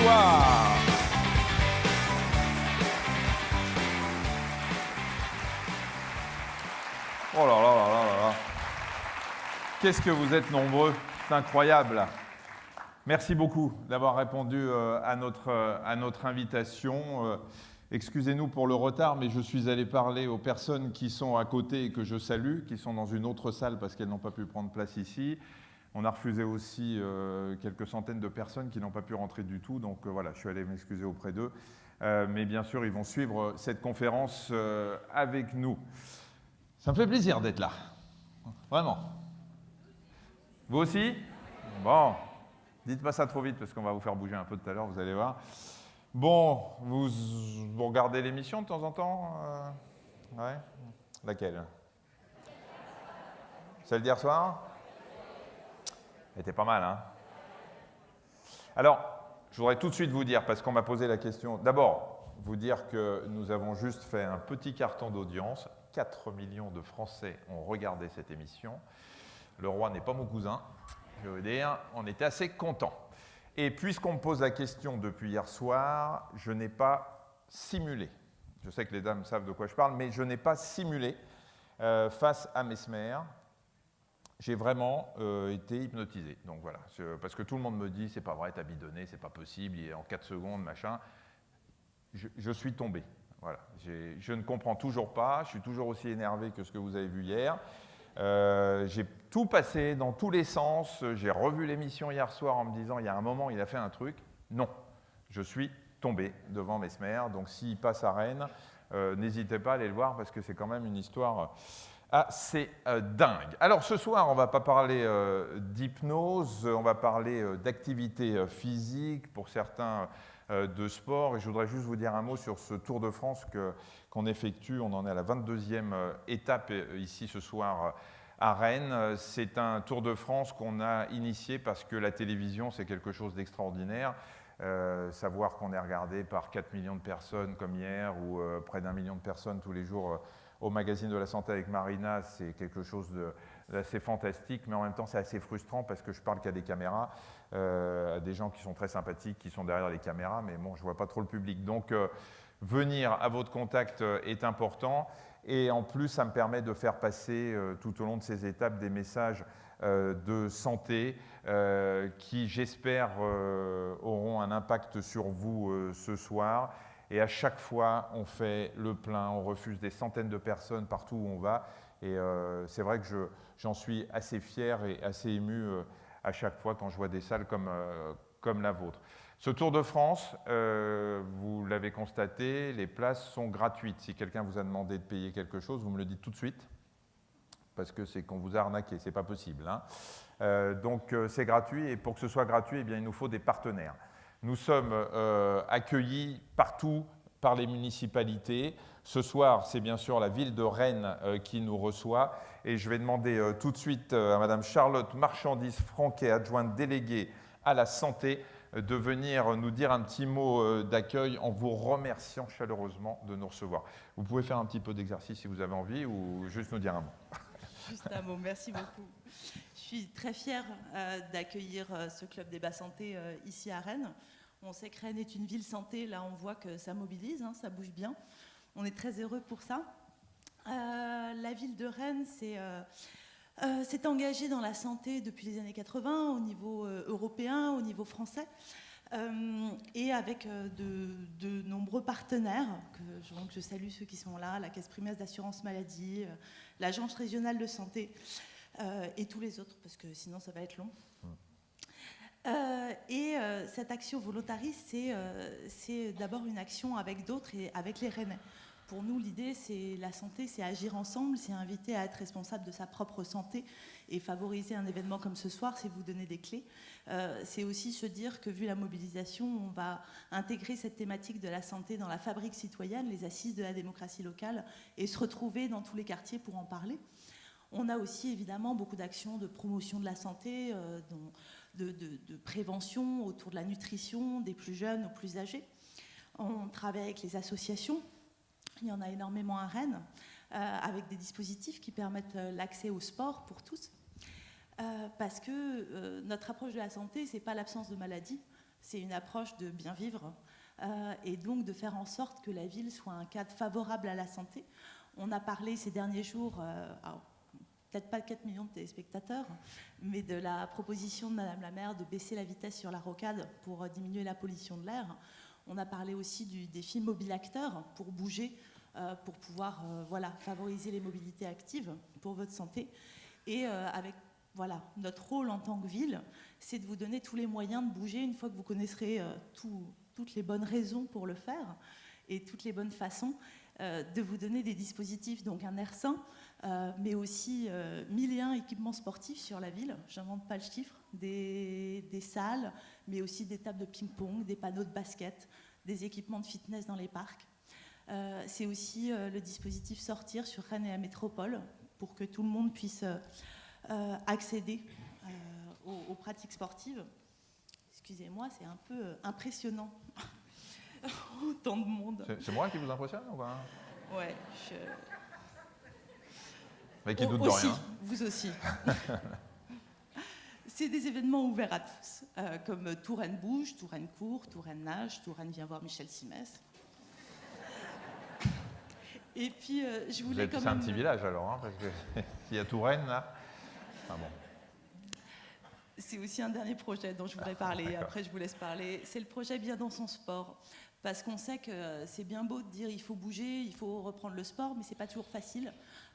soir. Oh là là là là là là. Qu'est-ce que vous êtes nombreux, c'est incroyable. Merci beaucoup d'avoir répondu à notre invitation. Excusez-nous pour le retard, mais je suis allé parler aux personnes qui sont à côté et que je salue, qui sont dans une autre salle parce qu'elles n'ont pas pu prendre place ici. On a refusé aussi quelques centaines de personnes qui n'ont pas pu rentrer du tout, donc voilà, je suis allé m'excuser auprès d'eux. Mais bien sûr, ils vont suivre cette conférence avec nous. Ça me fait plaisir d'être là, vraiment. Vous aussi? Bon, dites pas ça trop vite parce qu'on va vous faire bouger un peu tout à l'heure, vous allez voir. Bon, vous regardez l'émission de temps en temps ouais. Laquelle? Celle d'hier soir? Elle était pas mal, hein? Alors, je voudrais tout de suite vous dire, parce qu'on m'a posé la question, d'abord, vous dire que nous avons juste fait un petit carton d'audience. 4 millions de Français ont regardé cette émission. Le roi n'est pas mon cousin, je veux dire, on était assez contents. Et puisqu'on me pose la question depuis hier soir, je n'ai pas simulé. Je sais que les dames savent de quoi je parle, mais je n'ai pas simulé face à Mesmer. J'ai vraiment été hypnotisé. Donc voilà, parce que tout le monde me dit, c'est pas vrai, t'as bidonné, c'est pas possible, il est en 4 secondes, machin. Je suis tombé. Voilà. Je ne comprends toujours pas, je suis toujours aussi énervé que ce que vous avez vu hier. J'ai tout passé dans tous les sens, j'ai revu l'émission hier soir en me disant, il y a un moment, il a fait un truc. Non, je suis tombé devant Mesmer, donc s'il passe à Rennes, n'hésitez pas à aller le voir parce que c'est quand même une histoire assez dingue. Alors ce soir, on ne va pas parler d'hypnose, on va parler d'activité physique, pour certains de sport, et je voudrais juste vous dire un mot sur ce Tour de France qu'on effectue. On en est à la 22e étape ici ce soir à Rennes. C'est un Tour de France qu'on a initié parce que la télévision, c'est quelque chose d'extraordinaire. Savoir qu'on est regardé par 4 millions de personnes comme hier, ou près d'1 million de personnes tous les jours au magazine de la santé avec Marina, c'est quelque chose d'assez fantastique, mais en même temps c'est assez frustrant parce que je parle qu'à des caméras, à des gens qui sont très sympathiques, qui sont derrière les caméras, mais bon, je ne vois pas trop le public. Donc venir à votre contact est important, et en plus ça me permet de faire passer tout au long de ces étapes des messages de santé qui, j'espère, auront un impact sur vous ce soir. Et à chaque fois, on fait le plein, on refuse des centaines de personnes partout où on va. Et c'est vrai que j'en suis assez fier et assez ému à chaque fois quand je vois des salles comme la vôtre. Ce Tour de France, vous l'avez constaté, les places sont gratuites. Si quelqu'un vous a demandé de payer quelque chose, vous me le dites tout de suite, parce que c'est qu'on vous a arnaqué, c'est pas possible, hein. Donc c'est gratuit, et pour que ce soit gratuit, eh bien, il nous faut des partenaires. Nous sommes accueillis partout par les municipalités. Ce soir, c'est bien sûr la ville de Rennes qui nous reçoit. Et je vais demander tout de suite à Madame Charlotte Marchandise-Franquet, adjointe déléguée à la santé, de venir nous dire un petit mot d'accueil en vous remerciant chaleureusement de nous recevoir. Vous pouvez faire un petit peu d'exercice si vous avez envie, ou juste nous dire un mot. Juste un mot, merci beaucoup. Je suis très fière d'accueillir ce club débat santé ici à Rennes. On sait que Rennes est une ville santé, là on voit que ça mobilise, hein, ça bouge bien. On est très heureux pour ça. La ville de Rennes s'est engagée dans la santé depuis les années 80 au niveau européen, au niveau français. Et avec de nombreux partenaires, donc je salue ceux qui sont là, la Caisse primaire d'assurance maladie, l'Agence régionale de santé et tous les autres, parce que sinon ça va être long. Cette action volontariste, c'est d'abord une action avec d'autres et avec les Rennais. Pour nous, l'idée, c'est la santé, c'est agir ensemble, c'est inviter à être responsable de sa propre santé, et favoriser un événement comme ce soir, c'est vous donner des clés. C'est aussi se dire que, vu la mobilisation, on va intégrer cette thématique de la santé dans la fabrique citoyenne, les assises de la démocratie locale, et se retrouver dans tous les quartiers pour en parler. On a aussi évidemment beaucoup d'actions de promotion de la santé, de prévention autour de la nutrition, des plus jeunes aux plus âgés. On travaille avec les associations. Il y en a énormément à Rennes, avec des dispositifs qui permettent l'accès au sport pour tous. Parce que notre approche de la santé, ce n'est pas l'absence de maladie, c'est une approche de bien vivre et donc de faire en sorte que la ville soit un cadre favorable à la santé. On a parlé ces derniers jours, peut-être pas 4 millions de téléspectateurs, mais de la proposition de Madame la maire de baisser la vitesse sur la rocade pour diminuer la pollution de l'air. On a parlé aussi du défi mobile acteur pour bouger, pour pouvoir favoriser les mobilités actives pour votre santé. Et avec notre rôle en tant que ville, c'est de vous donner tous les moyens de bouger une fois que vous connaisserez toutes les bonnes raisons pour le faire et toutes les bonnes façons, de vous donner des dispositifs, donc un air sain, mais aussi 1001 équipements sportifs sur la ville, je n'invente pas le chiffre, des salles, mais aussi des tables de ping-pong, des panneaux de basket, des équipements de fitness dans les parcs. C'est aussi le dispositif Sortir sur Rennes et la métropole, pour que tout le monde puisse accéder aux pratiques sportives. Excusez-moi, c'est un peu impressionnant. Autant de monde. C'est moi qui vous impressionne ou pas? Ouais, Mais qui doute de aussi, rien. vous aussi. C'est des événements ouverts à tous, comme Touraine Bouge, Touraine Court, Touraine Nage, Touraine Vient voir Michel Simès. Et puis, je voulais quand même... C'est un petit village alors, hein, parce qu'il y a Touraine là. Ah bon. C'est aussi un dernier projet dont je voudrais parler, après je vous laisse parler. C'est le projet Bien dans son sport. Parce qu'on sait que c'est bien beau de dire il faut bouger, il faut reprendre le sport, mais c'est pas toujours facile.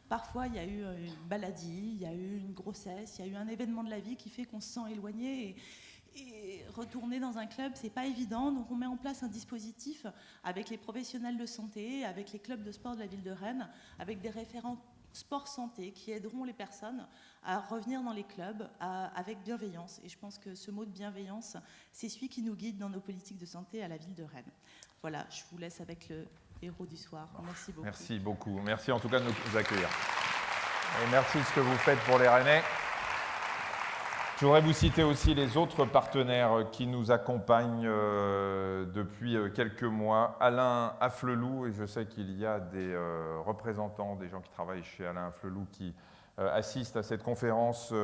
Parfois, il y a eu une maladie, il y a eu une grossesse, il y a eu un événement de la vie qui fait qu'on se sent éloigné. Et retourner dans un club, c'est pas évident. Donc on met en place un dispositif avec les professionnels de santé, avec les clubs de sport de la ville de Rennes, avec des référents sport santé qui aideront les personnes à revenir dans les clubs avec bienveillance. Et je pense que ce mot de bienveillance, c'est celui qui nous guide dans nos politiques de santé à la ville de Rennes. Voilà, je vous laisse avec le héros du soir. Merci beaucoup. Merci beaucoup. Merci en tout cas de nous accueillir. Et merci de ce que vous faites pour les Rennais. Je voudrais vous citer aussi les autres partenaires qui nous accompagnent depuis quelques mois. Alain Afflelou, et je sais qu'il y a des représentants, des gens qui travaillent chez Alain Afflelou qui assistent à cette conférence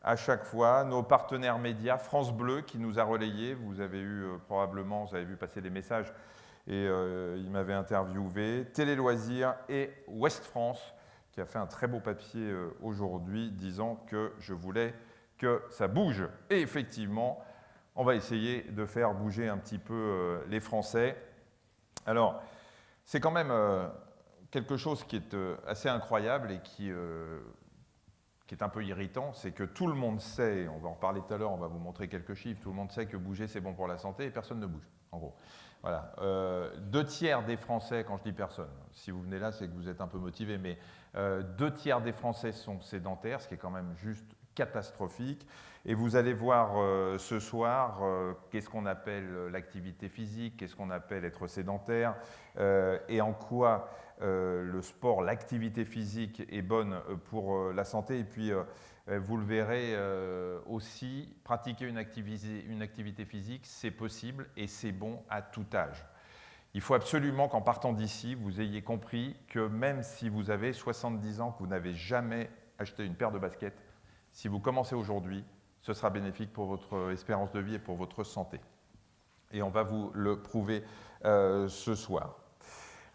à chaque fois. Nos partenaires médias, France Bleu qui nous a relayés. Vous avez eu probablement, vous avez vu passer des messages et il m'avait interviewé. Télé Loisirs et Ouest France qui a fait un très beau papier aujourd'hui disant que je voulais que ça bouge. Et effectivement, on va essayer de faire bouger un petit peu les Français. Alors, c'est quand même quelque chose qui est assez incroyable et qui est un peu irritant, c'est que tout le monde sait, on va en reparler tout à l'heure, on va vous montrer quelques chiffres, tout le monde sait que bouger c'est bon pour la santé et personne ne bouge, en gros. Voilà. 2/3 des Français, quand je dis personne, si vous venez là c'est que vous êtes un peu motivé, mais 2/3 des Français sont sédentaires, ce qui est quand même juste catastrophique. Et vous allez voir ce soir qu'est-ce qu'on appelle l'activité physique, qu'est-ce qu'on appelle être sédentaire et en quoi le sport, l'activité physique est bonne pour la santé. Et puis vous le verrez aussi, pratiquer une activité physique, c'est possible et c'est bon à tout âge. Il faut absolument qu'en partant d'ici, vous ayez compris que même si vous avez 70 ans, que vous n'avez jamais acheté une paire de baskets, si vous commencez aujourd'hui, ce sera bénéfique pour votre espérance de vie et pour votre santé. Et on va vous le prouver ce soir.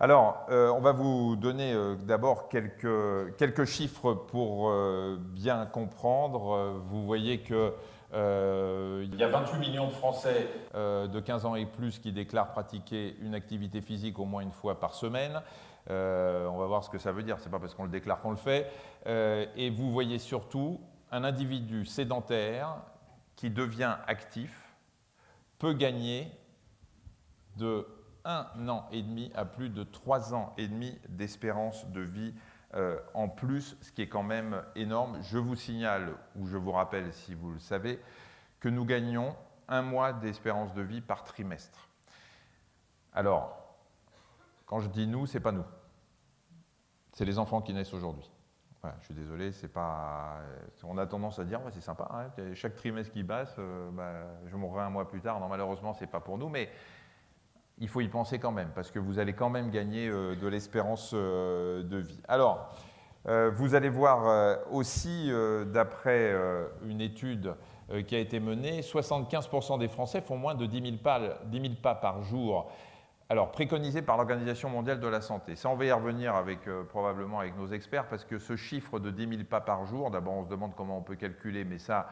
Alors, on va vous donner d'abord quelques chiffres pour bien comprendre. Vous voyez que il y a 28 millions de Français de 15 ans et plus qui déclarent pratiquer une activité physique au moins une fois par semaine. On va voir ce que ça veut dire, ce n'est pas parce qu'on le déclare qu'on le fait. Et vous voyez surtout un individu sédentaire qui devient actif peut gagner de 1 an et demi à plus de 3 ans et demi d'espérance de vie en plus, ce qui est quand même énorme. Je vous signale, ou je vous rappelle si vous le savez, que nous gagnons 1 mois d'espérance de vie par trimestre. Alors, quand je dis nous, ce n'est pas nous. C'est les enfants qui naissent aujourd'hui. Voilà, je suis désolé, c'est pas. On a tendance à dire ouais, c'est sympa, hein, chaque trimestre qui passe, je mourrai 1 mois plus tard. Non, malheureusement, c'est pas pour nous, mais il faut y penser quand même, parce que vous allez quand même gagner de l'espérance de vie. Alors, vous allez voir aussi, d'après une étude qui a été menée. 75% des Français font moins de 10 000 pas par jour. Alors, préconisé par l'Organisation mondiale de la santé. Ça, on va y revenir probablement avec nos experts, parce que ce chiffre de 10 000 pas par jour, d'abord, on se demande comment on peut calculer, mais ça,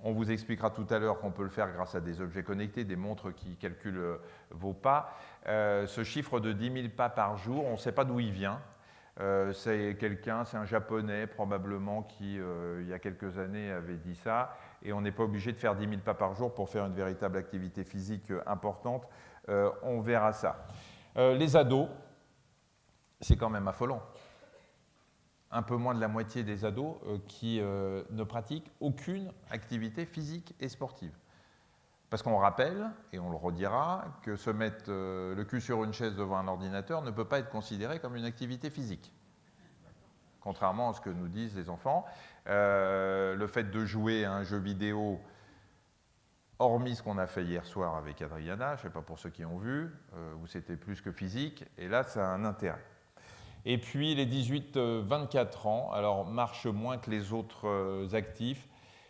on vous expliquera tout à l'heure qu'on peut le faire grâce à des objets connectés, des montres qui calculent vos pas. Ce chiffre de 10 000 pas par jour, on ne sait pas d'où il vient. C'est un Japonais probablement qui, il y a quelques années, avait dit ça. Et on n'est pas obligé de faire 10 000 pas par jour pour faire une véritable activité physique importante. On verra ça. Les ados, c'est quand même affolant. Un peu moins de la moitié des ados qui ne pratiquent aucune activité physique et sportive. Parce qu'on rappelle, et on le redira, que se mettre le cul sur une chaise devant un ordinateur ne peut pas être considéré comme une activité physique. Contrairement à ce que nous disent les enfants, le fait de jouer à un jeu vidéo, hormis ce qu'on a fait hier soir avec Adriana, je ne sais pas pour ceux qui ont vu, où c'était plus que physique, et là ça a un intérêt. Et puis les 18-24 ans, alors marchent moins que les autres actifs,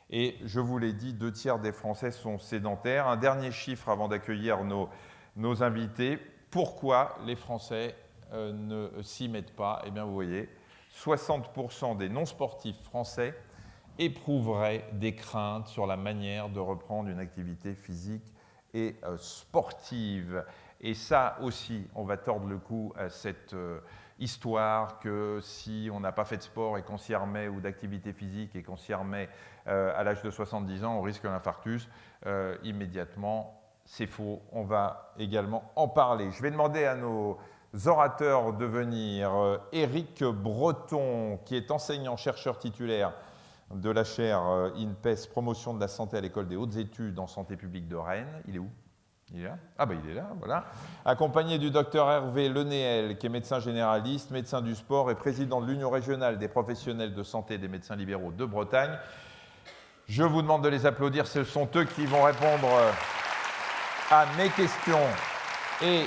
et je vous l'ai dit, 2/3 des Français sont sédentaires. Un dernier chiffre avant d'accueillir nos invités. Pourquoi les Français ne s'y mettent pas? Eh bien, vous voyez, 60% des non-sportifs français éprouveraient des craintes sur la manière de reprendre une activité physique et sportive. Et ça aussi, on va tordre le cou à cette histoire que si on n'a pas fait de sport et qu'on s'y remet, ou d'activité physique, et qu'on s'y remet à l'âge de 70 ans, on risque l'infarctus immédiatement. C'est faux, on va également en parler. Je vais demander à nos orateurs de venir. Éric Breton, qui est enseignant-chercheur titulaire de la chaire INPES, promotion de la santé à l'école des hautes études en santé publique de Rennes. Il est où? Il est là? Ah ben il est là, voilà. Accompagné du docteur Hervé Lenéel, qui est médecin généraliste, médecin du sport et président de l'Union régionale des professionnels de santé des médecins libéraux de Bretagne. Je vous demande de les applaudir, ce sont eux qui vont répondre à mes questions et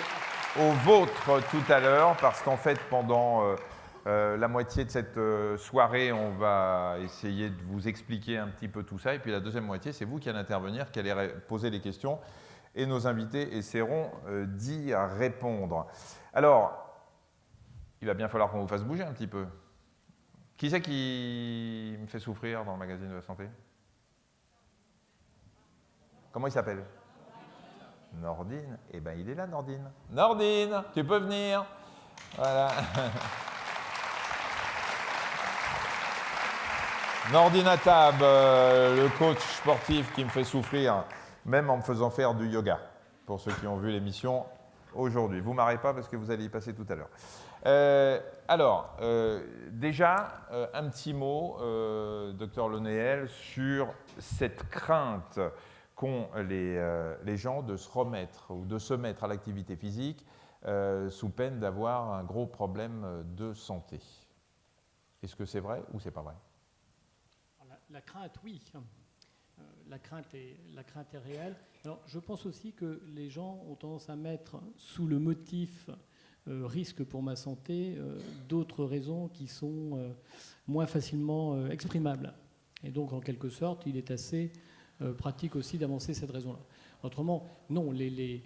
aux vôtres tout à l'heure, parce qu'en fait, pendant la moitié de cette soirée, on va essayer de vous expliquer un petit peu tout ça, et puis la deuxième moitié, c'est vous qui allez intervenir, qui allez poser les questions, et nos invités essaieront d'y répondre. Alors, il va bien falloir qu'on vous fasse bouger un petit peu. Qui c'est qui me fait souffrir dans le magazine de la santé? Comment il s'appelle? Nordine. Eh bien, il est là, Nordine. Nordine, tu peux venir. Voilà. Nordine Attab, le coach sportif qui me fait souffrir, même en me faisant faire du yoga, pour ceux qui ont vu l'émission aujourd'hui. Vous ne marrez pas parce que vous allez y passer tout à l'heure. Déjà, un petit mot, docteur Lenéel, sur cette crainte qu'ont les gens de se remettre ou de se mettre à l'activité physique sous peine d'avoir un gros problème de santé. Est-ce que c'est vrai ou c'est pas vrai? La crainte, oui. La crainte est réelle. Alors, je pense aussi que les gens ont tendance à mettre sous le motif risque pour ma santé d'autres raisons qui sont moins facilement exprimables. Et donc, en quelque sorte, il est assez pratique aussi d'avancer cette raison-là. Autrement, non, les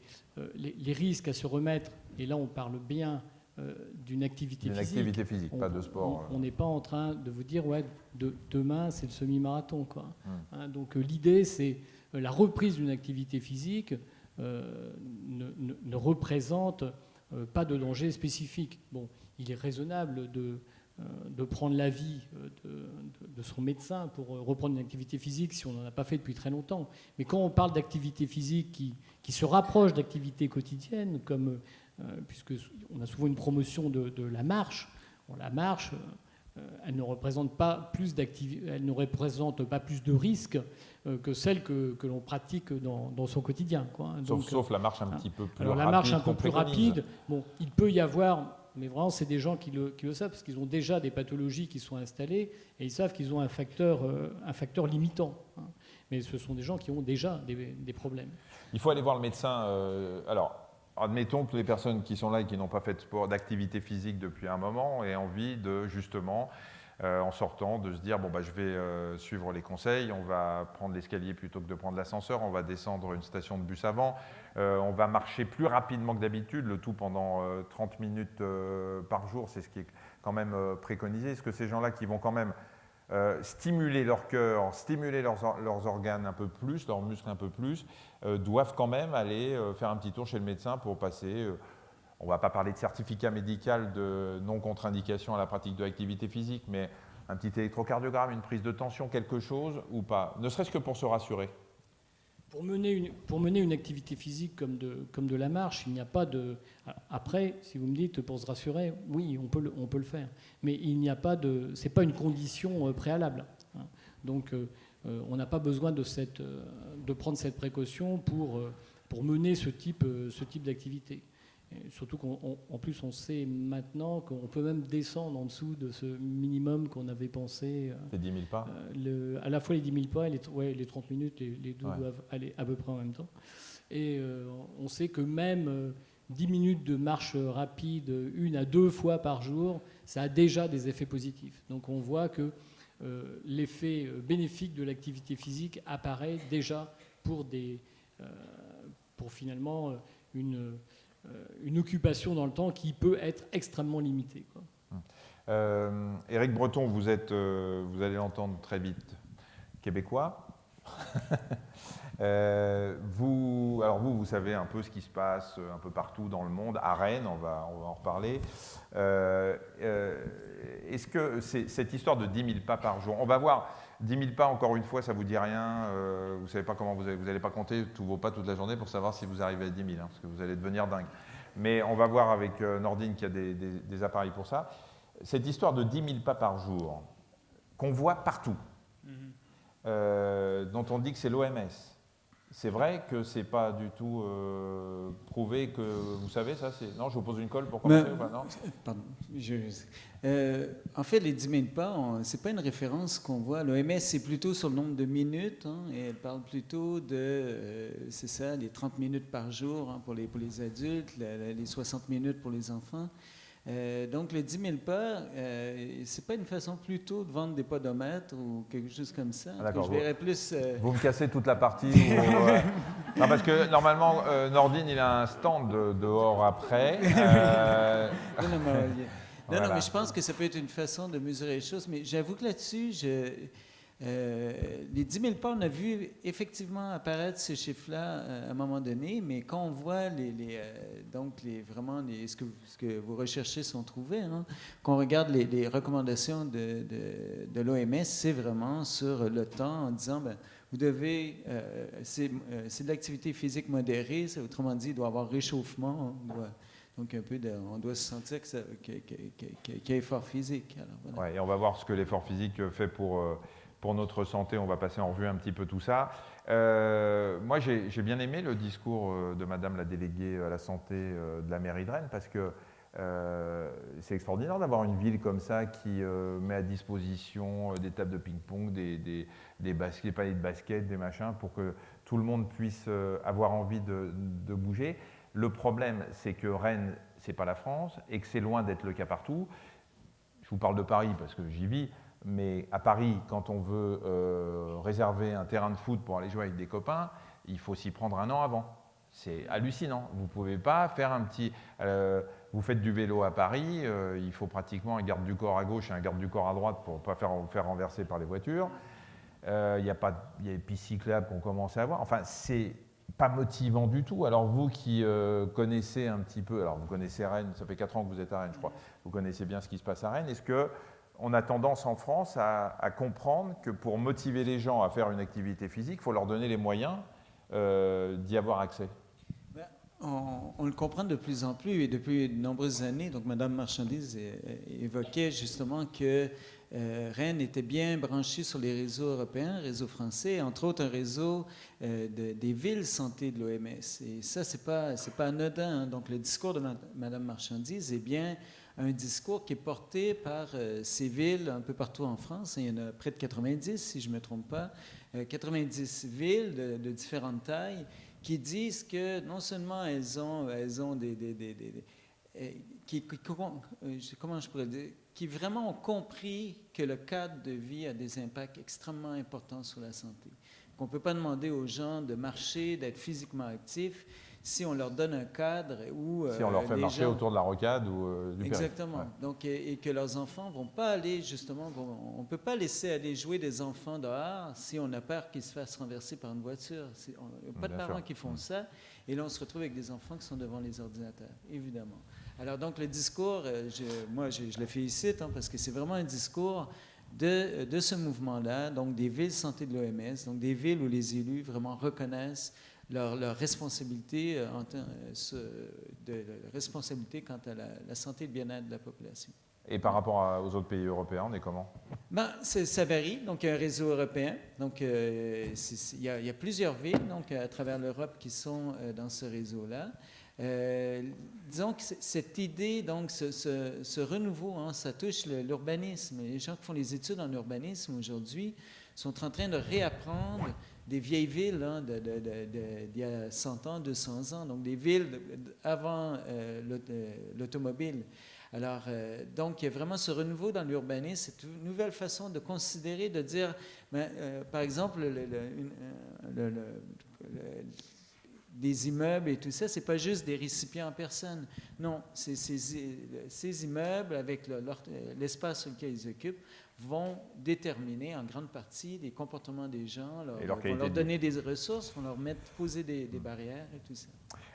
risques à se remettre, et là on parle bien d'une activité physique. Une activité physique, pas de sport. On n'est pas en train de vous dire, ouais, demain c'est le semi-marathon, quoi. Hein, donc l'idée, c'est la reprise d'une activité physique ne représente pas de danger spécifique. Bon, il est raisonnable de prendre l'avis de son médecin pour reprendre une activité physique si on n'en a pas fait depuis très longtemps. Mais quand on parle d'activité physique qui se rapproche d'activités quotidiennes, comme puisqu'on a souvent une promotion de la marche, bon, la marche, elle ne représente pas plus de risques que celle que l'on pratique dans son quotidien, quoi. Sauf la marche un petit peu plus rapide. Alors la marche un peu plus rapide, bon, il peut y avoir... Mais vraiment, c'est des gens qui le savent, parce qu'ils ont déjà des pathologies qui sont installées, et ils savent qu'ils ont un facteur limitant. Hein. Mais ce sont des gens qui ont déjà des problèmes. Il faut aller voir le médecin. Alors, admettons que les personnes qui sont là et qui n'ont pas fait de sport, d'activité physique depuis un moment aient envie de, justement, en sortant, de se dire, bon, bah, je vais suivre les conseils, on va prendre l'escalier plutôt que de prendre l'ascenseur, on va descendre une station de bus avant, on va marcher plus rapidement que d'habitude, le tout pendant 30 minutes par jour, c'est ce qui est quand même préconisé. Est-ce que ces gens-là qui vont quand même stimuler leur cœur, stimuler leurs organes un peu plus, leurs muscles un peu plus, doivent quand même aller faire un petit tour chez le médecin pour passer, on ne va pas parler de certificat médical de non-contre-indication à la pratique de l'activité physique, mais un petit électrocardiogramme, une prise de tension, quelque chose ou pas, ne serait-ce que pour se rassurer. Pour mener une activité physique comme de la marche, il n'y a pas de... Après, si vous me dites pour se rassurer, oui, on peut le faire. Mais il n'y a pas de... Ce n'est pas une condition préalable. Hein. Donc, on n'a pas besoin de prendre cette précaution pour mener ce type d'activité. Surtout qu'en plus, on sait maintenant qu'on peut même descendre en dessous de ce minimum qu'on avait pensé. C'est 10 000 pas à la fois les 10 000 pas et les 30 minutes, les deux doivent aller à peu près en même temps. Et on sait que même 10 minutes de marche rapide, 1 à 2 fois par jour, ça a déjà des effets positifs. Donc on voit que l'effet bénéfique de l'activité physique apparaît déjà pour finalement une occupation dans le temps qui peut être extrêmement limitée, quoi. Éric Breton, vous allez l'entendre très vite, québécois. Vous savez un peu ce qui se passe un peu partout dans le monde, à Rennes, on va en reparler. Est-ce que cette histoire de 10 000 pas par jour, on va voir, 10 000 pas, encore une fois, ça ne vous dit rien, vous ne savez pas comment vous n'allez pas compter tous vos pas toute la journée pour savoir si vous arrivez à 10 000, hein, parce que vous allez devenir dingue. Mais on va voir avec Nordine qu'il y a des appareils pour ça. Cette histoire de 10 000 pas par jour, qu'on voit partout, dont on dit que c'est l'OMS, c'est vrai que ce n'est pas du tout prouvé que... Vous savez ça? Non, je vous pose une colle pour commencer ou pas? Non, pardon. En fait, les 10 000 pas, ce n'est pas une référence qu'on voit. L'OMS, c'est plutôt sur le nombre de minutes. Hein, et elle parle plutôt de, c'est ça, les 30 minutes par jour hein, pour les adultes, les 60 minutes pour les enfants. Donc, les 10 000 pas, c'est pas une façon plutôt de vendre des podomètres ou quelque chose comme ça. D'accord. Je verrais plus. Vous me cassez toute la partie. Non, parce que normalement, Nordine, il a un stand dehors après. Non, mais je pense que ça peut être une façon de mesurer les choses. Mais j'avoue que là-dessus, les 10 000 pas, on a vu effectivement apparaître ces chiffres-là à un moment donné, mais quand on voit ce que vos recherchés sont trouvés, hein, quand on regarde les recommandations de l'OMS, c'est vraiment sur le temps en disant, vous devez, c'est de l'activité physique modérée, autrement dit, il doit y avoir réchauffement, donc on doit se sentir qu'il y a effort physique. Alors, voilà. Ouais, et on va voir ce que l'effort physique fait pour notre santé, on va passer en revue un petit peu tout ça. Moi, j'ai bien aimé le discours de Madame la déléguée à la santé de la mairie de Rennes, parce que c'est extraordinaire d'avoir une ville comme ça qui met à disposition des tables de ping-pong, des paniers de basket, des machins, pour que tout le monde puisse avoir envie de bouger. Le problème, c'est que Rennes, ce n'est pas la France, et que c'est loin d'être le cas partout. Je vous parle de Paris parce que j'y vis. Mais à Paris, quand on veut réserver un terrain de foot pour aller jouer avec des copains, il faut s'y prendre 1 an avant. C'est hallucinant. Vous ne pouvez pas faire un petit... vous faites du vélo à Paris, il faut pratiquement un garde du corps à gauche et un garde du corps à droite pour ne pas faire renverser par les voitures. Il y a des pistes cyclables qu'on commence à avoir. Enfin, c'est pas motivant du tout. Alors vous qui connaissez un petit peu... Alors vous connaissez Rennes, ça fait 4 ans que vous êtes à Rennes, je crois. Vous connaissez bien ce qui se passe à Rennes. Est-ce que... on a tendance en France à comprendre que pour motiver les gens à faire une activité physique, il faut leur donner les moyens d'y avoir accès? On le comprend de plus en plus et depuis de nombreuses années. Donc, Mme Marchandise évoquait justement que Rennes était bien branché sur les réseaux européens, réseaux français, entre autres un réseau des villes santé de l'OMS. Et ça, c'est pas anodin. Hein. Donc, le discours de Mme Marchandise est bien un discours qui est porté par ces villes un peu partout en France. Il y en a près de 90, si je ne me trompe pas, 90 villes de différentes tailles qui disent que non seulement elles ont comment je pourrais dire, qui vraiment ont compris que le cadre de vie a des impacts extrêmement importants sur la santé. Qu'on ne peut pas demander aux gens de marcher, d'être physiquement actifs, si on leur donne un cadre où si on leur fait marcher gens... autour de la rocade ou du périph'. Exactement. Ouais. Donc, et que leurs enfants ne vont pas aller, justement, on ne peut pas laisser aller jouer des enfants dehors si on a peur qu'ils se fassent renverser par une voiture. Il n'y a pas de parents qui font ça. Et là, on se retrouve avec des enfants qui sont devant les ordinateurs, évidemment. Alors, donc, le discours, moi, je le félicite, parce que c'est vraiment un discours de ce mouvement-là, donc des villes santé de l'OMS, donc des villes où les élus vraiment reconnaissent leur responsabilité, responsabilité quant à la santé et le bien-être de la population. Et par rapport aux autres pays européens, on est comment? Ça varie. Donc, il y a un réseau européen. Donc, il y a plusieurs villes donc, à travers l'Europe qui sont dans ce réseau-là. Disons que cette idée, donc, ce renouveau, ça touche l'urbanisme. Les gens qui font les études en urbanisme aujourd'hui sont en train de réapprendre des vieilles villes d'il y a 100 ans, 200 ans, donc des villes avant l'automobile. Alors, donc, il y a vraiment ce renouveau dans l'urbanisme, cette nouvelle façon de considérer, de dire, par exemple, des immeubles et tout ça, c'est pas juste des récipients en personne. Non, ces immeubles, avec l'espace sur lequel ils occupent, vont déterminer en grande partie les comportements des gens, vont leur donner des ressources, vont leur poser des barrières et tout ça.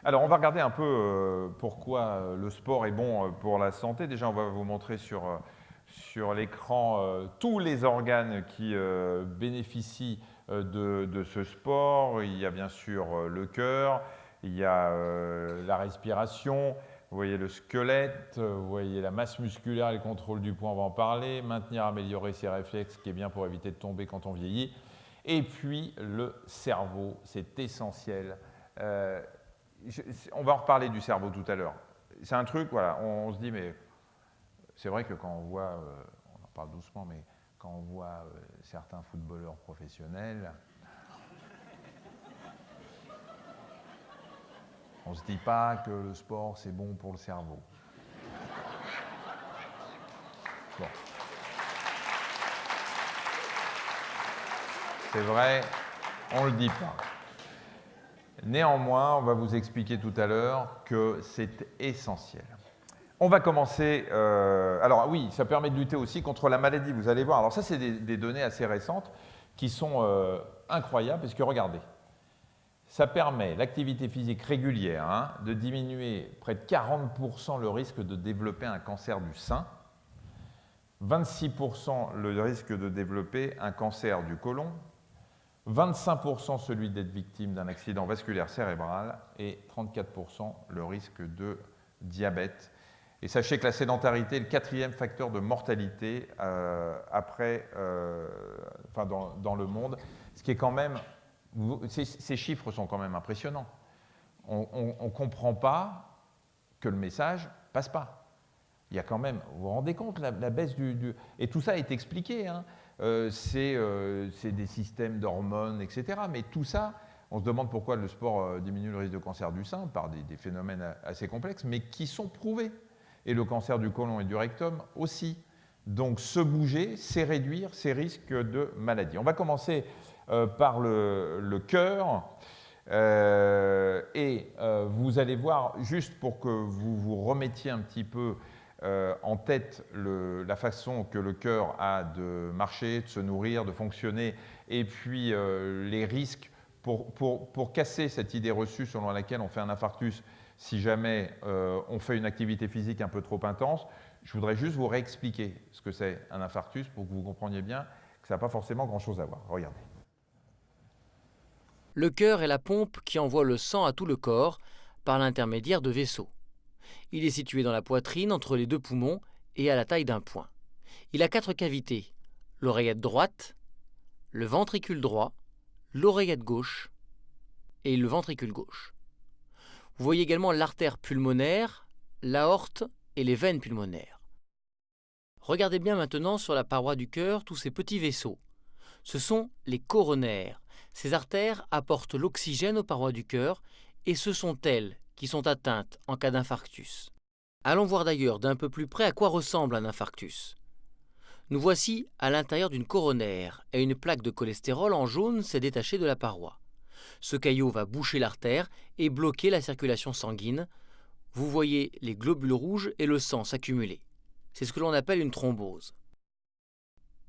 Alors, on va regarder un peu pourquoi le sport est bon pour la santé. Déjà, on va vous montrer sur l'écran tous les organes qui bénéficient de ce sport. Il y a bien sûr le cœur, il y a la respiration, vous voyez le squelette, vous voyez la masse musculaire et le contrôle du poids, on va en parler, maintenir, améliorer ses réflexes, qui est bien pour éviter de tomber quand on vieillit. Et puis le cerveau, c'est essentiel. On va en reparler du cerveau tout à l'heure. C'est un truc, voilà, on se dit, mais c'est vrai que quand on voit, on en parle doucement, mais quand on voit certains footballeurs professionnels, on ne se dit pas que le sport, c'est bon pour le cerveau. Bon. C'est vrai, on ne le dit pas. Néanmoins, on va vous expliquer tout à l'heure que c'est essentiel. On va commencer. Alors oui, ça permet de lutter aussi contre la maladie, vous allez voir. Alors ça, c'est des données assez récentes qui sont incroyables, parce que regardez, ça permet, l'activité physique régulière, de diminuer près de 40% le risque de développer un cancer du sein, 26% le risque de développer un cancer du côlon, 25% celui d'être victime d'un accident vasculaire cérébral et 34% le risque de diabète. Et sachez que la sédentarité est le 4e facteur de mortalité dans le monde, ce qui est quand même, ces chiffres sont quand même impressionnants. On ne comprend pas que le message ne passe pas. Il y a quand même, vous vous rendez compte, la baisse et tout ça est expliqué, c'est des systèmes d'hormones, etc. Mais tout ça, on se demande pourquoi le sport diminue le risque de cancer du sein par des phénomènes assez complexes, mais qui sont prouvés. Et le cancer du côlon et du rectum aussi. Donc, se bouger, c'est réduire ces risques de maladie. On va commencer par le cœur. Vous allez voir, juste pour que vous vous remettiez un petit peu en tête la façon que le cœur a de marcher, de se nourrir, de fonctionner, et puis les risques pour casser cette idée reçue selon laquelle on fait un infarctus si jamais on fait une activité physique un peu trop intense. Je voudrais juste vous réexpliquer ce que c'est un infarctus pour que vous compreniez bien que ça n'a pas forcément grand-chose à voir. Regardez. Le cœur est la pompe qui envoie le sang à tout le corps par l'intermédiaire de vaisseaux. Il est situé dans la poitrine, entre les deux poumons et à la taille d'un poing. Il a 4 cavités, l'oreillette droite, le ventricule droit, l'oreillette gauche et le ventricule gauche. Vous voyez également l'artère pulmonaire, l'aorte et les veines pulmonaires. Regardez bien maintenant sur la paroi du cœur tous ces petits vaisseaux. Ce sont les coronaires. Ces artères apportent l'oxygène aux parois du cœur et ce sont elles qui sont atteintes en cas d'infarctus. Allons voir d'ailleurs d'un peu plus près à quoi ressemble un infarctus. Nous voici à l'intérieur d'une coronaire et une plaque de cholestérol en jaune s'est détachée de la paroi. Ce caillot va boucher l'artère et bloquer la circulation sanguine. Vous voyez les globules rouges et le sang s'accumuler. C'est ce que l'on appelle une thrombose.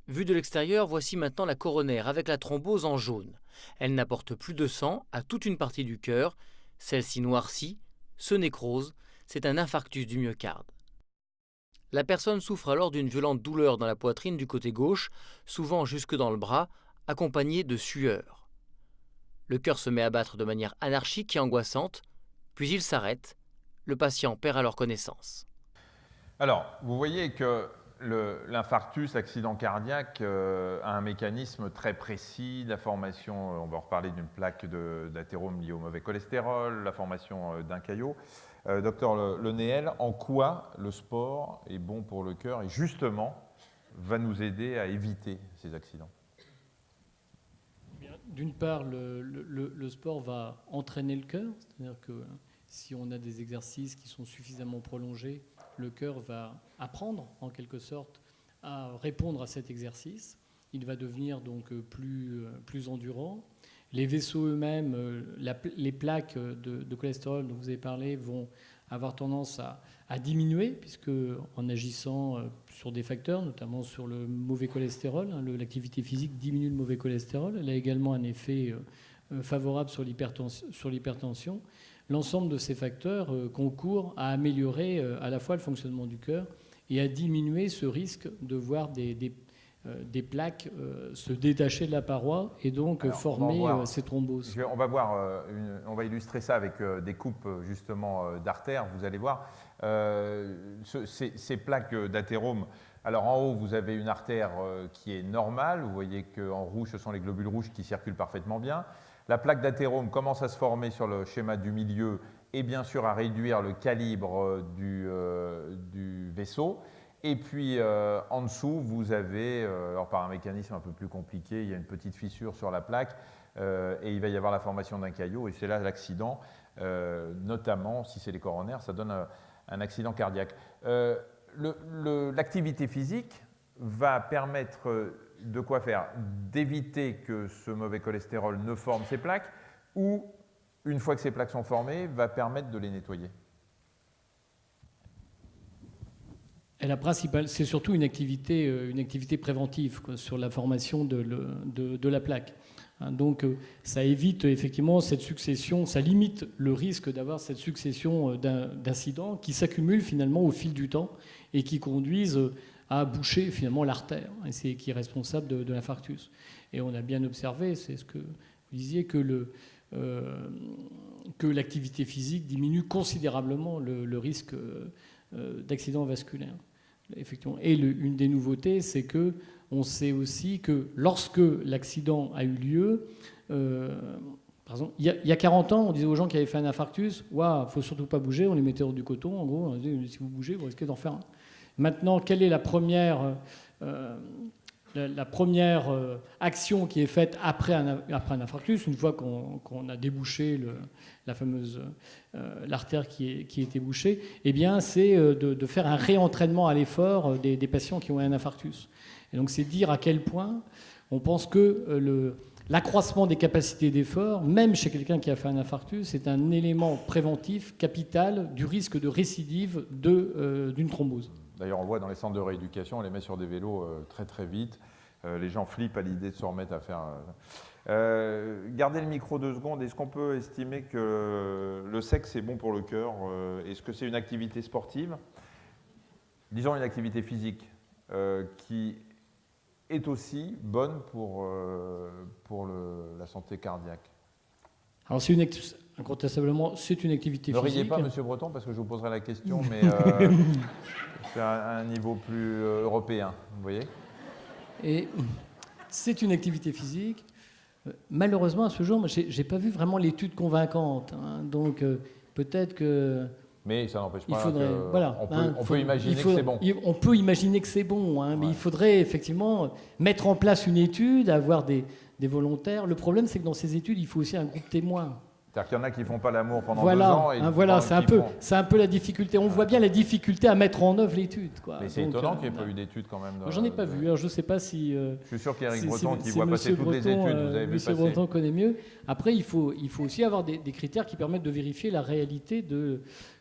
Vue de l'extérieur, voici maintenant la coronaire avec la thrombose en jaune. Elle n'apporte plus de sang à toute une partie du cœur. Celle-ci noircit, se nécrose, c'est un infarctus du myocarde. La personne souffre alors d'une violente douleur dans la poitrine du côté gauche, souvent jusque dans le bras, accompagnée de sueur. Le cœur se met à battre de manière anarchique et angoissante, puis il s'arrête. Le patient perd alors connaissance. Alors, vous voyez que l'infarctus, l'accident cardiaque, a un mécanisme très précis, la formation, on va reparler d'une plaque d'athérome liée au mauvais cholestérol, la formation d'un caillot. Docteur Le Néel, en quoi le sport est bon pour le cœur et justement va nous aider à éviter ces accidents? D'une part, le sport va entraîner le cœur, c'est-à-dire que si on a des exercices qui sont suffisamment prolongés, le cœur va apprendre en quelque sorte à répondre à cet exercice. Il va devenir donc plus endurant. Les vaisseaux eux-mêmes, les plaques de cholestérol dont vous avez parlé vont avoir tendance à diminuer, puisque en agissant sur des facteurs, notamment sur le mauvais cholestérol, l'activité physique diminue le mauvais cholestérol. Elle a également un effet favorable sur l'hypertension. L'ensemble de ces facteurs concourent à améliorer à la fois le fonctionnement du cœur et à diminuer ce risque de voir des plaques se détacher de la paroi et donc former ces thromboses. On va illustrer ça avec des coupes justement d'artères, vous allez voir. Ces plaques d'athérome, alors en haut vous avez une artère qui est normale, vous voyez qu'en rouge ce sont les globules rouges qui circulent parfaitement bien. La plaque d'athérome commence à se former sur le schéma du milieu et bien sûr à réduire le calibre du vaisseau. Et puis en dessous, vous avez, alors par un mécanisme un peu plus compliqué, il y a une petite fissure sur la plaque et il va y avoir la formation d'un caillot et c'est là l'accident, notamment si c'est les coronaires, ça donne un accident cardiaque. L'activité physique va permettre de quoi faire? D'éviter que ce mauvais cholestérol ne forme ces plaques ou, une fois que ces plaques sont formées, va permettre de les nettoyer. Et la principale, c'est surtout une activité préventive sur la formation de la plaque. Donc ça évite effectivement cette succession, ça limite le risque d'avoir cette succession d'incidents qui s'accumulent finalement au fil du temps et qui conduisent à boucher finalement l'artère, et c'est qui est responsable de l'infarctus. Et on a bien observé, c'est ce que vous disiez, que l'activité physique diminue considérablement le risque d'accident vasculaire. Effectivement. Et une des nouveautés, c'est que on sait aussi que lorsque l'accident a eu lieu, par exemple, il y a 40 ans, on disait aux gens qui avaient fait un infarctus, waouh, il ne faut surtout pas bouger, on les mettait hors du coton, en gros, on disait, si vous bougez, vous risquez d'en faire un. Maintenant, quelle est la première action qui est faite après un infarctus, une fois qu'on a débouché la fameuse l'artère qui était bouchée, eh bien, c'est de faire un réentraînement à l'effort des patients qui ont un infarctus. Et donc, c'est dire à quel point on pense que l'accroissement des capacités d'effort, même chez quelqu'un qui a fait un infarctus, est un élément préventif capital du risque de récidive d'une thrombose. D'ailleurs, on voit dans les centres de rééducation, on les met sur des vélos très très vite. Les gens flippent à l'idée de se remettre à faire... Gardez le micro 2 secondes. Est-ce qu'on peut estimer que le sexe est bon pour le cœur? Est-ce que c'est une activité sportive? Disons une activité physique qui est aussi bonne pour la santé cardiaque. Alors, incontestablement, c'est une activité physique. Ne riez pas, Monsieur Breton, parce que je vous poserai la question, mais c'est un niveau plus européen, vous voyez. Et c'est une activité physique. Malheureusement, à ce jour, je n'ai pas vu vraiment l'étude convaincante. Donc, peut-être que... Mais ça n'empêche pas on peut imaginer que c'est bon. On peut imaginer que c'est bon, mais il faudrait effectivement mettre en place une étude, avoir des volontaires. Le problème, c'est que dans ces études, il faut aussi un groupe témoin. C'est-à-dire qu'il y en a qui ne font pas l'amour pendant 2 Voilà, ans. Et voilà, qui c'est un peu la difficulté. On voit bien la difficulté à mettre en œuvre l'étude, quoi. Mais c'est Donc, étonnant qu'il n'y ait pas eu d'études quand même. J'en ai pas vu. Alors, je ne sais pas si. Je suis sûr qu'Éric si- Breton, si- qui si voit passer Monsieur toutes les Breton, études, vous avez vu Monsieur passer. Breton connaît mieux. Après, il faut aussi avoir des critères qui permettent de vérifier la réalité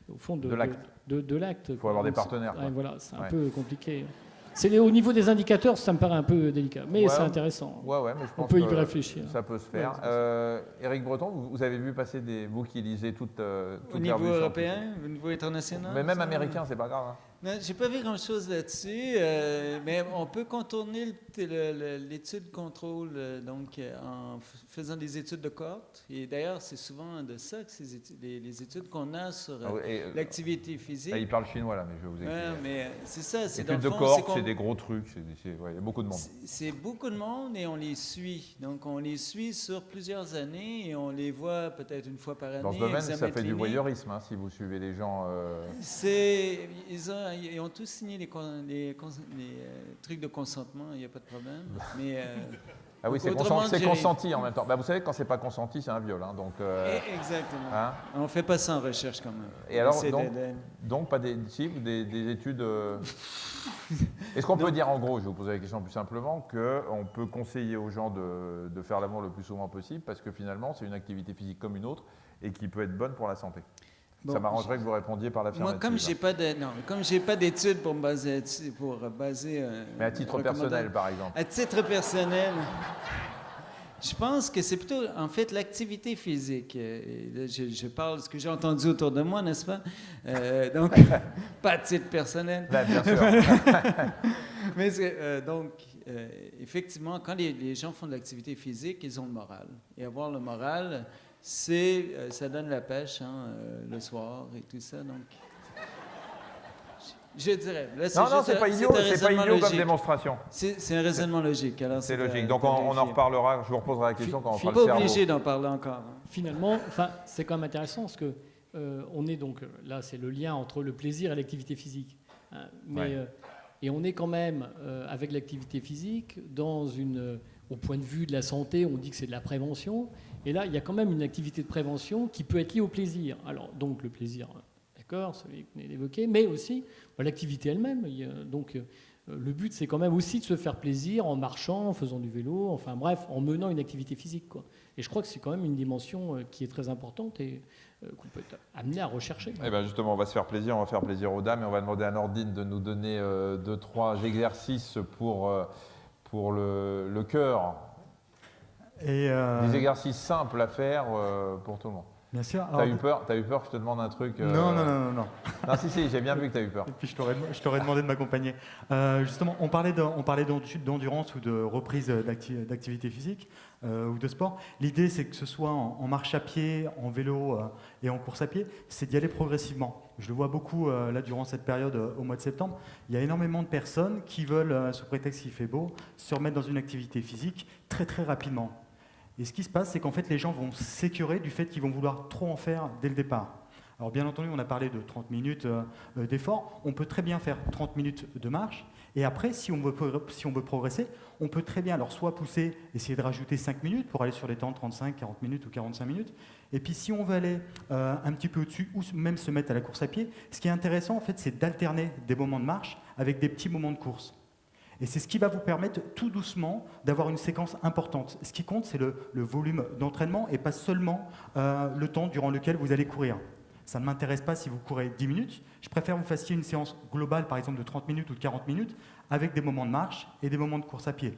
au fond De l'acte. De l'acte. Il faut avoir des partenaires, quoi. Voilà, c'est un Ouais. peu compliqué. Au niveau des indicateurs, ça me paraît un peu délicat, mais Ouais. c'est intéressant. Ouais, mais je pense On peut y que réfléchir. ça peut se faire. Éric Breton, vous avez vu passer vous qui lisez toute Au niveau européen, au niveau international? Mais même américain, c'est pas grave. Hein. Non, j'ai pas vu grand-chose là-dessus, mais on peut contourner l'étude contrôle donc en faisant des études de cohorte. Et d'ailleurs, c'est souvent de ça que les études qu'on a sur l'activité physique. Là, il parle chinois, là, mais je vais vous expliquer. Ouais, mais c'est ça. C'est études dans de le fond, cohorte, c'est des gros trucs. Il y a beaucoup de monde. C'est beaucoup de monde et on les suit. Donc, on les suit sur plusieurs années et on les voit peut-être une fois par année. Dans ce domaine, ça examen fait du clinique. voyeurisme, hein, si vous suivez les gens. Ils ont tous signé les trucs de consentement, il n'y a pas de problème. Mais, ah oui, c'est consenti en même temps. Bah, vous savez, quand c'est pas consenti, c'est un viol. Hein, donc, exactement. Hein, on ne fait pas ça en recherche quand même. et alors, donc pas des études. Est-ce qu'on peut dire en gros, je vais vous poser la question plus simplement, qu'on peut conseiller aux gens de faire l'amour le plus souvent possible parce que finalement, c'est une activité physique comme une autre et qui peut être bonne pour la santé. Bon, ça m'arrangerait que vous répondiez par l'affirmative. Moi, comme j'ai pas d'études pour me baser, mais à titre personnel, par exemple. À titre personnel, je pense que c'est plutôt, en fait, l'activité physique. Je parle de ce que j'ai entendu autour de moi, n'est-ce pas? Donc, pas à titre personnel. Là, bien sûr. Mais effectivement, quand les gens font de l'activité physique, ils ont le moral. Et avoir le moral, ça donne la pêche le soir et tout ça. Donc, je dirais. Là, C'est pas idiot comme démonstration. C'est un raisonnement logique. C'est logique. Donc, on en reparlera. Je vous reposerai la question quand on fera le cerveau. cerveau. Pas obligé d'en parler encore. Finalement, c'est quand même intéressant parce que on est donc là, c'est le lien entre le plaisir et l'activité physique. Hein, et on est quand même avec l'activité physique au point de vue de la santé, on dit que c'est de la prévention. Et là, il y a quand même une activité de prévention qui peut être liée au plaisir. Alors, donc, le plaisir, d'accord, celui que vous venez d'évoquer, mais aussi l'activité elle-même. Donc, le but, c'est quand même aussi de se faire plaisir en marchant, en faisant du vélo, enfin bref, en menant une activité physique, quoi. Et je crois que c'est quand même une dimension qui est très importante et qu'on peut être amené à rechercher. Eh bien justement, on va se faire plaisir, on va faire plaisir aux dames et on va demander à Nordine de nous donner 2-3 exercices pour le cœur. Et des exercices simples à faire pour tout le monde. Bien sûr. T'as eu peur que je te demande un truc Non. Non, si, j'ai bien vu que tu as eu peur. Et puis je t'aurais demandé de m'accompagner. Justement, on parlait d'endurance ou de reprise d'activité physique ou de sport. L'idée, c'est que ce soit en marche à pied, en vélo et en course à pied, c'est d'y aller progressivement. Je le vois beaucoup là durant cette période au mois de septembre. Il y a énormément de personnes qui veulent, sous prétexte qu'il fait beau, se remettre dans une activité physique très très rapidement. Et ce qui se passe, c'est qu'en fait, les gens vont s'écœurer du fait qu'ils vont vouloir trop en faire dès le départ. Alors bien entendu, on a parlé de 30 minutes d'effort. On peut très bien faire 30 minutes de marche. Et après, si on veut progresser, on peut très bien alors soit pousser, essayer de rajouter 5 minutes pour aller sur les temps de 35, 40 minutes ou 45 minutes. Et puis si on veut aller un petit peu au-dessus ou même se mettre à la course à pied, ce qui est intéressant, en fait, c'est d'alterner des moments de marche avec des petits moments de course. Et c'est ce qui va vous permettre tout doucement d'avoir une séquence importante. Ce qui compte, c'est le volume d'entraînement et pas seulement le temps durant lequel vous allez courir. Ça ne m'intéresse pas si vous courez 10 minutes. Je préfère que vous fassiez une séance globale, par exemple de 30 minutes ou de 40 minutes, avec des moments de marche et des moments de course à pied.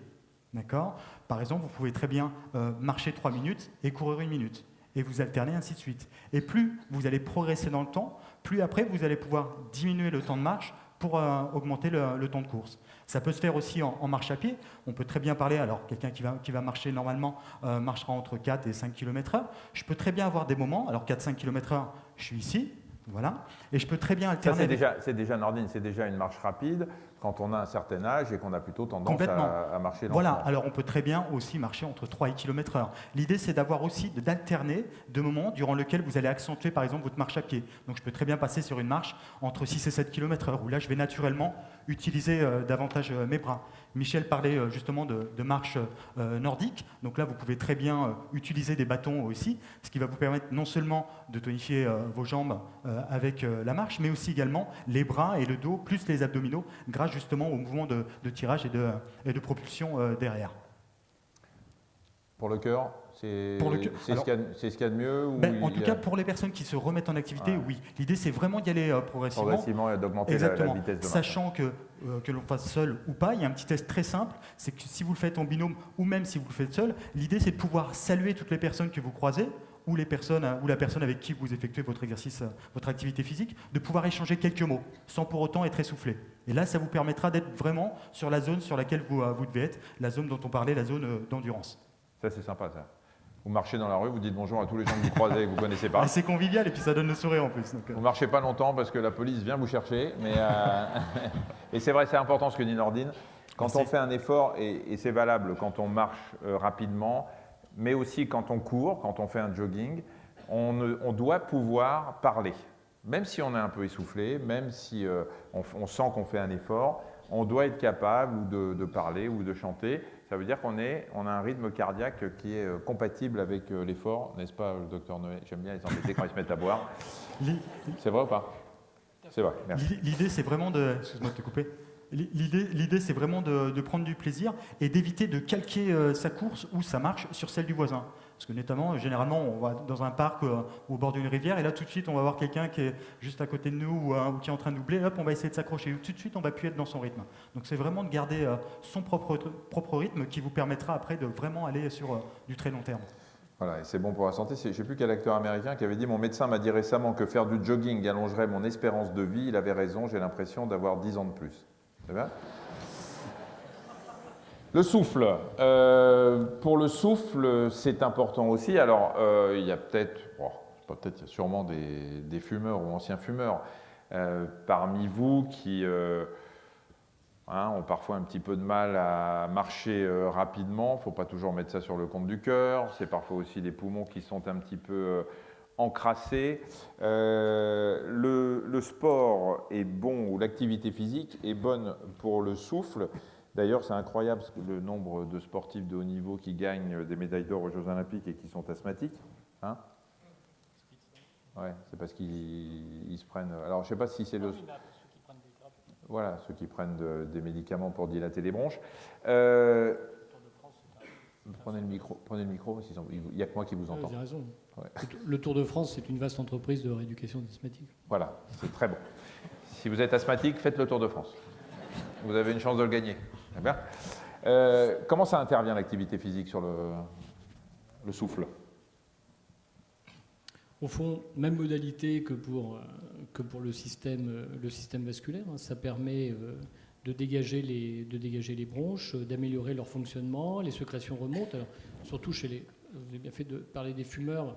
D'accord ? Par exemple, vous pouvez très bien marcher 3 minutes et courir 1 minute. Et vous alternez, ainsi de suite. Et plus vous allez progresser dans le temps, plus après, vous allez pouvoir diminuer le temps de marche pour augmenter le temps de course. Ça peut se faire aussi en marche à pied. On peut très bien parler, alors quelqu'un qui va marcher normalement marchera entre 4 et 5 km/h. Je peux très bien avoir des moments, alors 4-5 km/h, je suis ici, voilà, et je peux très bien alterner. Ça, c'est déjà Nordine, c'est déjà une marche rapide. quand on a un certain âge et qu'on a plutôt tendance à marcher lentement. Voilà, alors on peut très bien aussi marcher entre 3 et km/h. L'idée, c'est d'avoir aussi, d'alterner de moments durant lesquels vous allez accentuer, par exemple, votre marche à pied. Donc je peux très bien passer sur une marche entre 6 et 7 km/h, où là, je vais naturellement utiliser davantage mes bras. Michel parlait justement de marche nordique. Donc là, vous pouvez très bien utiliser des bâtons aussi, ce qui va vous permettre non seulement de tonifier vos jambes avec la marche, mais aussi également les bras et le dos, plus les abdominaux, grâce justement au mouvement de tirage et de propulsion derrière. Pour le cœur, c'est ce qu'il y a de mieux En tout cas, pour les personnes qui se remettent en activité, oui. L'idée, c'est vraiment d'y aller progressivement. Progressivement et d'augmenter la vitesse de marche. Sachant que l'on fasse seul ou pas, il y a un petit test très simple, c'est que si vous le faites en binôme ou même si vous le faites seul, l'idée, c'est de pouvoir saluer toutes les personnes que vous croisez ou la personne avec qui vous effectuez votre exercice, votre activité physique, de pouvoir échanger quelques mots, sans pour autant être essoufflé. Et là, ça vous permettra d'être vraiment sur la zone sur laquelle vous devez être, la zone dont on parlait, la zone d'endurance. Ça, c'est sympa, ça. Vous marchez dans la rue, vous dites bonjour à tous les gens que vous croisez et que vous ne connaissez pas. C'est convivial et puis ça donne le sourire en plus. Donc, Vous ne marchez pas longtemps parce que la police vient vous chercher. Mais et c'est vrai, c'est important ce que dit Nordine. Quand on fait un effort, et c'est valable quand on marche rapidement, mais aussi quand on court, quand on fait un jogging, on doit pouvoir parler. Même si on est un peu essoufflé, même si on sent qu'on fait un effort, on doit être capable de parler ou de chanter. Ça veut dire qu'on a un rythme cardiaque qui est compatible avec l'effort, n'est-ce pas, le docteur Noé? J'aime bien les embêter quand ils se mettent à boire. C'est vrai ou pas? C'est vrai, merci. L'idée, c'est vraiment de... Excuse-moi de te couper. L'idée, c'est vraiment de prendre du plaisir et d'éviter de calquer sa course ou sa marche sur celle du voisin. Parce que notamment, généralement, on va dans un parc ou au bord d'une rivière et là, tout de suite, on va voir quelqu'un qui est juste à côté de nous ou qui est en train de doubler. Hop, on va essayer de s'accrocher. Tout de suite, on ne va plus être dans son rythme. Donc, c'est vraiment de garder son propre rythme qui vous permettra après de vraiment aller sur du très long terme. Voilà, et c'est bon pour la santé. Je ne sais plus quel acteur américain qui avait dit « Mon médecin m'a dit récemment que faire du jogging allongerait mon espérance de vie. Il avait raison, j'ai l'impression d'avoir 10 ans de plus. » C'est bien ? Le souffle. Pour le souffle, c'est important aussi. Alors, il y a peut-être, il y a sûrement des fumeurs ou anciens fumeurs parmi vous qui ont parfois un petit peu de mal à marcher rapidement. Il ne faut pas toujours mettre ça sur le compte du cœur. C'est parfois aussi les poumons qui sont un petit peu encrassés. Le sport est bon, ou l'activité physique est bonne pour le souffle. D'ailleurs, c'est incroyable le nombre de sportifs de haut niveau qui gagnent des médailles d'or aux Jeux Olympiques et qui sont asthmatiques. Hein? Ouais, c'est parce qu'ils se prennent... Alors, je ne sais pas si c'est le... Voilà, ceux qui prennent des médicaments pour dilater les bronches. Prenez le micro, il n'y a que moi qui vous entends. Vous avez raison. Ouais. Le Tour de France, c'est une vaste entreprise de rééducation d'asthmatiques. Voilà, c'est très bon. Si vous êtes asthmatique, faites le Tour de France. Vous avez une chance de le gagner. Bien. Comment ça intervient l'activité physique sur le souffle? Au fond, même modalité que pour le système vasculaire. Ça permet de dégager les bronches, d'améliorer leur fonctionnement, les sécrétions remontent. Alors, surtout chez les... Vous avez bien fait de parler des fumeurs.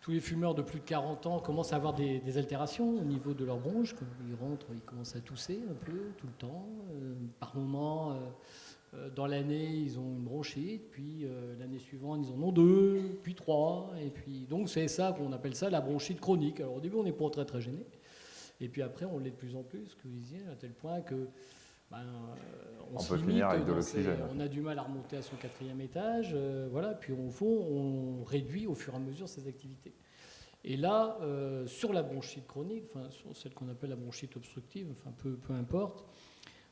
Tous les fumeurs de plus de 40 ans commencent à avoir des altérations au niveau de leurs bronches. Quand ils rentrent, ils commencent à tousser un peu tout le temps. Par moment, dans l'année, ils ont une bronchite, puis l'année suivante, ils en ont 2, puis 3. Et puis, donc c'est ça qu'on appelle ça la bronchite chronique. Alors au début, on n'est pas très très gêné. Et puis après, on l'est de plus en plus, ce que vous disiez, à tel point que on se peut limite finir avec de l'oxygène. on a du mal à remonter à son 4e étage, voilà, puis au fond, on réduit au fur et à mesure ses activités. Et là, sur la bronchite chronique, enfin, sur celle qu'on appelle la bronchite obstructive, enfin, peu importe,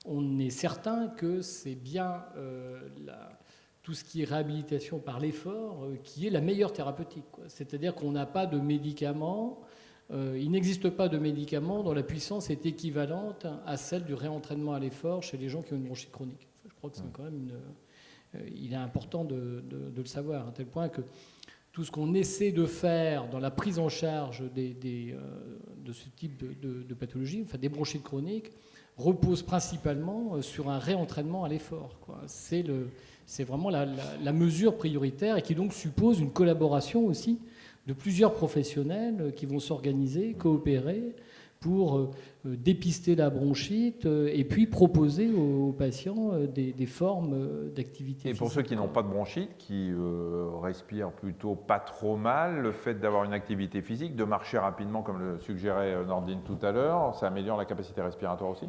on est certain que c'est bien tout ce qui est réhabilitation par l'effort qui est la meilleure thérapeutique. C'est-à-dire qu'on n'a pas de médicaments. Il n'existe pas de médicament dont la puissance est équivalente à celle du réentraînement à l'effort chez les gens qui ont une bronchite chronique. Enfin, je crois que c'est quand même il est important de le savoir, à tel point que tout ce qu'on essaie de faire dans la prise en charge de ce type de pathologie, enfin des bronchites chroniques, repose principalement sur un réentraînement à l'effort. C'est vraiment la mesure prioritaire et qui donc suppose une collaboration aussi de plusieurs professionnels qui vont s'organiser, coopérer pour dépister la bronchite et puis proposer aux patients des formes d'activité Et physique. pour ceux qui n'ont pas de bronchite, qui respirent plutôt pas trop mal, le fait d'avoir une activité physique, de marcher rapidement, comme le suggérait Nordine tout à l'heure, ça améliore la capacité respiratoire aussi?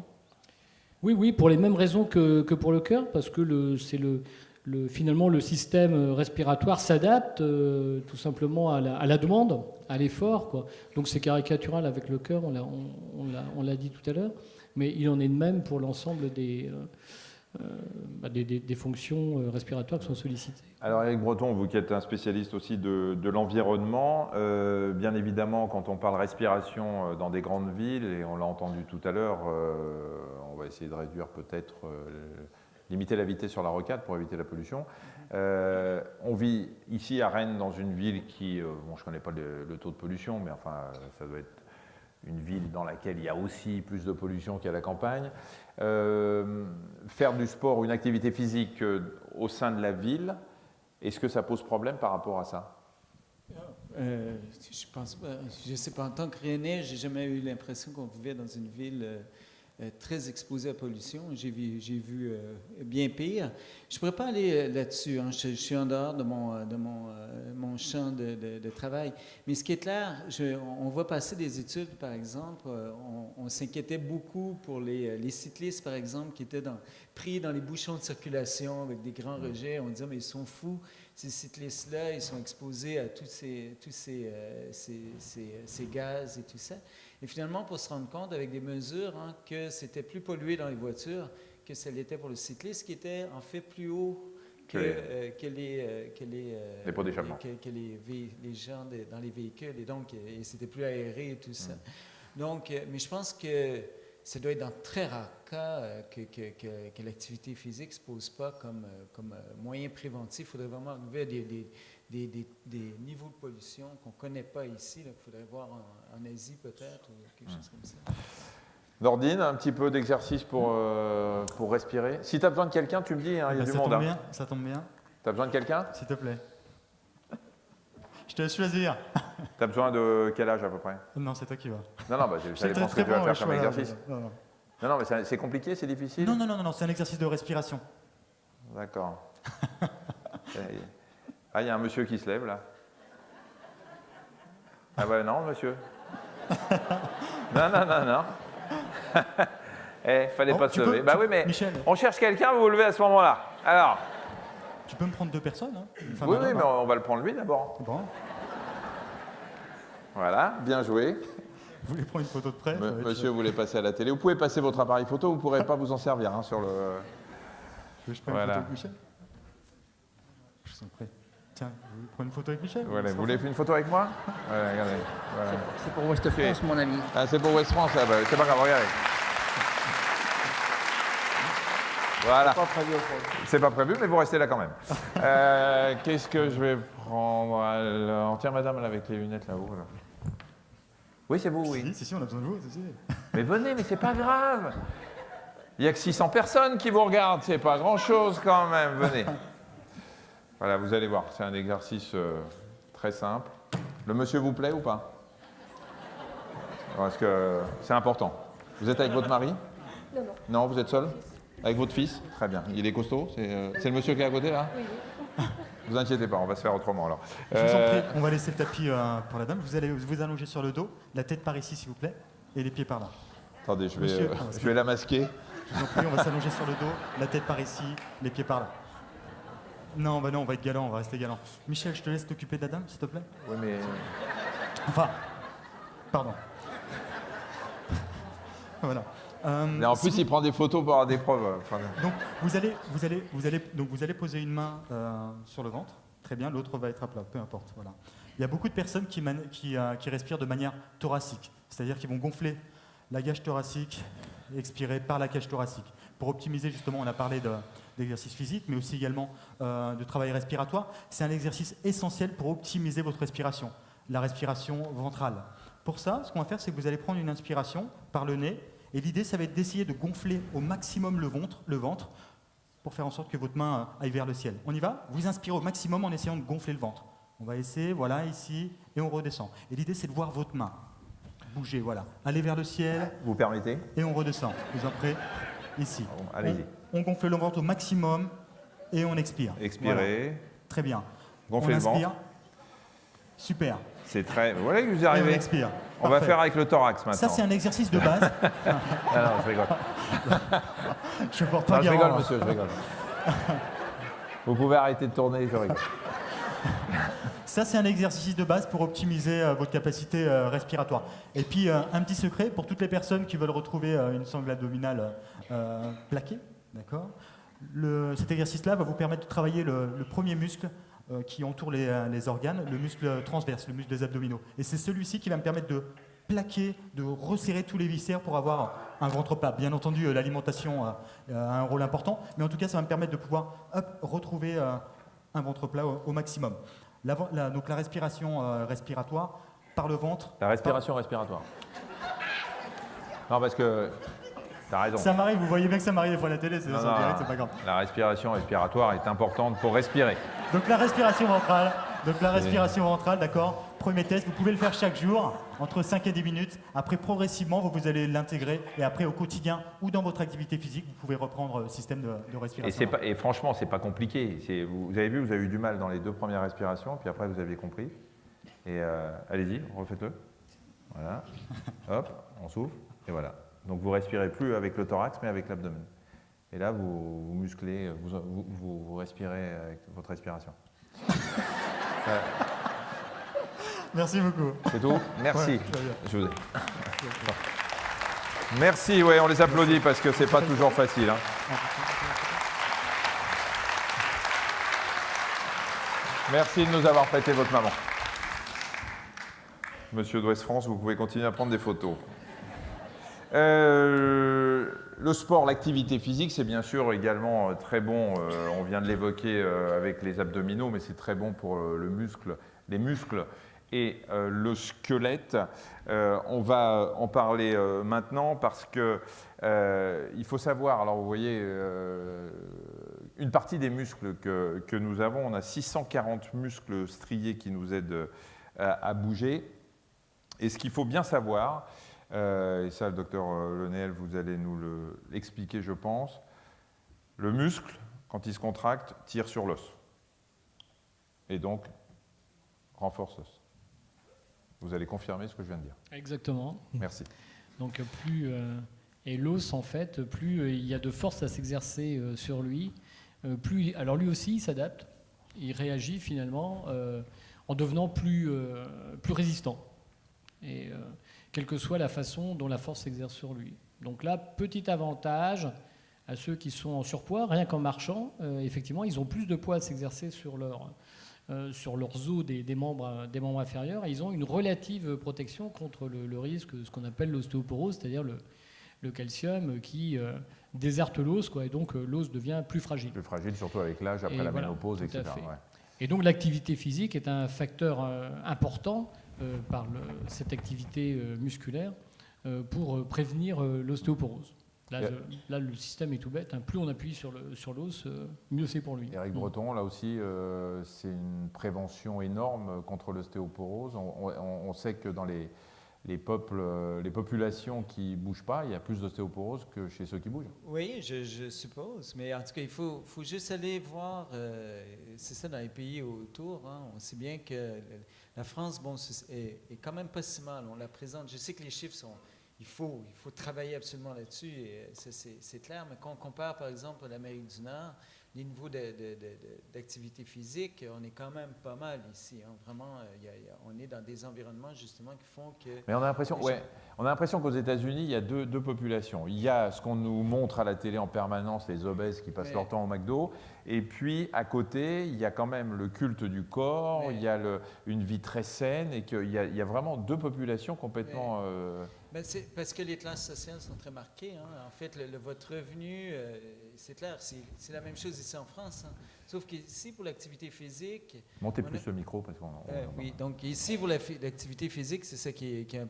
Oui, pour les mêmes raisons que pour le cœur, parce que finalement le système respiratoire s'adapte tout simplement à la demande, à l'effort, quoi. Donc c'est caricatural avec le cœur, on l'a dit tout à l'heure, mais il en est de même pour l'ensemble des fonctions respiratoires qui sont sollicitées. Alors Éric Breton, vous qui êtes un spécialiste aussi de l'environnement, bien évidemment quand on parle respiration dans des grandes villes, et on l'a entendu tout à l'heure, on va essayer de réduire peut-être, limiter la vitesse sur la rocade pour éviter la pollution. On vit ici à Rennes dans une ville qui, bon je ne connais pas le taux de pollution, mais enfin ça doit être une ville dans laquelle il y a aussi plus de pollution qu'à la campagne. Faire du sport ou une activité physique au sein de la ville, est-ce que ça pose problème par rapport à ça? Je pense pas. Je ne sais pas, en tant que Rennais, je n'ai jamais eu l'impression qu'on vivait dans une ville très exposée à la pollution. J'ai vu bien pire. Je ne pourrais pas aller là-dessus. Hein. Je suis en dehors de mon champ de travail. Mais ce qui est clair, on voit passer des études, par exemple. On s'inquiétait beaucoup pour les cyclistes, par exemple, qui étaient pris dans les bouchons de circulation avec des grands rejets. On disait, mais ils sont fous. Ces cyclistes-là, ils sont exposés à tous ces gaz et tout ça. Et finalement, pour se rendre compte avec des mesures que c'était plus pollué dans les voitures que ça l'était pour le cycliste, qui était en fait plus haut que les pots d'échappement. Que les gens dans les véhicules. Et donc, c'était plus aéré et tout ça. Donc, mais je pense que ça doit être dans très rares cas que l'activité physique ne se pose pas comme moyen préventif. Il faudrait vraiment enlever des niveaux de pollution qu'on ne connaît pas ici, qu'il faudrait voir en Asie peut-être, ou quelque chose comme ça. Nordine, un petit peu d'exercice pour respirer. Si tu as besoin de quelqu'un, tu me dis, hein, il y a du monde. Bien, ça tombe bien. Tu as besoin de quelqu'un? S'il te plaît. Je te laisse choisir. Tu as besoin de quel âge à peu près? Non, c'est toi qui vas. Non, bah, ça dépend ce que tu vas faire comme exercice. Non, mais c'est compliqué, c'est difficile? Non, c'est un exercice de respiration. D'accord. Ah, il y a un monsieur qui se lève là. Ah ouais, non, monsieur. Non. Fallait pas se lever. Bah oui, mais Michel, on cherche quelqu'un, vous vous levez à ce moment-là. Alors. Tu peux me prendre 2 personnes, hein, oui, mais on va le prendre lui d'abord. Bon. Voilà, bien joué. Vous voulez prendre une photo de près? Monsieur, vous voulez passer à la télé? Vous pouvez passer votre appareil photo, vous ne pourrez pas vous en servir hein, sur le... Je prends une photo avec Michel? Je suis prêt. Tiens, vous voulez prendre une photo avec Michel? Voilà, vous voulez faire une photo avec moi? Voilà, regardez. Voilà. C'est pour West France, mon ami. Ah, c'est pour West France, bah, c'est pas grave, regardez. Voilà. C'est pas prévu, mais vous restez là quand même. Qu'est-ce que je vais prendre? Alors, tiens, madame, là, avec les lunettes là-haut. Là. Oui, c'est vous, oui. Si, on a besoin de vous. Si. Mais venez, mais c'est pas grave. Il n'y a que 600 personnes qui vous regardent, c'est pas grand-chose quand même. Venez. Voilà, vous allez voir, c'est un exercice très simple. Le monsieur vous plaît ou pas? Parce que c'est important. Vous êtes avec votre mari? Non. Non, vous êtes seul? Avec votre fils? Très bien. Il est costaud? C'est le monsieur qui est à côté, là? Oui. Vous inquiétez pas, on va se faire autrement, alors. Je vous en prie, on va laisser le tapis pour la dame. Vous allez vous allonger sur le dos, la tête par ici, s'il vous plaît, et les pieds par là. Attendez, je vais la masquer. Je vous en prie, on va s'allonger sur le dos, la tête par ici, les pieds par là. Non, on va être galant, on va rester galant. Michel, je te laisse t'occuper de la dame, s'il te plaît. Oui, mais... Enfin, pardon. Voilà. Mais en plus, il prend des photos pour avoir des preuves. Enfin... Donc, vous allez poser une main sur le ventre. Très bien, l'autre va être à plat, peu importe. Voilà. Il y a beaucoup de personnes qui respirent de manière thoracique, c'est-à-dire qu'ils vont gonfler la cage thoracique et expirer par la cage thoracique. Pour optimiser, justement, on a parlé d'exercice physique, mais aussi également de travail respiratoire. C'est un exercice essentiel pour optimiser votre respiration, la respiration ventrale. Pour ça, ce qu'on va faire, c'est que vous allez prendre une inspiration par le nez, et l'idée, ça va être d'essayer de gonfler au maximum le ventre pour faire en sorte que votre main aille vers le ciel. On y va? Vous inspirez au maximum en essayant de gonfler le ventre. On va essayer, voilà, ici, et on redescend. Et l'idée, c'est de voir votre main. Bougez, voilà. Allez vers le ciel Vous permettez? et on redescend. Vous en prêt? Ici. Bon, allez-y. On gonfle le ventre au maximum et on expire. Expirez. Voilà. Très bien. Gonflez on le ventre. inspire. Super. C'est très... Voilà que vous y Et on arrivez. expire. On va Parfait. faire avec le thorax maintenant. Ça, c'est un exercice de base. Ah non, je rigole. Je porte pas Non, je garant, rigole, hein. monsieur, je rigole. Vous pouvez arrêter de tourner, je rigole. Ça, c'est un exercice de base pour optimiser votre capacité respiratoire. Et puis, un petit secret pour toutes les personnes qui veulent retrouver une sangle abdominale plaquée, d'accord ? Cet exercice-là va vous permettre de travailler le premier muscle qui entoure les organes, le muscle transverse, le muscle des abdominaux. Et c'est celui-ci qui va me permettre de plaquer, de resserrer tous les viscères pour avoir un ventre plat. Bien entendu, l'alimentation a un rôle important, mais en tout cas, ça va me permettre de pouvoir retrouver un ventre plat au maximum. Donc la respiration respiratoire par le ventre. La respiration respiratoire. Non, parce que... T'as raison. Ça m'arrive, vous voyez bien que ça m'arrive des fois à la télé, c'est Non, en non, direct, c'est pas grave. La respiration respiratoire est importante pour respirer. Donc la respiration ventrale, d'accord. Premier test, vous pouvez le faire chaque jour, entre 5 et 10 minutes. Après, progressivement, vous allez l'intégrer. Et après, au quotidien ou dans votre activité physique, vous pouvez reprendre le système de respiration. Et franchement, c'est pas compliqué. Vous avez vu, vous avez eu du mal dans les 2 premières respirations, puis après, vous aviez compris. Et allez-y, refaites-le. Voilà. Hop, on souffle, et voilà. Donc vous respirez plus avec le thorax, mais avec l'abdomen. Et là, vous musclez, vous respirez avec votre respiration. Merci beaucoup. C'est tout? Merci. Ouais, très bien. Je vous ai... Merci, ouais, on les applaudit parce que c'est pas toujours facile. Hein. Merci de nous avoir prêté votre maman. Monsieur d'Ouest France, vous pouvez continuer à prendre des photos. Le sport, l'activité physique, c'est bien sûr également très bon. On vient de l'évoquer avec les abdominaux, mais c'est très bon pour les muscles et le squelette. On va en parler maintenant parce que il faut savoir, alors vous voyez, une partie des muscles que nous avons, on a 640 muscles striés qui nous aident à bouger. Et ce qu'il faut bien savoir, et ça le docteur Lenel, vous allez nous l'expliquer je pense, le muscle, quand il se contracte, tire sur l'os. Et donc, renforce l'os. Vous allez confirmer ce que je viens de dire. Exactement. Merci. Donc et l'os, en fait, plus il y a de force à s'exercer sur lui, alors lui aussi, il s'adapte, il réagit finalement en devenant plus résistant. Et quelle que soit la façon dont la force s'exerce sur lui. Donc là, petit avantage à ceux qui sont en surpoids, rien qu'en marchant, effectivement, ils ont plus de poids à s'exercer sur leurs os des membres inférieurs, et ils ont une relative protection contre le risque, ce qu'on appelle l'ostéoporose, c'est-à-dire le calcium qui déserte l'os, et donc l'os devient plus fragile. Plus fragile, surtout avec l'âge, après la ménopause, etc. Ouais. Et donc l'activité physique est un facteur important par cette activité musculaire pour prévenir l'ostéoporose. Là, le système est tout bête. Hein. Plus on appuie sur l'os, mieux c'est pour lui. Éric Breton, là aussi, c'est une prévention énorme contre l'ostéoporose. On sait que dans les populations qui ne bougent pas, il y a plus d'ostéoporose que chez ceux qui bougent. Oui, je suppose. Mais en tout cas, il faut juste aller voir, c'est ça dans les pays autour. Hein, on sait bien que la France est quand même pas si mal. On la présente. Je sais que les chiffres sont... Il faut travailler absolument là-dessus, et c'est clair. Mais quand on compare, par exemple, à l'Amérique du Nord, les niveaux d'activité physique, on est quand même pas mal ici. Hein. Vraiment, on est dans des environnements, justement, qui font que... Mais on a l'impression qu'aux États-Unis, il y a deux populations. Il y a ce qu'on nous montre à la télé en permanence, les obèses qui passent leur temps au McDo. Et puis, à côté, il y a quand même le culte du corps, il y a une vie très saine, et qu'il y a vraiment deux populations complètement... c'est parce que les classes sociales sont très marquées. Hein. En fait, votre revenu, c'est clair, c'est la même chose ici en France. Hein. Sauf qu'ici, pour l'activité physique... Montez plus le micro parce qu'on... oui, donc ici, pour l'activité physique, c'est ça qui est un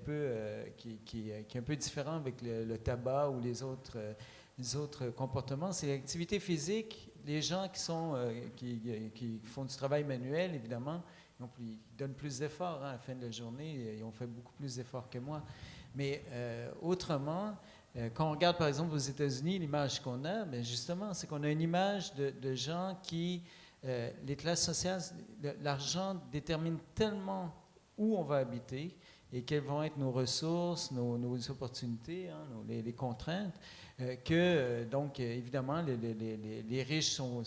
peu différent avec le tabac ou les autres comportements. C'est l'activité physique, les gens qui font du travail manuel, évidemment, ils donnent plus d'efforts à la fin de la journée. Ils ont fait beaucoup plus d'efforts que moi. Mais autrement, quand on regarde, par exemple, aux États-Unis, l'image qu'on a, bien justement, c'est qu'on a une image de gens qui, les classes sociales, l'argent détermine tellement où on va habiter et quelles vont être nos ressources, nos opportunités, hein, les contraintes, donc, évidemment, les riches sont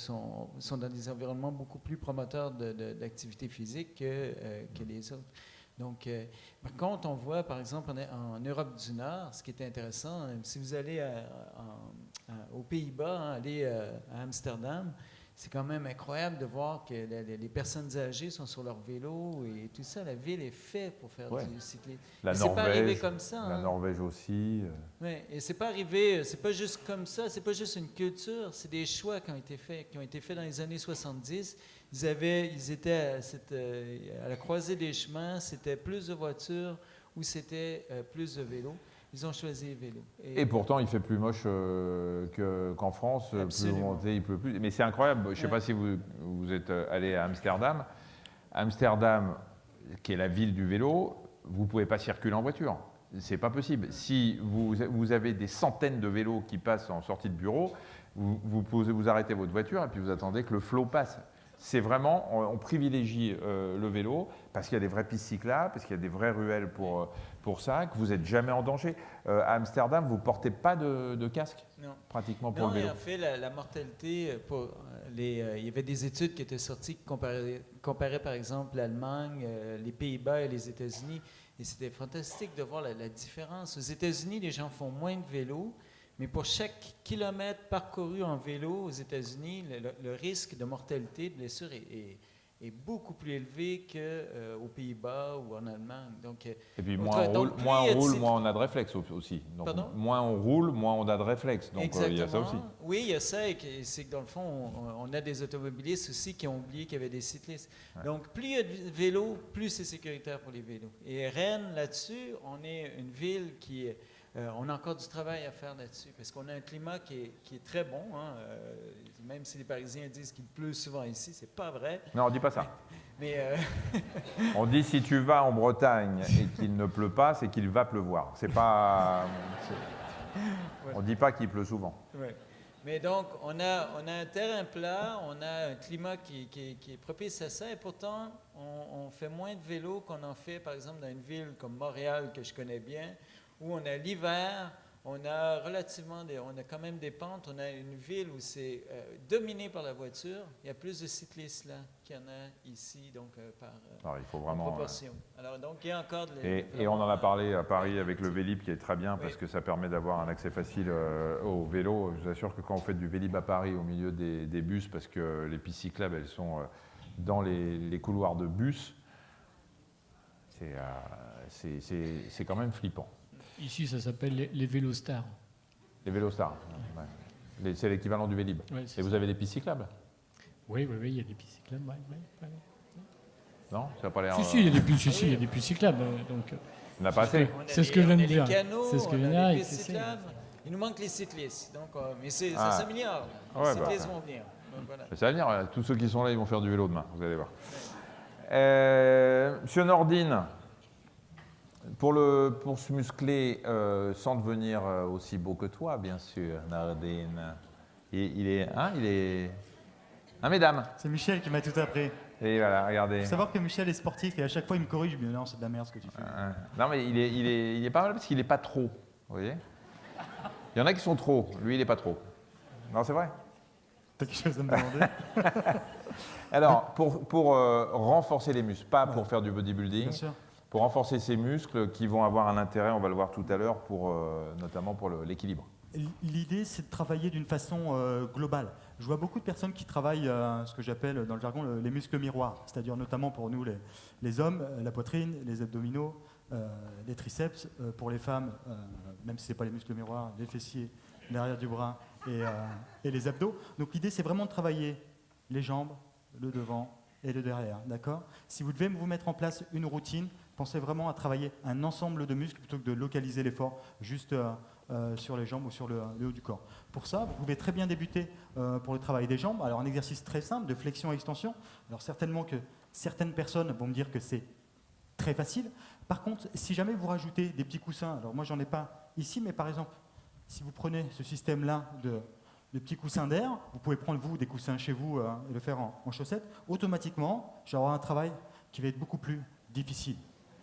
dans des environnements beaucoup plus promoteurs d'activité physique que les autres. Donc, par contre, on voit, par exemple, en Europe du Nord, ce qui est intéressant, si vous allez aux Pays-Bas, hein, allez à Amsterdam, c'est quand même incroyable de voir que les personnes âgées sont sur leur vélo et tout ça. La ville est faite pour faire du cyclisme. C'est pas arrivé comme ça. La hein. Norvège aussi. Oui, et c'est pas arrivé, c'est pas juste comme ça, c'est pas juste une culture, c'est des choix qui ont été faits dans les années 70. Ils étaient à la croisée des chemins, c'était plus de voitures ou c'était plus de vélos. Ils ont choisi les vélos. Et pourtant, il fait plus moche qu'en France. Plus monté, il pleut plus. Mais c'est incroyable. Je ne sais pas si vous êtes allé à Amsterdam. Amsterdam, qui est la ville du vélo, vous ne pouvez pas circuler en voiture. C'est pas possible. Si vous avez des centaines de vélos qui passent en sortie de bureau, vous arrêtez votre voiture et puis vous attendez que le flot passe. C'est vraiment, on privilégie le vélo parce qu'il y a des vraies pistes cyclables, parce qu'il y a des vraies ruelles pour ça, que vous n'êtes jamais en danger. À Amsterdam, vous ne portez pas de casque pratiquement pour le vélo. En fait, la mortalité, il y avait des études qui étaient sorties qui comparaient par exemple l'Allemagne, les Pays-Bas et les États-Unis. Et c'était fantastique de voir la différence. Aux États-Unis, les gens font moins de vélo. Mais pour chaque kilomètre parcouru en vélo aux États-Unis, le risque de mortalité, de blessure est beaucoup plus élevé qu'aux Pays-Bas ou en Allemagne. Donc, et puis moins on roule, moins on a de réflexes aussi. Donc, moins on roule, moins on a de réflexes. Donc il y a ça aussi. Oui, il y a ça. Et c'est que dans le fond, on a des automobilistes aussi qui ont oublié qu'il y avait des cyclistes. Ouais. Donc plus il y a de vélos, plus c'est sécuritaire pour les vélos. Et Rennes, là-dessus, on est une ville qui est... on a encore du travail à faire là-dessus, parce qu'on a un climat qui est très bon. Hein, même si les Parisiens disent qu'il pleut souvent ici, c'est pas vrai. Non, on ne dit pas ça. Mais on dit si tu vas en Bretagne et qu'il ne pleut pas, c'est qu'il va pleuvoir. C'est pas. On ne dit pas qu'il pleut souvent. Ouais. Mais donc, on a un terrain plat, on a un climat qui est propice à ça, et pourtant, on fait moins de vélos qu'on en fait, par exemple, dans une ville comme Montréal, que je connais bien, où on a l'hiver, on a quand même des pentes, on a une ville où c'est dominé par la voiture, il y a plus de cyclistes là qu'il y en a ici, donc par il faut vraiment, proportion. Alors donc il y a encore et on en a parlé à Paris avec le Vélib qui est très bien parce que ça permet d'avoir un accès facile au vélo. Je vous assure que quand vous faites du Vélib à Paris au milieu des bus, parce que les pistes cyclables elles sont dans les couloirs de bus, c'est quand même flippant. Ici, ça s'appelle les Vélostars. Les Vélostars, ouais. C'est l'équivalent du Vélib. Ouais, et vous avez des pistes cyclables? Oui, il y a des pistes cyclables. Ouais. Non, ça n'a pas l'air. Si, il y a des pistes cyclables. Donc, il n'y en a pas assez. C'est ce que je viens de dire. C'est ce que je viens de dire. Il nous manque les cyclistes. Donc, mais ça s'améliore. Les cyclistes vont venir. Donc, voilà. Ça va venir. Tous ceux qui sont là, ils vont faire du vélo demain. Vous allez voir. Monsieur Nordine. Pour se muscler sans devenir aussi beau que toi, bien sûr, Nordine. Il est... Hein, mesdames? C'est Michel qui m'a tout appris. Et voilà, regardez. Il faut savoir que Michel est sportif et à chaque fois il me corrige. Mais non, c'est de la merde ce que tu fais. Non, mais il est pas mal parce qu'il n'est pas trop. Vous voyez? Il y en a qui sont trop. Lui, il n'est pas trop. Non, c'est vrai? T'as quelque chose à me demander? Alors, pour renforcer les muscles, pas pour faire du bodybuilding. Bien sûr. Pour renforcer ces muscles qui vont avoir un intérêt, on va le voir tout à l'heure, notamment pour l'équilibre. L'idée, c'est de travailler d'une façon globale. Je vois beaucoup de personnes qui travaillent ce que j'appelle dans le jargon les muscles miroirs, c'est-à-dire notamment pour nous les hommes, la poitrine, les abdominaux, les triceps, pour les femmes, même si ce n'est pas les muscles miroirs, les fessiers, l'arrière du bras et les abdos. Donc l'idée, c'est vraiment de travailler les jambes, le devant et le derrière, d'accord? Si vous devez vous mettre en place une routine, pensez vraiment à travailler un ensemble de muscles plutôt que de localiser l'effort juste sur les jambes ou sur le haut du corps. Pour ça, vous pouvez très bien débuter pour le travail des jambes. Alors un exercice très simple de flexion-extension. Alors certainement que certaines personnes vont me dire que c'est très facile. Par contre, si jamais vous rajoutez des petits coussins, alors moi j'en ai pas ici, mais par exemple, si vous prenez ce système-là de petits coussins d'air, vous pouvez prendre vous des coussins chez vous et le faire en chaussettes, automatiquement, je vais avoir un travail qui va être beaucoup plus difficile.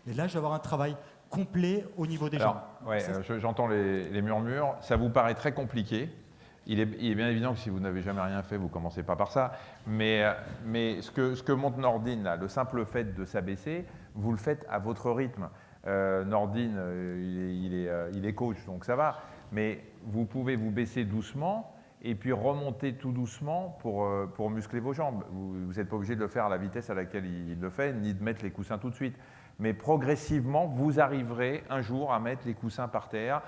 Et là, je vais avoir un travail complet au niveau des jambes. Ouais, j'entends les murmures, ça vous paraît très compliqué. Il est bien évident que si vous n'avez jamais rien fait, vous ne commencez pas par ça. Mais ce que montre Nordine, là, le simple fait de s'abaisser, vous le faites à votre rythme. Nordine, il est coach, donc ça va. Mais vous pouvez vous baisser doucement et puis remonter tout doucement pour muscler vos jambes. Vous n'êtes pas obligé de le faire à la vitesse à laquelle il le fait, ni de mettre les coussins tout de suite. Mais progressivement, vous arriverez un jour à mettre les coussins par terre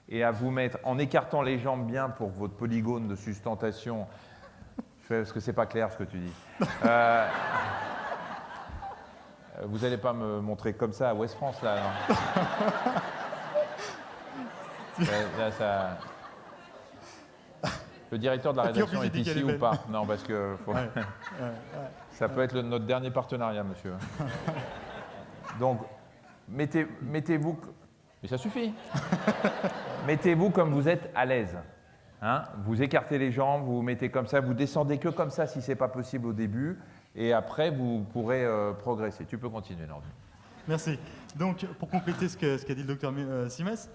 et à vous mettre, en écartant les jambes bien pour votre polygone de sustentation, parce que c'est pas clair ce que tu dis. Vous n'allez pas me montrer comme ça à Ouest France, là, non? Là, ça... Le directeur de la rédaction est ici ou pas? Non, parce que ça peut être notre dernier partenariat, monsieur. Donc, mettez-vous... Mais ça suffit. Mettez-vous comme vous êtes à l'aise. Hein, vous écartez les jambes, vous vous mettez comme ça, vous descendez que comme ça si ce n'est pas possible au début, et après vous pourrez progresser. Tu peux continuer, Nordine. Merci. Donc, pour compléter ce qu'a dit le docteur Simès,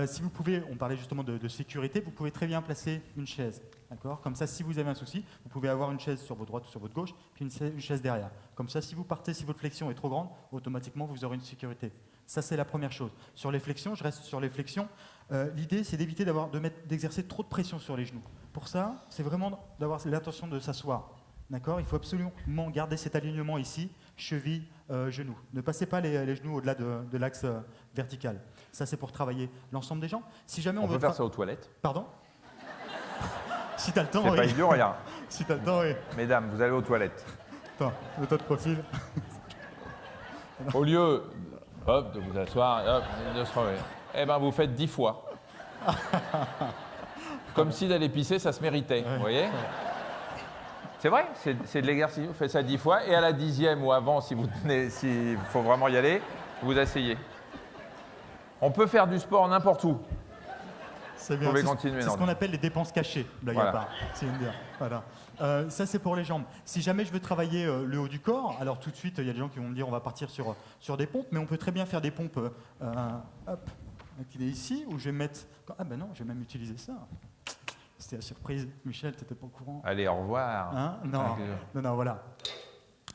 si vous pouvez, on parlait justement de sécurité, vous pouvez très bien placer une chaise. D'accord ? Comme ça, si vous avez un souci, vous pouvez avoir une chaise sur votre droite ou sur votre gauche, puis une chaise derrière. Comme ça, si vous partez, si votre flexion est trop grande, automatiquement, vous aurez une sécurité. Ça, c'est la première chose. Sur les flexions, je reste sur les flexions. L'idée, c'est d'éviter d'exercer trop de pression sur les genoux. Pour ça, c'est vraiment d'avoir l'intention de s'asseoir. D'accord ? Il faut absolument garder cet alignement ici, cheville, genoux. Ne passez pas les genoux au-delà de l'axe vertical. Ça, c'est pour travailler l'ensemble des jambes. Si jamais on peut faire ça aux toilettes. Pardon ? Si tu as le temps, c'est pas idiot, regarde. Si tu as le temps, oui. Mesdames, vous allez aux toilettes. Attends, le tas de profil. Au lieu de vous asseoir, de se remettre, eh ben, vous faites 10 fois. Comme si d'aller pisser, ça se méritait, vous voyez ? C'est vrai, c'est de l'exercice. Vous faites ça 10 fois, et à la 10e ou avant, s'il faut vraiment y aller, vous asseyez. On peut faire du sport n'importe où. C'est bien. Vous pouvez continuer. C'est ce qu'on appelle les dépenses cachées, blague à part. C'est une dire. Voilà. Ça, c'est pour les jambes. Si jamais je veux travailler le haut du corps, alors tout de suite, il y a des gens qui vont me dire on va partir sur des pompes, mais on peut très bien faire des pompes qui est ici, où je vais mettre... Ah ben non, je vais même utiliser ça. C'était la surprise. Michel, tu n'étais pas au courant. Allez, au revoir. Hein? Non, voilà.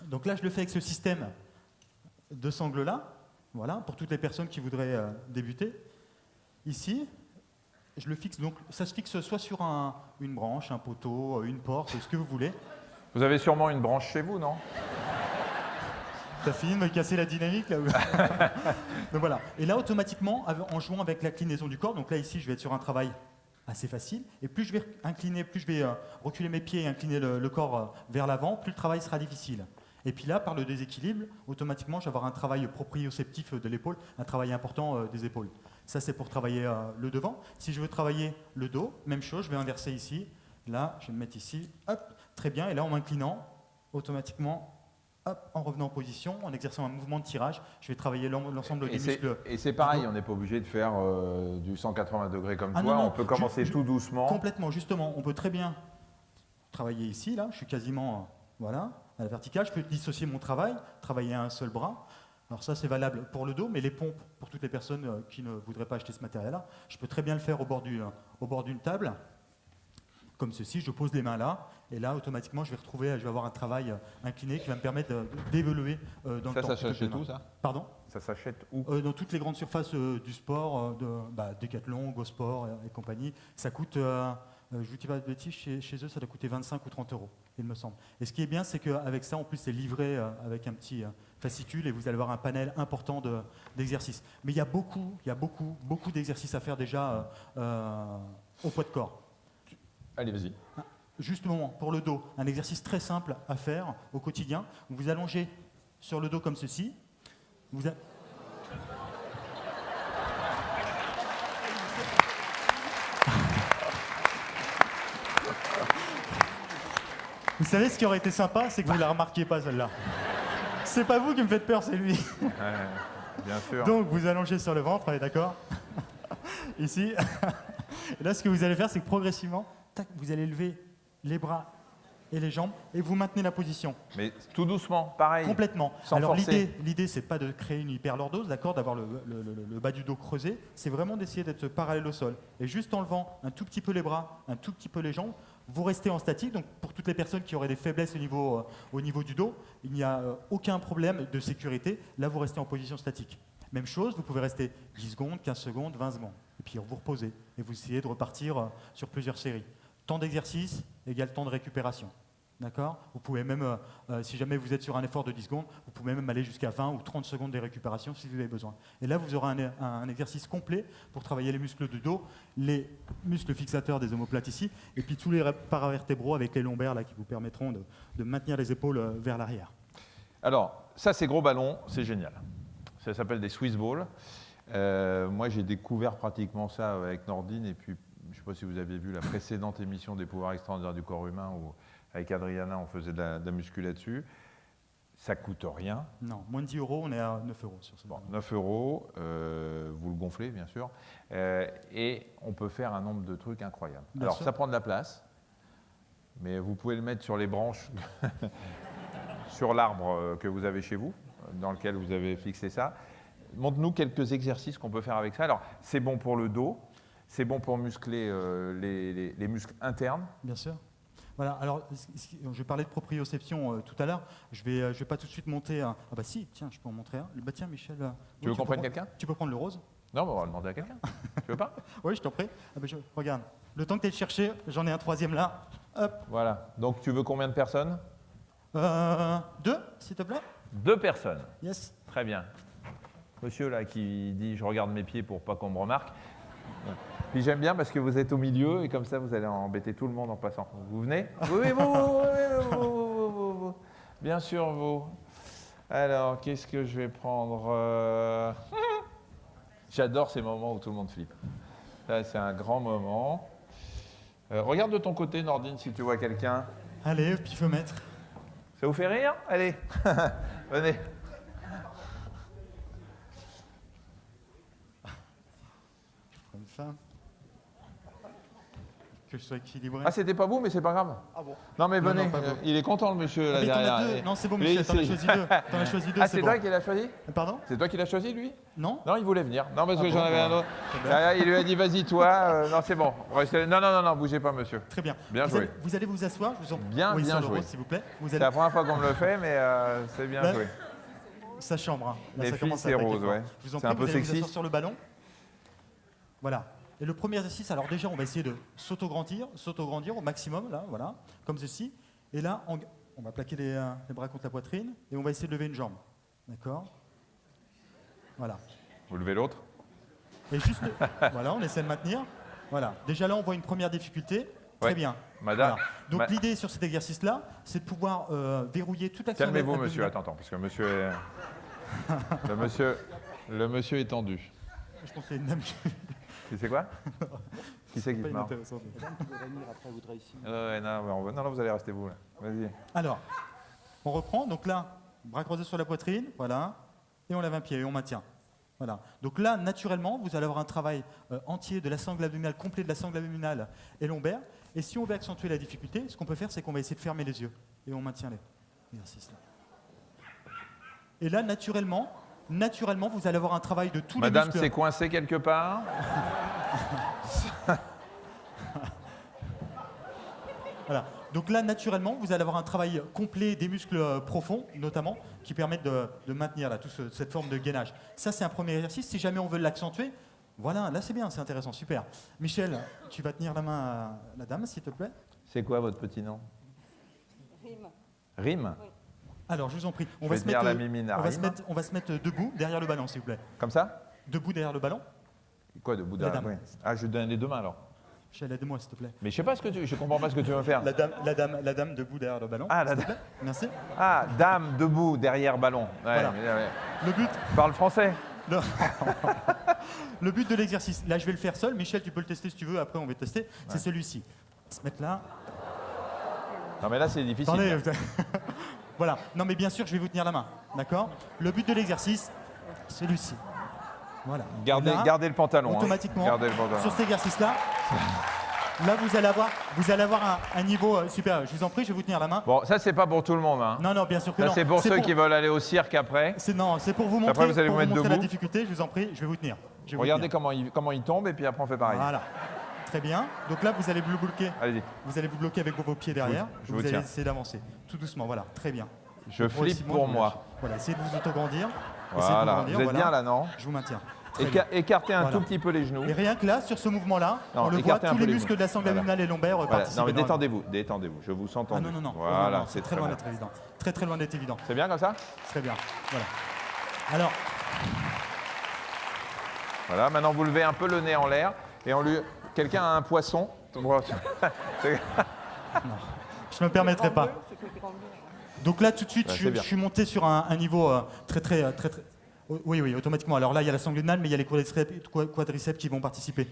Donc là, je le fais avec ce système de sangles-là, voilà, pour toutes les personnes qui voudraient débuter. Ici, je le fixe, donc ça se fixe soit sur une branche, un poteau, une porte, ce que vous voulez. Vous avez sûrement une branche chez vous, non ? T'as fini de me casser la dynamique, là. Donc voilà. Et là, automatiquement, en jouant avec l'inclinaison du corps, donc là, ici, je vais être sur un travail assez facile. Et plus je vais incliner, plus je vais reculer mes pieds et incliner le corps vers l'avant, plus le travail sera difficile. Et puis là, par le déséquilibre, automatiquement, je vais avoir un travail proprioceptif de l'épaule, un travail important des épaules. Ça, c'est pour travailler le devant. Si je veux travailler le dos, même chose, je vais inverser ici. Là, je vais me mettre ici. Hop, très bien. Et là, en m'inclinant, automatiquement, hop, en revenant en position, en exerçant un mouvement de tirage, je vais travailler l'ensemble des muscles. Et c'est pareil, on n'est pas obligé de faire du 180 degrés comme toi. Non, on peut commencer tout doucement. Complètement, justement. On peut très bien travailler ici. Là, je suis quasiment voilà, à la verticale. Je peux dissocier mon travail, travailler à un seul bras. Alors ça, c'est valable pour le dos, mais les pompes, pour toutes les personnes qui ne voudraient pas acheter ce matériel-là, je peux très bien le faire au bord d'une table, comme ceci. Je pose les mains là, et là, automatiquement, je vais avoir un travail incliné qui va me permettre d'évoluer dans le temps. Ça s'achète où, ça ? Pardon ? Ça s'achète où ? Dans toutes les grandes surfaces du sport, Decathlon, Go Sport et compagnie. Ça coûte... je vous dis pas de bêtises, chez eux, ça doit coûter 25 ou 30 €, il me semble. Et ce qui est bien, c'est qu'avec ça, en plus, c'est livré avec un petit fascicule et vous allez avoir un panel important d'exercices. Mais il y a beaucoup d'exercices à faire déjà au poids de corps. Allez, vas-y. Justement, pour le dos, un exercice très simple à faire au quotidien. Vous vous allongez sur le dos comme ceci. Vous savez ce qui aurait été sympa, c'est que vous ne la remarquiez pas celle-là. C'est pas vous qui me faites peur, c'est lui. Ouais, bien sûr. Donc vous allongez sur le ventre, on est d'accord? Ici. Et là, ce que vous allez faire, c'est que progressivement, tac, vous allez lever les bras et les jambes et vous maintenez la position. Mais tout doucement, pareil. Complètement. Sans Alors forcer. l'idée, c'est pas de créer une hyperlordose, d'accord, d'avoir le bas du dos creusé, c'est vraiment d'essayer d'être parallèle au sol. Et juste en levant un tout petit peu les bras, un tout petit peu les jambes, vous restez en statique. Donc pour toutes les personnes qui auraient des faiblesses au niveau du dos, il n'y a aucun problème de sécurité. Là, vous restez en position statique. Même chose, vous pouvez rester 10 secondes, 15 secondes, 20 secondes. Et puis vous reposez et vous essayez de repartir sur plusieurs séries. Temps d'exercice égale temps de récupération. D'accord? Vous pouvez même, si jamais vous êtes sur un effort de 10 secondes, vous pouvez même aller jusqu'à 20 ou 30 secondes de récupération si vous avez besoin. Et là, vous aurez un exercice complet pour travailler les muscles du dos, les muscles fixateurs des omoplates ici, et puis tous les paravertébraux avec les lombaires là, qui vous permettront de maintenir les épaules vers l'arrière. Alors, ça, c'est gros ballon, c'est génial. Ça s'appelle des Swiss balls. Moi, j'ai découvert pratiquement ça avec Nordine, et puis, je ne sais pas si vous avez vu la précédente émission des pouvoirs extraordinaires du corps humain, où avec Adriana, on faisait de la muscu là-dessus. Ça ne coûte rien. Non, moins de 10 €, on est à 9 € sur ce Bon, ballon. 9 €, vous le gonflez, bien sûr. Et on peut faire un nombre de trucs incroyables. Bien Alors, sûr. ça prend de la place, mais vous pouvez le mettre sur les branches, sur l'arbre que vous avez chez vous, dans lequel vous avez fixé ça. Montre-nous quelques exercices qu'on peut faire avec ça. Alors, c'est bon pour le dos, c'est bon pour muscler les muscles internes. Bien sûr. Voilà, alors je parlais de proprioception tout à l'heure. Je vais pas tout de suite monter un. Ah bah si, tiens, je peux en montrer un. Bah tiens, Michel. Tu veux qu'on prenne peux quelqu'un? Tu peux prendre le rose? Non, mais on va demander à quelqu'un. Tu veux pas? Oui, je t'en prie. Ah bah regarde, le temps que tu es chercher, j'en ai un troisième là. Hop. Voilà. Donc, tu veux combien de personnes? 2, s'il te plaît. 2 personnes. Yes. Très bien. Monsieur là qui dit je regarde mes pieds pour pas qu'on me remarque. Puis j'aime bien parce que vous êtes au milieu et comme ça vous allez embêter tout le monde en passant. Vous venez? Oui, vous. Bien sûr, vous. Alors, qu'est-ce que je vais prendre? J'adore ces moments où tout le monde flippe. Ça, c'est un grand moment. Regarde de ton côté, Nordine, si tu vois quelqu'un. Allez, pifomètre. Ça vous fait rire? Allez, venez. Comme ça. Que je sois équilibré. Ah, c'était pas vous, mais c'est pas grave. Ah bon? Non, mais Non, venez, non, pas vous. il est content le monsieur là Mais t'en as derrière. 2. Non, c'est bon, Lui, Michel, t'en as c'est- choisi 2. T'en as choisi 2, Ah, c'est c'est bon. toi qui l'as choisi? Pardon? C'est toi qui l'as choisi, lui? Non? Non, il voulait venir. Non, parce Ah que bon, j'en avais un bah, autre. très bien. Derrière, il lui a dit, vas-y, toi. Non, c'est bon. Restez- Non, bougez pas, monsieur. Très bien. Bien vous joué. Vous allez vous asseoir, je vous en Bien, oui, bien sur le joué. rose, s'il vous plaît. Vous C'est allez la première fois qu'on me le fait, mais c'est bien Ouais. joué. sa chambre. Hein. Là, Les ça filles, commence à c'est attaquer rose, fort. ouais. Je vous en C'est prie, un peu vous allez vous sexiste. asseoir sur le ballon. Voilà. Et le premier exercice, alors déjà, on va essayer de s'auto-grandir au maximum, là, voilà, comme ceci. Et là, on va plaquer les bras contre la poitrine et on va essayer de lever une jambe. D'accord? Voilà. Vous levez l'autre. Et juste, voilà, on essaie de maintenir. Voilà. Déjà là, on voit une première difficulté. Très Ouais. bien. Madame. Voilà. Donc l'idée sur cet exercice-là, c'est de pouvoir verrouiller toute l'action. Calmez-vous, abdominale. monsieur. Attends, parce que monsieur est... le monsieur est tendu. Je pense qu'il y a une dame qui Tu sais quoi? Qui c'est qui pas se marre? inintéressante. Non, vous allez rester vous là. Vas-y. Alors, on reprend. Donc là, bras croisés sur la poitrine, voilà, et on lève un pied et on maintient. Voilà. Donc là, naturellement, vous allez avoir un travail entier de la sangle abdominale, complet de la sangle abdominale et lombaire. Et si on veut accentuer la difficulté, ce qu'on peut faire, c'est qu'on va essayer de fermer les yeux et on maintient l'exercice là. Et là, naturellement, vous allez avoir un travail de tous Madame, les muscles. c'est coincé quelque part? Voilà. Donc là, naturellement, vous allez avoir un travail complet des muscles profonds, notamment, qui permettent de maintenir là, cette forme de gainage. Ça, c'est un premier exercice. Si jamais on veut l'accentuer, voilà, là, c'est bien, c'est intéressant, super. Michel, tu vas tenir la main à la dame, s'il te plaît. C'est quoi votre petit nom? Rime. Alors, je vous en prie, on Je va vais se tenir mettre, la mimine à Rime. on va se mettre debout derrière le ballon, s'il vous plaît. Comme ça? Debout derrière le ballon. Quoi, debout La derrière? dame. Oui. Ah, je donne les deux mains alors. Michel, aide-moi, s'il te plaît. Mais je sais pas ce que je comprends pas ce que tu veux faire. La dame debout derrière le ballon. Ah, s'il te plaît. Merci. Ah, dame debout derrière ballon. Ouais, Voilà. ouais. Le but, Parle français. le but de l'exercice, là je vais le faire seul, Michel tu peux le tester si tu veux, après on va tester, c'est celui-ci. Se mettre là, Non, mais là, c'est difficile. Attendez, voilà. Non, mais bien sûr, je vais vous tenir la main. D'accord? Le but de l'exercice, c'est celui-ci. Voilà. Gardez le pantalon. Automatiquement, Gardez le pantalon. sur cet exercice-là, là, vous allez avoir un niveau supérieur. Je vous en prie, je vais vous tenir la main. Bon, ça, c'est pas pour tout le monde. Hein. Non, bien sûr que Ça, non. c'est pour ceux qui veulent aller au cirque après. C'est pour vous montrer, Après, vous allez vous mettre la debout. difficulté. Je vous en prie, je vais vous tenir. Regardez comment il tombe et puis après, on fait pareil. Voilà. Très bien. Donc là, vous allez vous bloquer. Allez-y. Vous allez vous bloquer avec vos pieds derrière. Je vous vous allez tiens. essayer d'avancer. Tout doucement, voilà. Très bien. Je flippe pour moi. Voilà, essayez de vous autograndir. Voilà. Vous êtes bien là, non? Je vous maintiens. Très bien. Écartez un Voilà. tout petit peu les genoux. Et rien que là, sur ce mouvement-là, Non, on le voit, écartez un tous peu les les muscles genoux. de la sangle Voilà. abdominale et lombaire Voilà. participent. Non, mais énormément. détendez-vous. Je vous sens Ah tendu. non. Voilà, C'est c'est très très loin bien. d'être évident. Très loin d'être évident. C'est bien comme ça? Très bien. Voilà. Alors, Voilà, maintenant vous levez un peu le nez en l'air et on lui... Quelqu'un a un poisson? je me permettrai pas. Donc là, tout de suite, Ouais, je c'est bien. suis monté sur un niveau très. Oui, automatiquement. Alors là, il y a la sangle anale, mais il y a les quadriceps qui vont participer.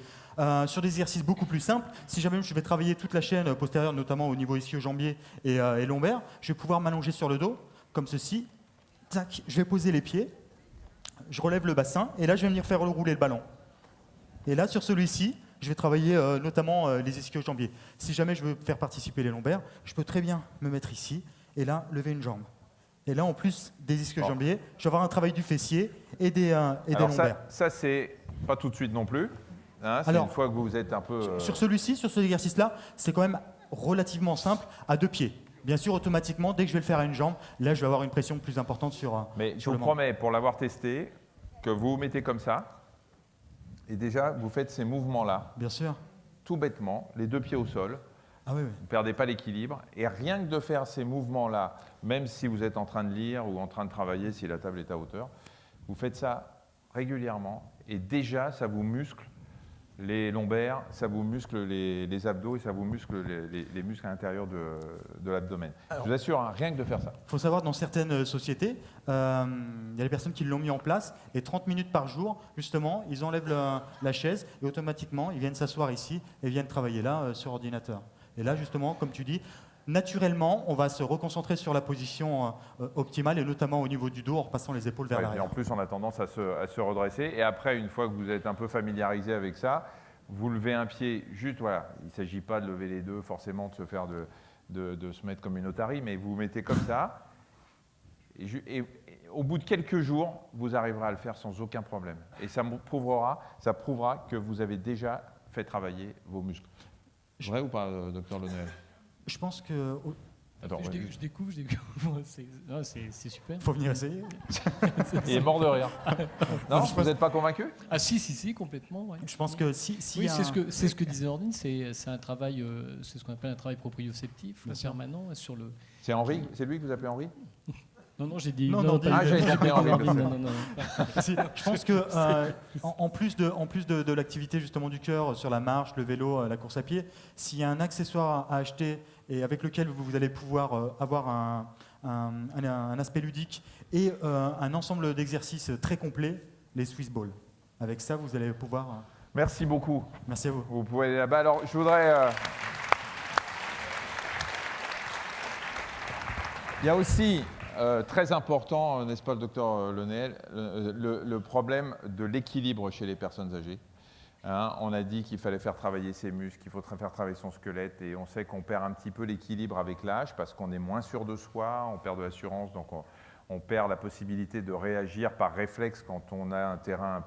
Sur des exercices beaucoup plus simples, si jamais je vais travailler toute la chaîne postérieure, notamment au niveau ischio-jambier et lombaire, je vais pouvoir m'allonger sur le dos, comme ceci. Tac, je vais poser les pieds, je relève le bassin, et là, je vais venir faire rouler le ballon. Et là, sur celui-ci, je vais travailler notamment les ischio-jambiers. Si jamais je veux faire participer les lombaires, je peux très bien me mettre ici, et là, lever une jambe. Et là, en plus des ischio-jambiers, je vais avoir un travail du fessier et des lombaires. Ça c'est pas tout de suite non plus. Hein, c'est Alors, une fois que vous êtes un peu... Sur celui-ci, sur cet exercice-là, c'est quand même relativement simple, à 2 pieds. Bien sûr, automatiquement, dès que je vais le faire à une jambe, là, je vais avoir une pression plus importante sur Mais je sur vous le membre. promets, pour l'avoir testé, que vous vous mettez comme ça, et déjà, vous faites ces mouvements-là, Bien sûr. tout bêtement, les 2 pieds au sol, Ah oui. vous ne perdez pas l'équilibre, et rien que de faire ces mouvements-là, même si vous êtes en train de lire ou en train de travailler, si la table est à hauteur, vous faites ça régulièrement, et déjà, ça vous muscle les lombaires, ça vous muscle les abdos et ça vous muscle les muscles à l'intérieur de l'abdomen. Je vous assure, hein, rien que de faire ça. Il faut savoir, dans certaines sociétés, il y a des personnes qui l'ont mis en place, et 30 minutes par jour, justement, ils enlèvent la chaise, et automatiquement, ils viennent s'asseoir ici et viennent travailler là, sur ordinateur. Et là, justement, comme tu dis, naturellement, on va se reconcentrer sur la position optimale, et notamment au niveau du dos, en repassant les épaules vers Ouais, et l'arrière. en plus, on a tendance à se redresser. Et après, une fois que vous êtes un peu familiarisé avec ça, vous levez un pied juste, voilà. Il ne s'agit pas de lever les deux, forcément, de se faire de se mettre comme une otarie, mais vous vous mettez comme ça. Et au bout de quelques jours, vous arriverez à le faire sans aucun problème. Et ça prouvera que vous avez déjà fait travailler vos muscles. Vrai ou pas, docteur Lenel? Je pense que... Attends, Je découvre. C'est super. Il faut venir essayer. il est mort de rire. Non, vous n'êtes pas convaincu? Ah si, complètement. Ouais. Je pense que si Oui, c'est ce que disait Nordine, c'est un travail, c'est ce qu'on appelle un travail proprioceptif permanent sur le. C'est Henri? C'est lui que vous appelez Henri? Non, j'ai dit. Non, pas- Ah, j'ai compris Henri. non. Je pense que en plus de l'activité justement du cœur sur la marche, le vélo, la course à pied, s'il y a un accessoire à acheter et avec lequel vous allez pouvoir avoir un aspect ludique et un ensemble d'exercices très complets, les Swiss Balls. Avec ça, vous allez pouvoir... Merci beaucoup. Merci à vous. Vous pouvez aller là-bas. Alors, je voudrais... Il y a aussi, très important, n'est-ce pas, le docteur Lenel, le problème de l'équilibre chez les personnes âgées. Hein, on a dit qu'il fallait faire travailler ses muscles, qu'il faut faire travailler son squelette, et on sait qu'on perd un petit peu l'équilibre avec l'âge parce qu'on est moins sûr de soi, on perd de l'assurance, donc on perd la possibilité de réagir par réflexe quand on a un terrain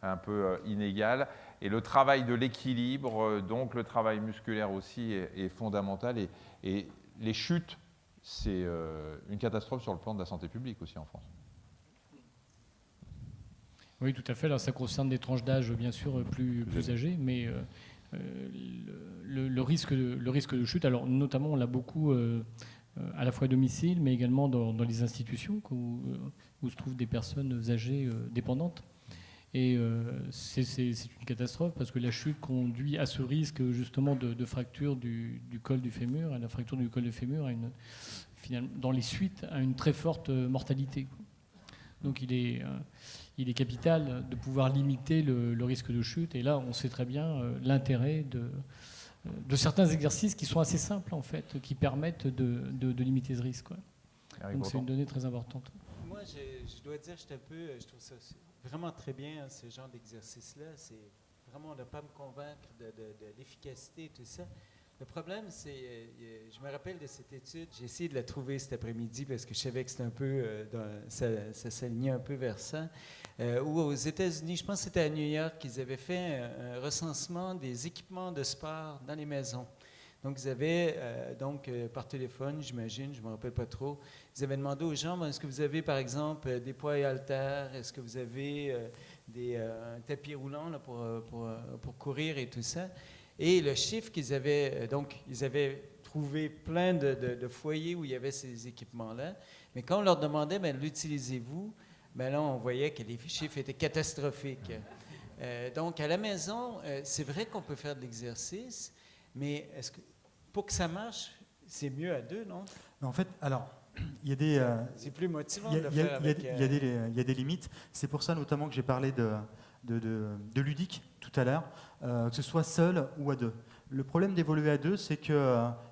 un peu inégal. Et le travail de l'équilibre, donc le travail musculaire aussi, est fondamental. Et les chutes, c'est une catastrophe sur le plan de la santé publique aussi en France. Oui, tout à fait. Alors, ça concerne des tranches d'âge, bien sûr, plus âgées, mais le risque de chute, alors notamment, on l'a beaucoup à la fois à domicile, mais également dans les institutions où se trouvent des personnes âgées dépendantes. Et c'est une catastrophe parce que la chute conduit à ce risque justement de fracture du col du fémur. Et la fracture du col du fémur a finalement, dans les suites, a une très forte mortalité. Donc il est capital de pouvoir limiter le risque de chute. Et là, on sait très bien l'intérêt de certains exercices qui sont assez simples, en fait, qui permettent de limiter ce risque, quoi. Donc c'est une donnée très importante. Moi, je dois dire, je trouve ça vraiment très bien, ce genre d'exercice-là. C'est vraiment de ne pas me convaincre de l'efficacité et tout ça. Le problème, c'est, je me rappelle de cette étude, j'ai essayé de la trouver cet après-midi parce que je savais que c'était un peu, ça s'alignait un peu vers ça, où aux États-Unis, je pense que c'était à New York, ils avaient fait un recensement des équipements de sport dans les maisons. Donc, ils avaient, par téléphone, j'imagine, je ne me rappelle pas trop, ils avaient demandé aux gens, est-ce que vous avez, par exemple, des poids et haltères, est-ce que vous avez un tapis roulant là, pour courir et tout ça. Et le chiffre qu'ils avaient, ils avaient trouvé plein de foyers où il y avait ces équipements-là, mais quand on leur demandait, l'utilisez-vous, là, on voyait que les chiffres étaient catastrophiques. Donc, à la maison, c'est vrai qu'on peut faire de l'exercice, mais est-ce que pour que ça marche, c'est mieux à deux, non? En fait, alors, il y a des... c'est plus motivant de le faire avec... Il y a des limites. C'est pour ça notamment que j'ai parlé de ludique tout à l'heure, que ce soit seul ou à deux. Le problème d'évoluer à deux, c'est qu'il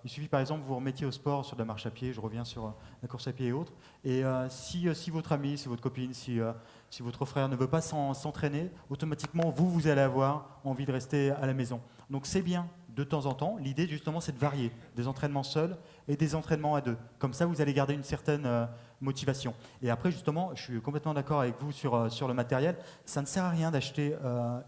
suffit par exemple que vous vous remettiez au sport sur de la marche à pied, je reviens sur la course à pied et autres, et si votre ami, si votre copine, si votre frère ne veut pas s'entraîner, automatiquement vous allez avoir envie de rester à la maison. Donc c'est bien de temps en temps, l'idée justement c'est de varier des entraînements seuls et des entraînements à deux. Comme ça vous allez garder une certaine motivation. Et après justement, je suis complètement d'accord avec vous sur le matériel, ça ne sert à rien d'acheter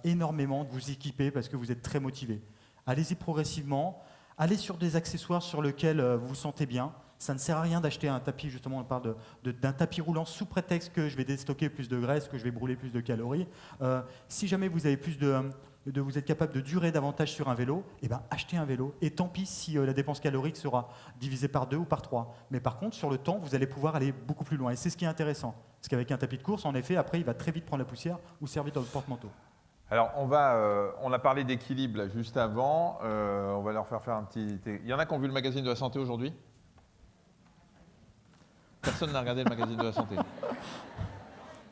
énormément, de vous équiper parce que vous êtes très motivé. Allez-y progressivement, allez sur des accessoires sur lesquels vous vous sentez bien. Ça ne sert à rien d'acheter un tapis, justement, on parle d'un tapis roulant sous prétexte que je vais déstocker plus de graisse, que je vais brûler plus de calories. Si jamais vous avez vous êtes capable de durer davantage sur un vélo, achetez un vélo. Et tant pis si la dépense calorique sera divisée par 2 ou par 3. Mais par contre, sur le temps, vous allez pouvoir aller beaucoup plus loin. Et c'est ce qui est intéressant. Parce qu'avec un tapis de course, en effet, après, il va très vite prendre la poussière ou servir dans le porte-manteau. Alors, on a parlé d'équilibre là, juste avant. On va leur faire un petit... Il y en a qui ont vu le magazine de la santé aujourd'hui? Personne n'a regardé le magazine de la santé.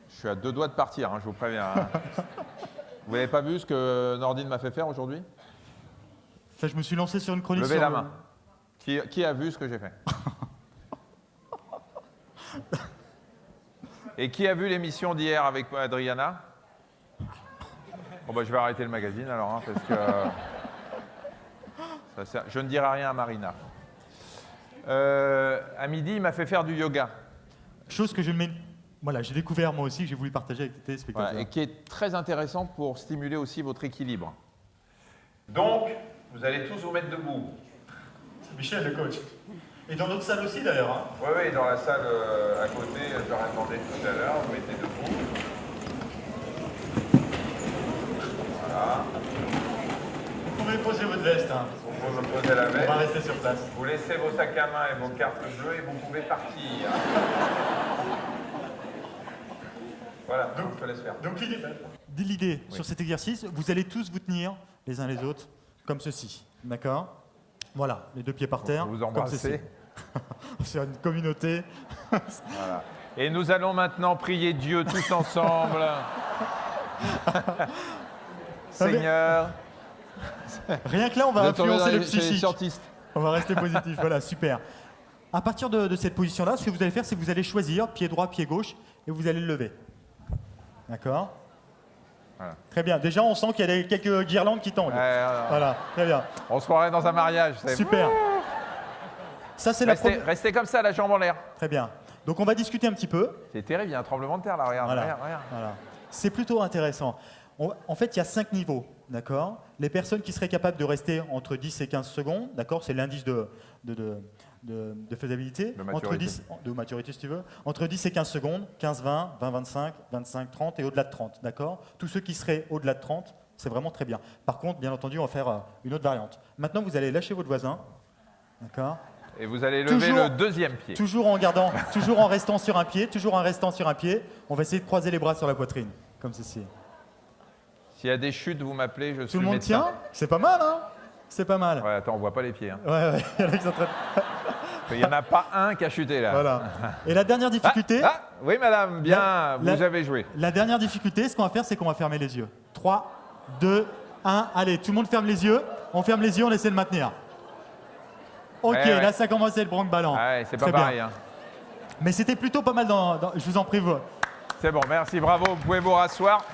Je suis à 2 doigts de partir, je vous préviens. Vous n'avez pas vu ce que Nordine m'a fait faire aujourd'hui? Enfin, je me suis lancé sur une chronique. Levez la main. Qui a vu ce que j'ai fait? Et qui a vu l'émission d'hier avec Adriana? Bon, je vais arrêter le magazine alors, parce que je ne dirai rien à Marina. À midi, il m'a fait faire du yoga. Chose que j'ai découvert moi aussi, que j'ai voulu partager avec les téléspectateurs. Voilà, et qui est très intéressant pour stimuler aussi votre équilibre. Donc, vous allez tous vous mettre debout. C'est Michel, le coach. Et dans notre salle aussi d'ailleurs. Oui, dans la salle à côté, je leur ai demandé tout à l'heure, vous mettez debout. Voilà. Vous pouvez poser votre veste. Vous posez la veste. On va rester sur place. Vous laissez vos sacs à main et vos cartes bleues et vous pouvez partir. Voilà, donc je te laisse faire. Donc l'idée sur cet exercice, vous allez tous vous tenir les uns les autres comme ceci. D'accord? Voilà, les 2 pieds par terre. Vous embrassez. C'est une communauté. Voilà. Et nous allons maintenant prier Dieu tous ensemble. Seigneur. Rien que là, on va influencer le psychique. Scientiste. On va rester positif. Voilà, super. À partir de cette position-là, ce que vous allez faire, c'est que vous allez choisir pied droit, pied gauche, et vous allez le lever. D'accord? Voilà. Très bien. Déjà, on sent qu'il y a quelques guirlandes qui tombent. Voilà, très bien. On se croirait dans un mariage. Super. Ça, c'est restez comme ça, la jambe en l'air. Très bien. Donc, on va discuter un petit peu. C'est terrible, il y a un tremblement de terre là. Regarde, voilà. Regarde. Voilà. C'est plutôt intéressant. En fait, il y a 5 niveaux. D'accord? Les personnes qui seraient capables de rester entre 10 et 15 secondes, d'accord? C'est l'indice de faisabilité. De maturité, si tu veux. Entre 10 et 15 secondes, 15, 20, 20, 25, 25, 30 et au-delà de 30. D'accord? Tous ceux qui seraient au-delà de 30, c'est vraiment très bien. Par contre, bien entendu, on va faire une autre variante. Maintenant, vous allez lâcher votre voisin. D'accord? Et vous allez lever le 2e pied. Toujours en restant sur un pied, on va essayer de croiser les bras sur la poitrine, comme ceci. S'il y a des chutes, vous m'appelez, je suis Tout le monde médecin. tient? C'est pas mal, hein? C'est pas mal. Ouais, attends, on voit pas les pieds. Hein. Ouais. Il n'y en a pas un qui a chuté là. Voilà. Et la dernière difficulté... oui, madame, bien, vous avez joué. La dernière difficulté, ce qu'on va faire, c'est qu'on va fermer les yeux. 3, 2, 1, allez, tout le monde ferme les yeux. On ferme les yeux, on essaie de maintenir. Ok, Ouais. là ça commence à être bronque-ballant. Ouais, c'est pas Très bien. pareil. Hein. Mais c'était plutôt pas mal je vous en prie, vous. C'est bon, merci, bravo, vous pouvez vous rasseoir.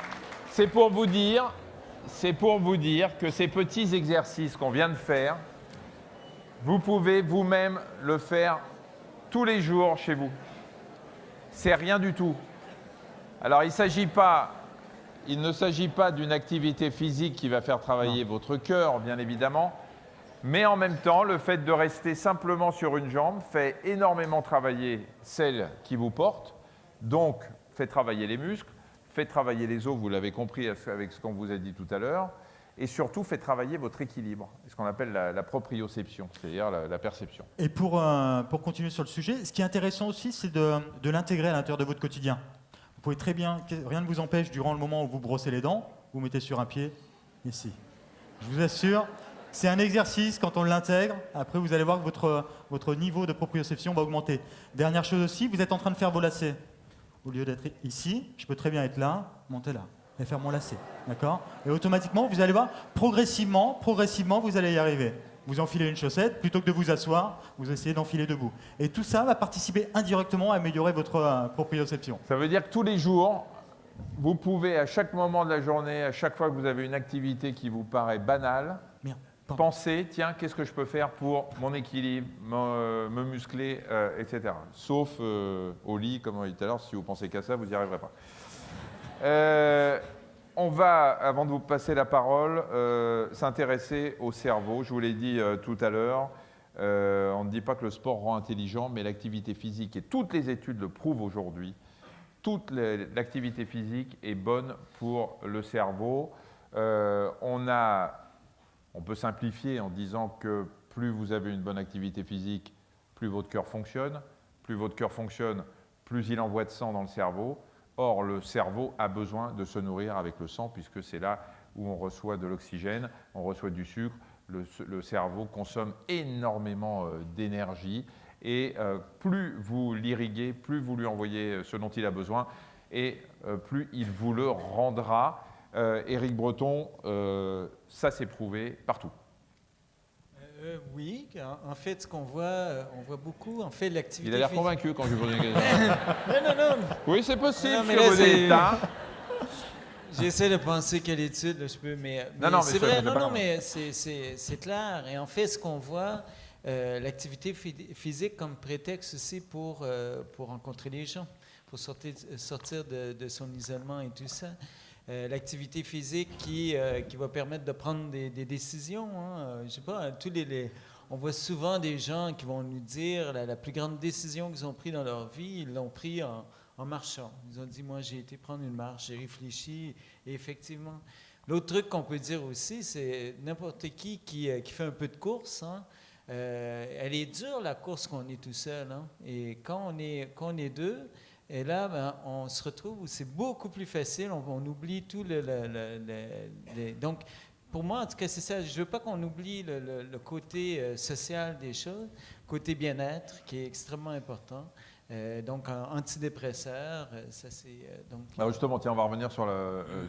C'est pour vous dire que ces petits exercices qu'on vient de faire, vous pouvez vous-même le faire tous les jours chez vous. C'est rien du tout. Alors, il ne s'agit pas d'une activité physique qui va faire travailler votre cœur, bien évidemment, mais en même temps, le fait de rester simplement sur une jambe fait énormément travailler celle qui vous porte, donc fait travailler les muscles, fait travailler les os, vous l'avez compris avec ce qu'on vous a dit tout à l'heure, et surtout fait travailler votre équilibre, ce qu'on appelle la proprioception, c'est-à-dire la perception. Et pour continuer sur le sujet, ce qui est intéressant aussi, c'est de l'intégrer à l'intérieur de votre quotidien. Vous pouvez très bien, rien ne vous empêche, durant le moment où vous brossez les dents, vous mettez sur un pied, ici. Je vous assure, c'est un exercice, quand on l'intègre, après vous allez voir que votre niveau de proprioception va augmenter. Dernière chose aussi, vous êtes en train de faire vos lacets. Au lieu d'être ici, je peux très bien être là, monter là, et faire mon lacet. D'accord? Et automatiquement, vous allez voir, progressivement, vous allez y arriver. Vous enfilez une chaussette, plutôt que de vous asseoir, vous essayez d'enfiler debout. Et tout ça va participer indirectement à améliorer votre proprioception. Ça veut dire que tous les jours, vous pouvez, à chaque moment de la journée, à chaque fois que vous avez une activité qui vous paraît banale, penser, tiens, qu'est-ce que je peux faire pour mon équilibre, me muscler, etc. Sauf au lit, comme on a dit tout à l'heure, si vous pensez qu'à ça, vous n'y arriverez pas. On va, avant de vous passer la parole, s'intéresser au cerveau. Je vous l'ai dit tout à l'heure, on ne dit pas que le sport rend intelligent, mais l'activité physique, et toutes les études le prouvent aujourd'hui, l'activité physique est bonne pour le cerveau. On peut simplifier en disant que plus vous avez une bonne activité physique, plus votre cœur fonctionne. Plus votre cœur fonctionne, plus il envoie de sang dans le cerveau. Or, le cerveau a besoin de se nourrir avec le sang, puisque c'est là où on reçoit de l'oxygène, on reçoit du sucre. Le cerveau consomme énormément d'énergie. Et plus vous l'irriguez, plus vous lui envoyez ce dont il a besoin, et plus il vous le rendra. Éric Breton, ça s'est prouvé partout. Oui, en fait, ce qu'on voit, on voit beaucoup, en fait, l'activité. Il a l'air convaincu quand je lui pose une question. Non. Oui, c'est possible. Non, mais là, j'essaie de penser quelle étude là, je peux, mais c'est vrai. Non, mais c'est clair. Et en fait, ce qu'on voit, l'activité physique comme prétexte aussi pour rencontrer les gens, pour sortir de son isolement et tout ça. L'activité physique qui va permettre de prendre des décisions. Hein. Je sais pas, on voit souvent des gens qui vont nous dire la plus grande décision qu'ils ont prise dans leur vie, ils l'ont pris en marchant. Ils ont dit, moi, j'ai été prendre une marche, j'ai réfléchi, et effectivement. L'autre truc qu'on peut dire aussi, c'est n'importe qui fait un peu de course, hein, elle est dure, la course, quand on est tout seul. Hein. Et quand on est deux, et là, on se retrouve où c'est beaucoup plus facile, on oublie tout donc, pour moi, en tout cas, c'est ça. Je ne veux pas qu'on oublie le côté social des choses, côté bien-être, qui est extrêmement important. Donc, antidépresseur, ça c'est... Alors justement, tiens, on va revenir sur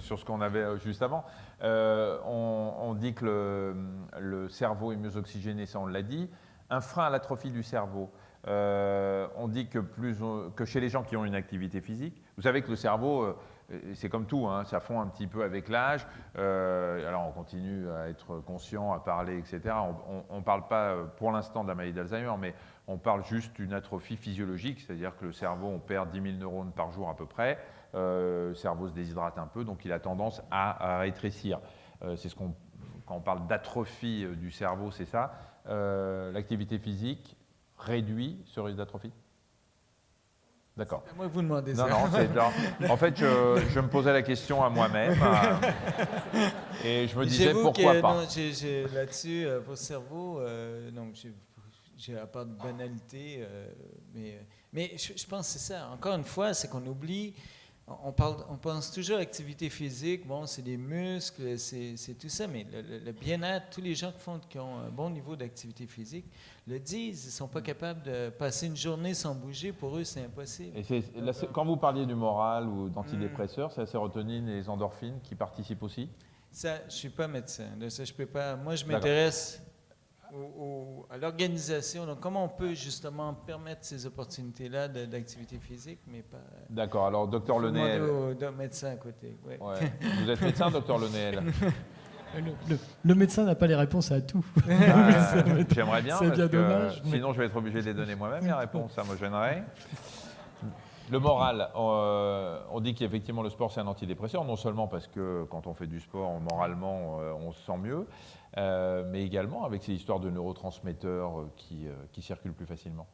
ce qu'on avait juste avant. On dit que le cerveau est mieux oxygéné, ça on l'a dit. Un frein à l'atrophie du cerveau. On dit que chez les gens qui ont une activité physique, vous savez que le cerveau, c'est comme tout, hein, ça fond un petit peu avec l'âge. Alors on continue à être conscient, à parler, etc. On ne parle pas pour l'instant de la maladie d'Alzheimer, mais on parle juste d'une atrophie physiologique, c'est-à-dire que le cerveau, on perd 10 000 neurones par jour à peu près. Le cerveau se déshydrate un peu, donc il a tendance à rétrécir. C'est quand on parle d'atrophie du cerveau, c'est ça. L'activité physique réduit ce risque d'atrophie? D'accord. C'est à moi que vous demandez ça. Non, en fait, je me posais la question à moi-même et je me disais pourquoi pas. Non, là-dessus, pour le cerveau, j'ai à part de banalité, mais je pense que c'est ça. Encore une fois, c'est qu'on oublie. On pense toujours à l'activité physique, bon, c'est des muscles, c'est tout ça, mais le bien-être, tous les gens qui ont un bon niveau d'activité physique le disent, ils ne sont pas capables de passer une journée sans bouger, pour eux, c'est impossible. Et quand vous parliez du moral ou d'antidépresseurs, c'est la sérotonine et les endorphines qui participent aussi? Ça, je ne suis pas médecin. Là, ça, je peux pas. Moi, je m'intéresse à l'organisation. Donc, comment on peut justement permettre ces opportunités-là d'activité physique, mais pas. D'accord. Alors, docteur Lenéel. Au médecin à côté. Ouais. Ouais. Vous êtes médecin, docteur Lenéel? Le médecin n'a pas les réponses à tout. J'aimerais bien, c'est parce bien que dommage. sinon je vais être obligé de les donner moi-même, les réponses, ça me gênerait. Le moral, on dit qu'effectivement le sport c'est un antidépresseur, non seulement parce que quand on fait du sport, moralement on se sent mieux, mais également avec ces histoires de neurotransmetteurs qui circulent plus facilement.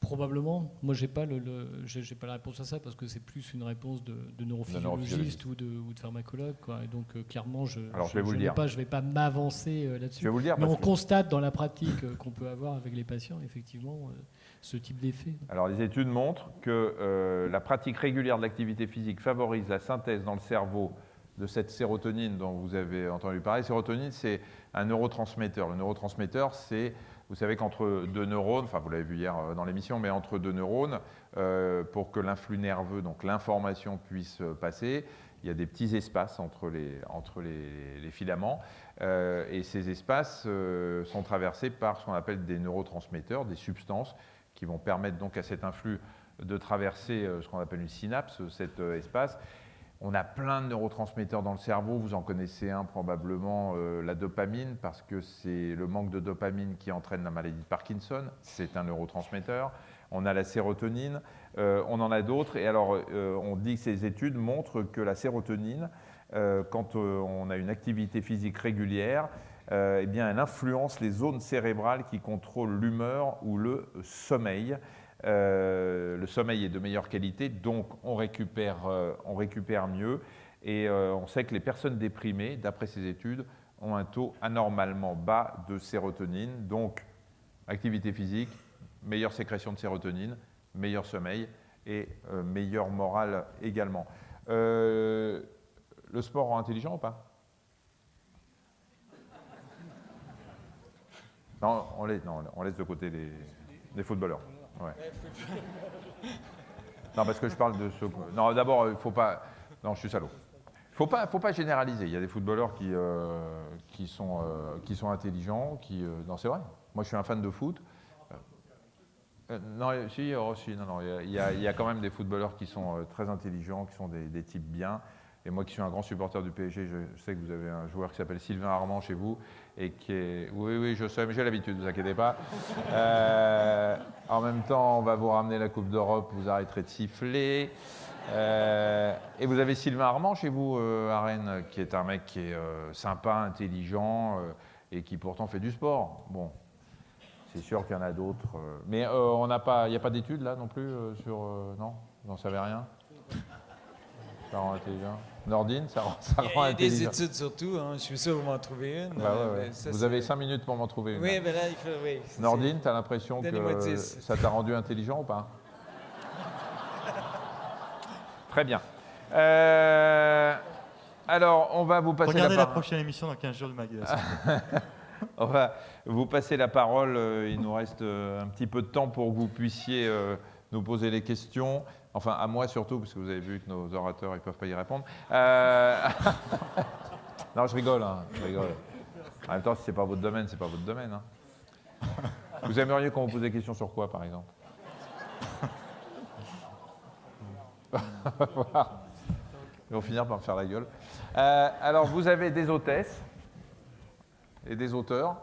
Probablement. Moi, j'ai pas la réponse à ça parce que c'est plus une réponse de neurophysiologiste ou de pharmacologue, quoi. Et donc, clairement, je ne vais pas m'avancer là-dessus. Je vais vous le dire. Mais on constate dans la pratique qu'on peut avoir avec les patients, effectivement, ce type d'effet. Alors, les études montrent que la pratique régulière de l'activité physique favorise la synthèse dans le cerveau de cette sérotonine dont vous avez entendu parler. Sérotonine, c'est un neurotransmetteur. Le neurotransmetteur, c'est... Vous savez qu'entre deux neurones, enfin vous l'avez vu hier dans l'émission, mais entre deux neurones, pour que l'influx nerveux, donc l'information puisse passer, il y a des petits espaces entre les filaments. Et ces espaces sont traversés par ce qu'on appelle des neurotransmetteurs, des substances qui vont permettre donc à cet influx de traverser ce qu'on appelle une synapse, cet espace. On a plein de neurotransmetteurs dans le cerveau, vous en connaissez un probablement, la dopamine, parce que c'est le manque de dopamine qui entraîne la maladie de Parkinson, c'est un neurotransmetteur. On a la sérotonine, on en a d'autres, et alors on dit que ces études montrent que la sérotonine, quand on a une activité physique régulière, eh bien, elle influence les zones cérébrales qui contrôlent l'humeur ou le sommeil. Le sommeil est de meilleure qualité, donc on récupère mieux. Et on sait que les personnes déprimées, d'après ces études, ont un taux anormalement bas de sérotonine. Donc, activité physique, meilleure sécrétion de sérotonine, meilleur sommeil et meilleure morale également. Le sport rend intelligent ou pas? Non, on laisse de côté les footballeurs. Ouais. Non, parce que je parle de ce... Non, d'abord, il ne faut pas... Non, je suis salaud. Il ne faut pas généraliser. Il y a des footballeurs qui sont intelligents, Non, c'est vrai. Moi, je suis un fan de foot. Non, si, non. Il y a quand même des footballeurs qui sont très intelligents, qui sont des types bien. Et moi qui suis un grand supporter du PSG, je sais que vous avez un joueur qui s'appelle Sylvain Armand chez vous et qui est... Oui, je sais, mais j'ai l'habitude, ne vous inquiétez pas. En même temps, on va vous ramener la Coupe d'Europe, vous arrêterez de siffler. Et vous avez Sylvain Armand chez vous, à Rennes, qui est un mec qui est sympa, intelligent et qui pourtant fait du sport. Bon, c'est sûr qu'il y en a d'autres. Mais il n'y a pas d'études là non plus sur... non, vous n'en savez rien? Ça rend intelligent. Nordine, ça rend intelligent. Il y a des études surtout, hein. Je suis sûr que vous m'en trouvez une. Bah ouais. Vous avez 5 minutes pour m'en trouver une. Oui, mais là, il faut... Oui, Nordine, tu as l'impression que ça t'a rendu intelligent ou pas? Très bien. Alors, on va vous passer Regardez la prochaine émission dans 15 jours de Maggie. On va vous passer la parole. Il nous reste un petit peu de temps pour que vous puissiez nous poser les questions. Enfin, à moi surtout, parce que vous avez vu que nos orateurs, ils ne peuvent pas y répondre. Non, je rigole. En même temps, si ce n'est pas votre domaine, ce n'est pas votre domaine. Hein. Vous aimeriez qu'on vous pose des questions sur quoi, par exemple? Ils vont finir par me faire la gueule. Alors, vous avez des hôtesses et des auteurs.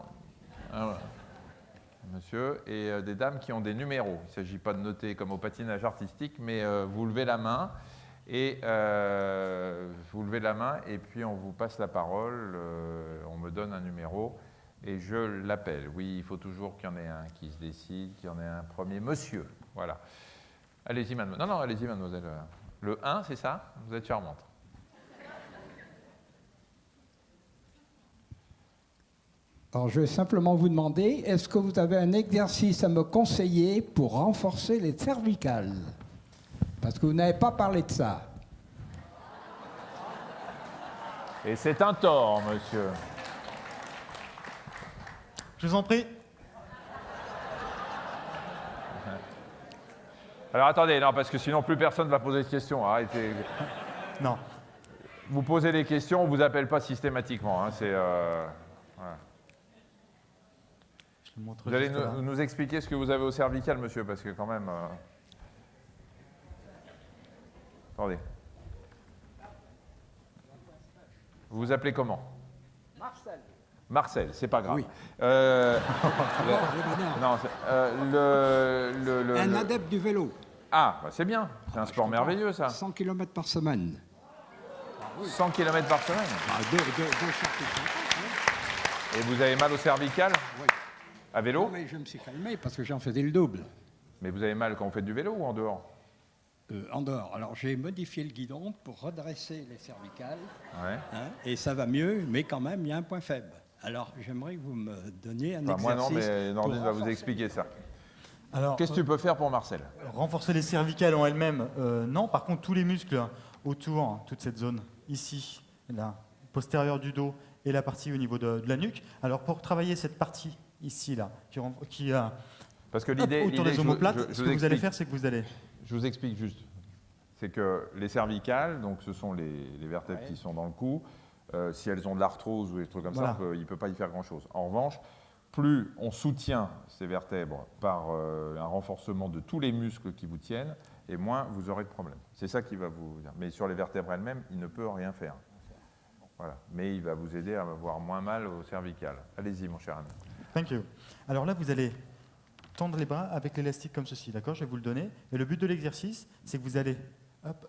Monsieur, et des dames qui ont des numéros. Il ne s'agit pas de noter comme au patinage artistique, mais vous levez la main et puis on vous passe la parole, on me donne un numéro et je l'appelle. Oui, il faut toujours qu'il y en ait un qui se décide, qu'il y en ait un premier. Monsieur, voilà. Allez-y, mademoiselle. Non, allez-y, mademoiselle. Le 1, c'est ça? Vous êtes charmante. Alors, je vais simplement vous demander, est-ce que vous avez un exercice à me conseiller pour renforcer les cervicales? Parce que vous n'avez pas parlé de ça. Et c'est un tort, monsieur. Je vous en prie. Alors attendez, non, parce que sinon plus personne ne va poser de questions. Arrêtez. Non. vous posez les questions, on ne vous appelle pas systématiquement. Hein, voilà. Vous allez nous expliquer ce que vous avez au cervical, monsieur, parce que quand même... Attendez. Vous vous appelez comment? Marcel. Marcel, c'est pas grave. Oui. Un adepte du vélo. Ah, bah c'est bien. C'est un sport merveilleux, ça. 100 km par semaine. 100 km par semaine. Deux chaque. Et vous avez mal au cervical? Oui. À vélo? Non, mais je me suis calmé parce que j'en faisais le double. Mais vous avez mal quand vous faites du vélo ou en dehors? En dehors. Alors j'ai modifié le guidon pour redresser les cervicales. Ouais. Hein, et ça va mieux, mais quand même, il y a un point faible. Alors j'aimerais que vous me donniez un exercice. Moi non, mais Nordine va vous expliquer ça. Alors, qu'est-ce que tu peux faire pour Marcel? Renforcer les cervicales en elles-mêmes, non. Par contre, tous les muscles autour, toute cette zone ici, là, postérieure du dos et la partie au niveau de la nuque. Alors pour travailler cette partie ici, là, qui parce que l'idée autour des omoplates, ce que vous allez faire, c'est que vous allez... Je vous explique juste. C'est que les cervicales, donc ce sont les vertèbres qui sont dans le cou. Si elles ont de l'arthrose ou des trucs comme ça, il ne peut pas y faire grand-chose. En revanche, plus on soutient ces vertèbres par un renforcement de tous les muscles qui vous tiennent, et moins vous aurez de problèmes. C'est ça qui va vous dire. Mais sur les vertèbres elles-mêmes, il ne peut rien faire. Voilà. Mais il va vous aider à avoir moins mal au cervical. Allez-y, mon cher ami. Thank you. Alors là, vous allez tendre les bras avec l'élastique comme ceci, d'accord? Je vais vous le donner. Et le but de l'exercice, c'est que vous allez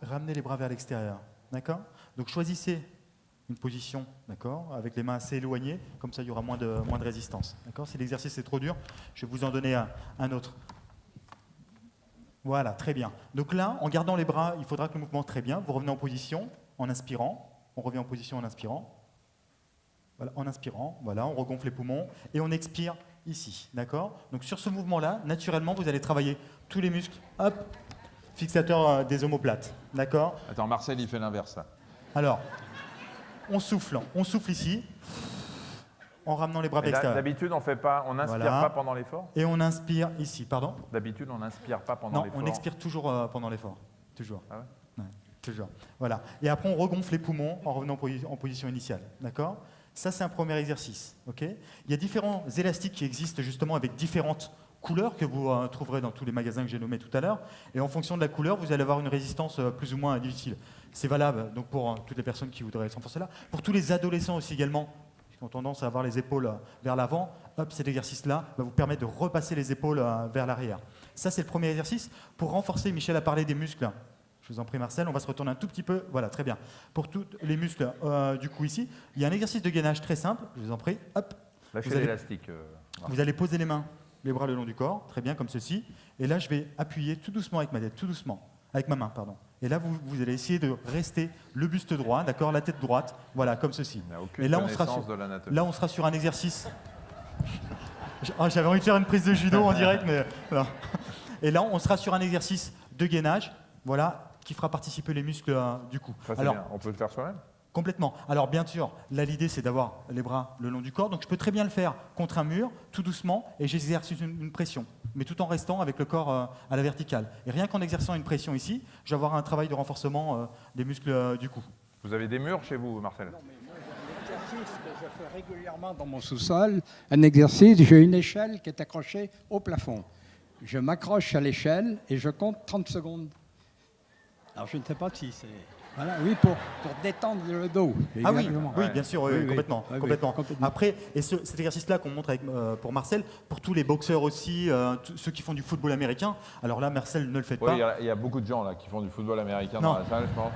ramener les bras vers l'extérieur, d'accord? Donc choisissez une position, d'accord, avec les mains assez éloignées, comme ça il y aura moins de résistance, d'accord? Si l'exercice est trop dur, je vais vous en donner un autre. Voilà, très bien. Donc là, en gardant les bras, il faudra que le mouvement très bien. Vous revenez en position en inspirant. On revient en position en inspirant. Voilà, en inspirant, voilà, on regonfle les poumons et on expire ici, d'accord? Donc sur ce mouvement-là, naturellement, vous allez travailler tous les muscles, hop, fixateurs des omoplates, d'accord? Attends, Marcel, il fait l'inverse, là. Alors, on souffle ici, en ramenant les bras vers l'extérieur. D'habitude, on n'inspire pas pendant l'effort? Et on inspire ici, pardon? D'habitude, on n'inspire pas pendant l'effort? Non, on expire toujours pendant l'effort, toujours. Ah ouais? Ouais, toujours. Voilà. Et après, on regonfle les poumons en revenant en position initiale, d'accord? Ça, c'est un premier exercice. Okay, il y a différents élastiques qui existent justement avec différentes couleurs que vous trouverez dans tous les magasins que j'ai nommés tout à l'heure. Et en fonction de la couleur, vous allez avoir une résistance plus ou moins difficile. C'est valable donc, pour toutes les personnes qui voudraient s'enfoncer là. Pour tous les adolescents aussi également, qui ont tendance à avoir les épaules vers l'avant, cet exercice-là va vous permettre de repasser les épaules vers l'arrière. Ça, c'est le premier exercice. Pour renforcer, Michel a parlé des muscles. Je vous en prie, Marcel, on va se retourner un tout petit peu. Voilà, très bien. Pour tous les muscles du cou ici, il y a un exercice de gainage très simple. Je vous en prie. Hop. Lâchez l'élastique. Vous allez poser les mains, les bras le long du corps, très bien, comme ceci. Et là, je vais appuyer tout doucement avec ma tête, tout doucement, avec ma main, pardon. Et là, vous allez essayer de rester le buste droit, d'accord, la tête droite, voilà, comme ceci. Et là, on sera sur un exercice. J'avais envie de faire une prise de judo en direct, mais non. Et là, on sera sur un exercice de gainage, voilà, qui fera participer les muscles du cou. Ça, alors, bien. On peut le faire soi-même? Complètement. Alors bien sûr, là l'idée c'est d'avoir les bras le long du corps, donc je peux très bien le faire contre un mur, tout doucement, et j'exerce une pression, mais tout en restant avec le corps à la verticale. Et rien qu'en exerçant une pression ici, je vais avoir un travail de renforcement des muscles du cou. Vous avez des murs chez vous, Marcel? Non, mais moi, j'ai un exercice que je fais régulièrement dans mon sous-sol, un exercice, j'ai une échelle qui est accrochée au plafond. Je m'accroche à l'échelle et je compte 30 secondes. Alors je ne sais pas si c'est... Voilà, oui, pour détendre le dos. Ah oui, oui, bien sûr, oui, complètement. Oui, complètement. Après, et cet exercice-là qu'on montre avec, pour Marcel, pour tous les boxeurs aussi, ceux qui font du football américain, alors là, Marcel, ne le faites pas. Oui, il y a beaucoup de gens là qui font du football américain dans la salle, je pense.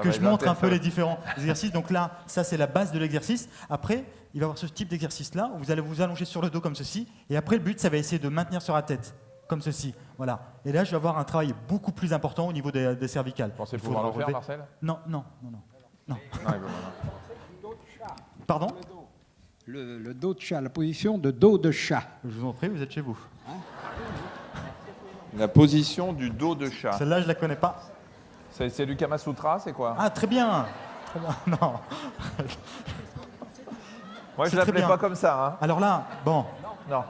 Que je montre un peu les différents exercices. Donc là, ça, c'est la base de l'exercice. Après, il va y avoir ce type d'exercice-là, où vous allez vous allonger sur le dos comme ceci, et après, le but, ça va essayer de maintenir sur la tête. Comme ceci, voilà. Et là, je vais avoir un travail beaucoup plus important au niveau des cervicales. Pensez pouvoir le faire, Marcel? Non. Pardon? Le dos de chat, la position de dos de chat. Je vous en prie, vous êtes chez vous. La position du dos de chat. Celle-là, je ne la connais pas. C'est du Kama Sutra, c'est quoi? Ah, très bien. Non. Moi, je ne l'appelais pas comme ça. Hein. Alors là, bon. Non.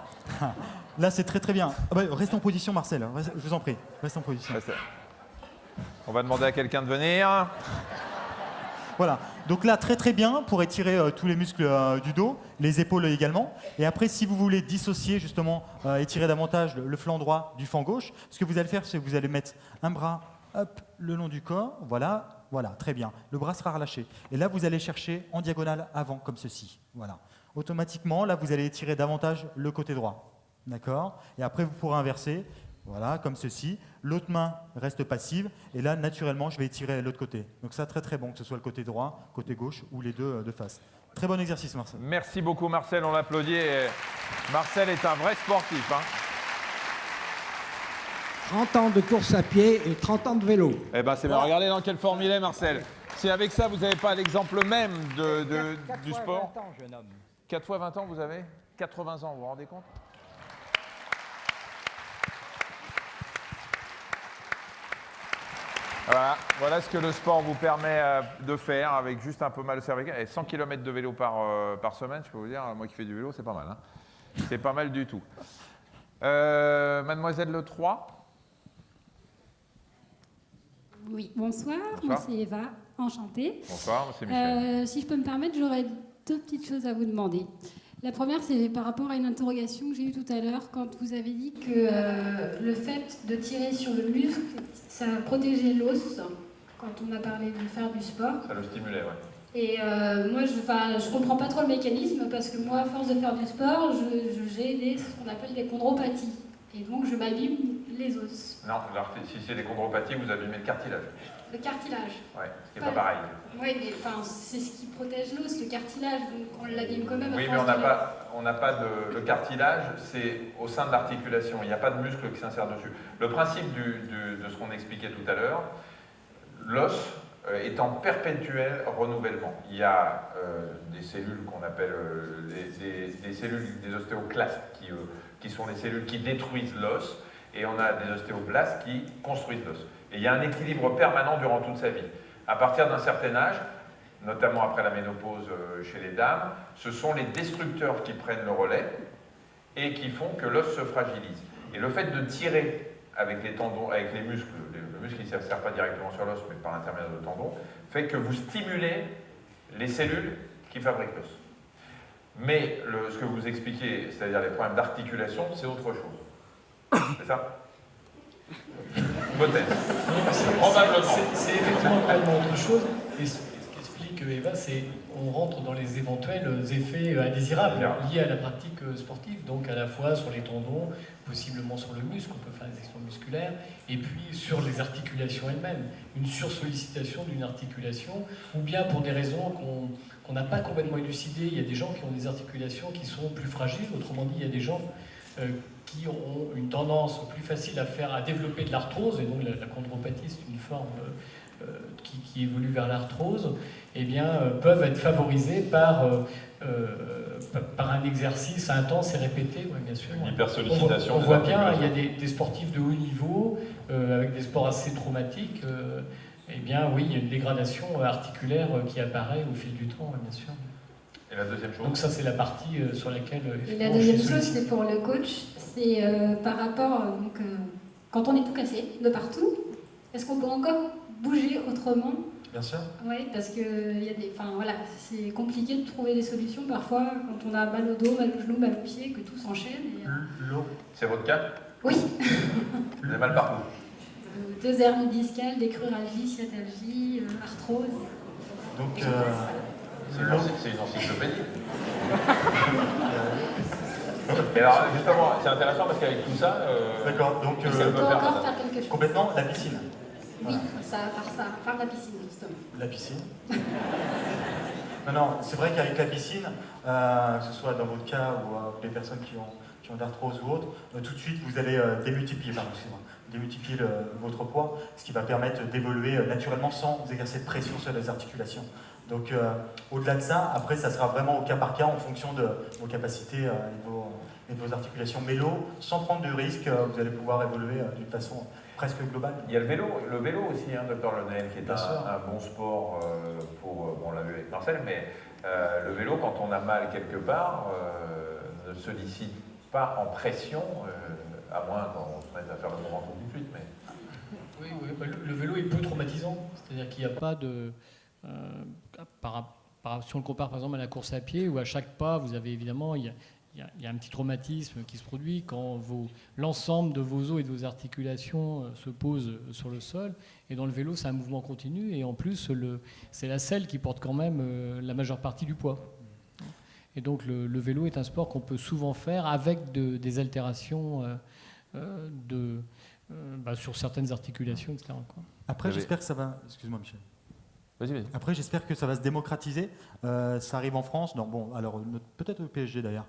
Là, c'est très très bien. Ah bah, reste en position, Marcel. Je vous en prie. Reste en position. On va demander à quelqu'un de venir. Voilà. Donc là, très très bien pour étirer tous les muscles du dos, les épaules également. Et après, si vous voulez dissocier justement, étirer davantage le flanc droit du flanc gauche, ce que vous allez faire, c'est que vous allez mettre un bras le long du corps. Voilà, voilà, très bien. Le bras sera relâché. Et là, vous allez chercher en diagonale avant, comme ceci. Voilà. Automatiquement, là, vous allez étirer davantage le côté droit. D'accord? Et après, vous pourrez inverser. Voilà, comme ceci. L'autre main reste passive. Et là, naturellement, je vais étirer l'autre côté. Donc ça, très très bon, que ce soit le côté droit, côté gauche ou les deux de face. Très bon exercice, Marcel. Merci beaucoup, Marcel. On l'applaudit. Marcel est un vrai sportif. 30 ans de course à pied et 30 ans de vélo. Eh ben, c'est bien. Regardez dans quelle forme il est, Marcel. Si avec ça, vous n'avez pas l'exemple même du sport. 4 fois 20 ans, jeune homme. 4 fois 20 ans, vous avez 80 ans, vous vous rendez compte? Voilà ce que le sport vous permet de faire avec juste un peu mal au cervical. Et 100 km de vélo par semaine, je peux vous dire, moi qui fais du vélo, c'est pas mal. C'est pas mal du tout. Mademoiselle Le 3. Oui, bonsoir. Moi c'est Eva, enchantée. Bonsoir, c'est Michel. Si je peux me permettre, j'aurais 2 petites choses à vous demander. La première, c'est par rapport à une interrogation que j'ai eue tout à l'heure, quand vous avez dit que le fait de tirer sur le muscle, ça protégeait l'os, quand on a parlé de faire du sport. Ça le stimulait, oui. Et moi, je comprends pas trop le mécanisme, parce que moi, à force de faire du sport, j'ai ce qu'on appelle des chondropathies. Et donc, je m'abîme les os. Non, si c'est des chondropathies, vous abîmez le cartilage. Le cartilage. Oui, ce qui n'est pas pareil. Oui, mais c'est ce qui protège l'os, le cartilage, donc on l'abîme quand même. Oui, mais on n'a pas de... Le cartilage, c'est au sein de l'articulation. Il n'y a pas de muscle qui s'insère dessus. Le principe de ce qu'on expliquait tout à l'heure, l'os est en perpétuel renouvellement. Il y a des cellules qu'on appelle des cellules, des ostéoclastes, qui sont les cellules qui détruisent l'os, et on a des ostéoblastes qui construisent l'os. Et il y a un équilibre permanent durant toute sa vie. À partir d'un certain âge, notamment après la ménopause chez les dames, ce sont les destructeurs qui prennent le relais et qui font que l'os se fragilise. Et le fait de tirer avec les tendons, avec les muscles, le muscle qui ne sert pas directement sur l'os, mais par l'intermédiaire de tendons, fait que vous stimulez les cellules qui fabriquent l'os. Mais ce que vous expliquez, c'est-à-dire les problèmes d'articulation, c'est autre chose. C'est ça? Peut-être. Probablement. C'est effectivement complètement autre chose. Et ce qu'explique Eva, c'est qu'on rentre dans les éventuels effets indésirables liés à la pratique sportive, donc à la fois sur les tendons, possiblement sur le muscle, on peut faire des actions musculaires, et puis sur les articulations elles-mêmes. Une sursollicitation d'une articulation, ou bien pour des raisons qu'on n'a pas complètement élucidées. Il y a des gens qui ont des articulations qui sont plus fragiles, autrement dit, il y a des gens qui ont une tendance plus facile à développer de l'arthrose, et donc la chondropathie, c'est une forme qui évolue vers l'arthrose, eh bien, peuvent être favorisés par un exercice intense et répété, oui, bien sûr. L'hypersollicitation. On voit bien, il y a des sportifs de haut niveau, avec des sports assez traumatiques, eh bien, oui, il y a une dégradation articulaire qui apparaît au fil du temps, oui, bien sûr. Et la deuxième chose? Donc ça, c'est la partie sur laquelle... Et la deuxième chose, c'est pour le coach, c'est par rapport, quand on est tout cassé de partout, est-ce qu'on peut encore bouger autrement? Bien sûr. Oui, parce que voilà, c'est compliqué de trouver des solutions parfois quand on a mal au dos, mal au genou, mal au pied, que tout s'enchaîne. L'eau. C'est votre cas? Oui. Vous avez mal partout? 2 hernies discales, des cruralgies, sciatalgies, arthrose. Donc, c'est une encyclopédie. Et alors, justement, c'est intéressant parce qu'avec tout ça, d'accord, donc on peut encore faire quelque chose. Complètement, la piscine. Oui, voilà. Par la piscine, justement. La piscine. Non, c'est vrai qu'avec la piscine, que ce soit dans votre cas ou les personnes qui ont de l'arthrose ou autre, tout de suite vous allez démultiplier votre poids, ce qui va permettre d'évoluer naturellement sans exercer de pression sur les articulations. Donc au-delà de ça, après ça sera vraiment au cas par cas en fonction de vos capacités et de vos articulations. Mais l'eau, sans prendre de risque, vous allez pouvoir évoluer d'une façon presque globale. Il y a le vélo aussi, Dr Lenel, qui est un bon sport on l'a vu avec Marcel, mais le vélo, quand on a mal quelque part, ne sollicite pas en pression, à moins qu'on se mette à faire le mouvement tout de suite. Mais... Oui, le vélo est peu traumatisant, c'est-à-dire qu'il n'y a pas de Si on le compare par exemple à la course à pied, où à chaque pas, vous avez évidemment, il y a un petit traumatisme qui se produit quand l'ensemble de vos os et de vos articulations se posent sur le sol. Et dans le vélo, c'est un mouvement continu. Et en plus, c'est la selle qui porte quand même la majeure partie du poids. Et donc le vélo est un sport qu'on peut souvent faire avec des altérations sur certaines articulations, etc. quoi. Après, j'espère que ça va... Excuse-moi, Michel. Vas-y. Après, j'espère que ça va se démocratiser. Ça arrive en France. Alors, peut-être au PSG d'ailleurs.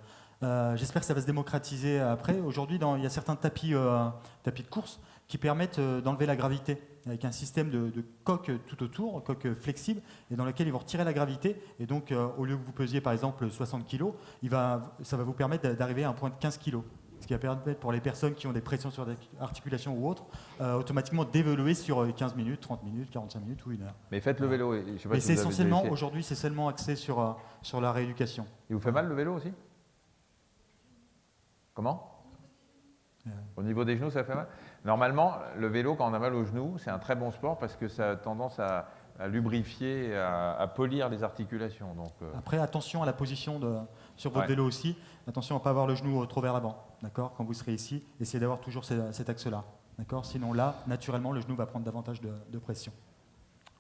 J'espère que ça va se démocratiser après. Aujourd'hui, il y a certains tapis de course qui permettent d'enlever la gravité avec un système de coque tout autour, coque flexible, et dans lequel ils vont retirer la gravité. Et donc, au lieu que vous pesiez par exemple 60 kg, ça va vous permettre d'arriver à un point de 15 kg. Ce qui va permettre pour les personnes qui ont des pressions sur des articulations ou autres, automatiquement d'évoluer sur 15 minutes, 30 minutes, 45 minutes ou 1 heure. Mais faites le vélo. Je sais pas Mais si c'est vous avez essentiellement, déjà essayé. aujourd'hui, c'est seulement axé sur la rééducation. Il vous fait mal le vélo aussi? Comment? Au niveau des genoux, ça fait mal? Normalement, le vélo, quand on a mal aux genoux, c'est un très bon sport parce que ça a tendance à lubrifier, à polir les articulations. Donc, Après, attention à la position sur votre vélo aussi. Attention à ne pas avoir le genou trop vers l'avant. D'accord? Quand vous serez ici, essayez d'avoir toujours cet axe-là. D'accord? Sinon, là, naturellement, le genou va prendre davantage de pression.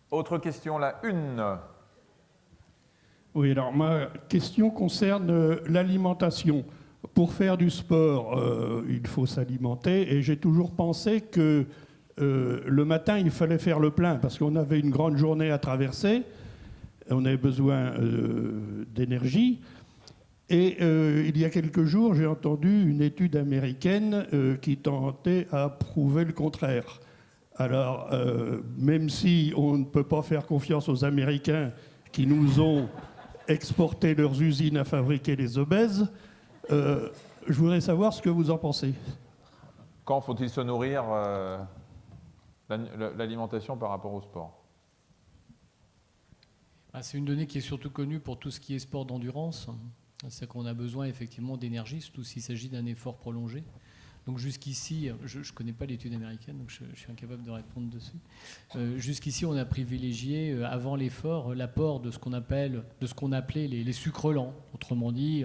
Autre question, là, une. Oui, alors ma question concerne l'alimentation. Pour faire du sport, il faut s'alimenter et j'ai toujours pensé que le matin, il fallait faire le plein parce qu'on avait une grande journée à traverser, on avait besoin d'énergie. Et il y a quelques jours, j'ai entendu une étude américaine qui tentait à prouver le contraire. Alors, même si on ne peut pas faire confiance aux Américains qui nous ont exporté leurs usines à fabriquer les obèses, je voudrais savoir ce que vous en pensez. Quand faut-il se nourrir l'alimentation par rapport au sport? C'est une donnée qui est surtout connue pour tout ce qui est sport d'endurance. C'est qu'on a besoin effectivement d'énergie, surtout s'il s'agit d'un effort prolongé. Donc jusqu'ici, je ne connais pas l'étude américaine, donc je suis incapable de répondre dessus. Jusqu'ici, on a privilégié, avant l'effort, l'apport de ce qu'on appelait les sucres lents. Autrement dit,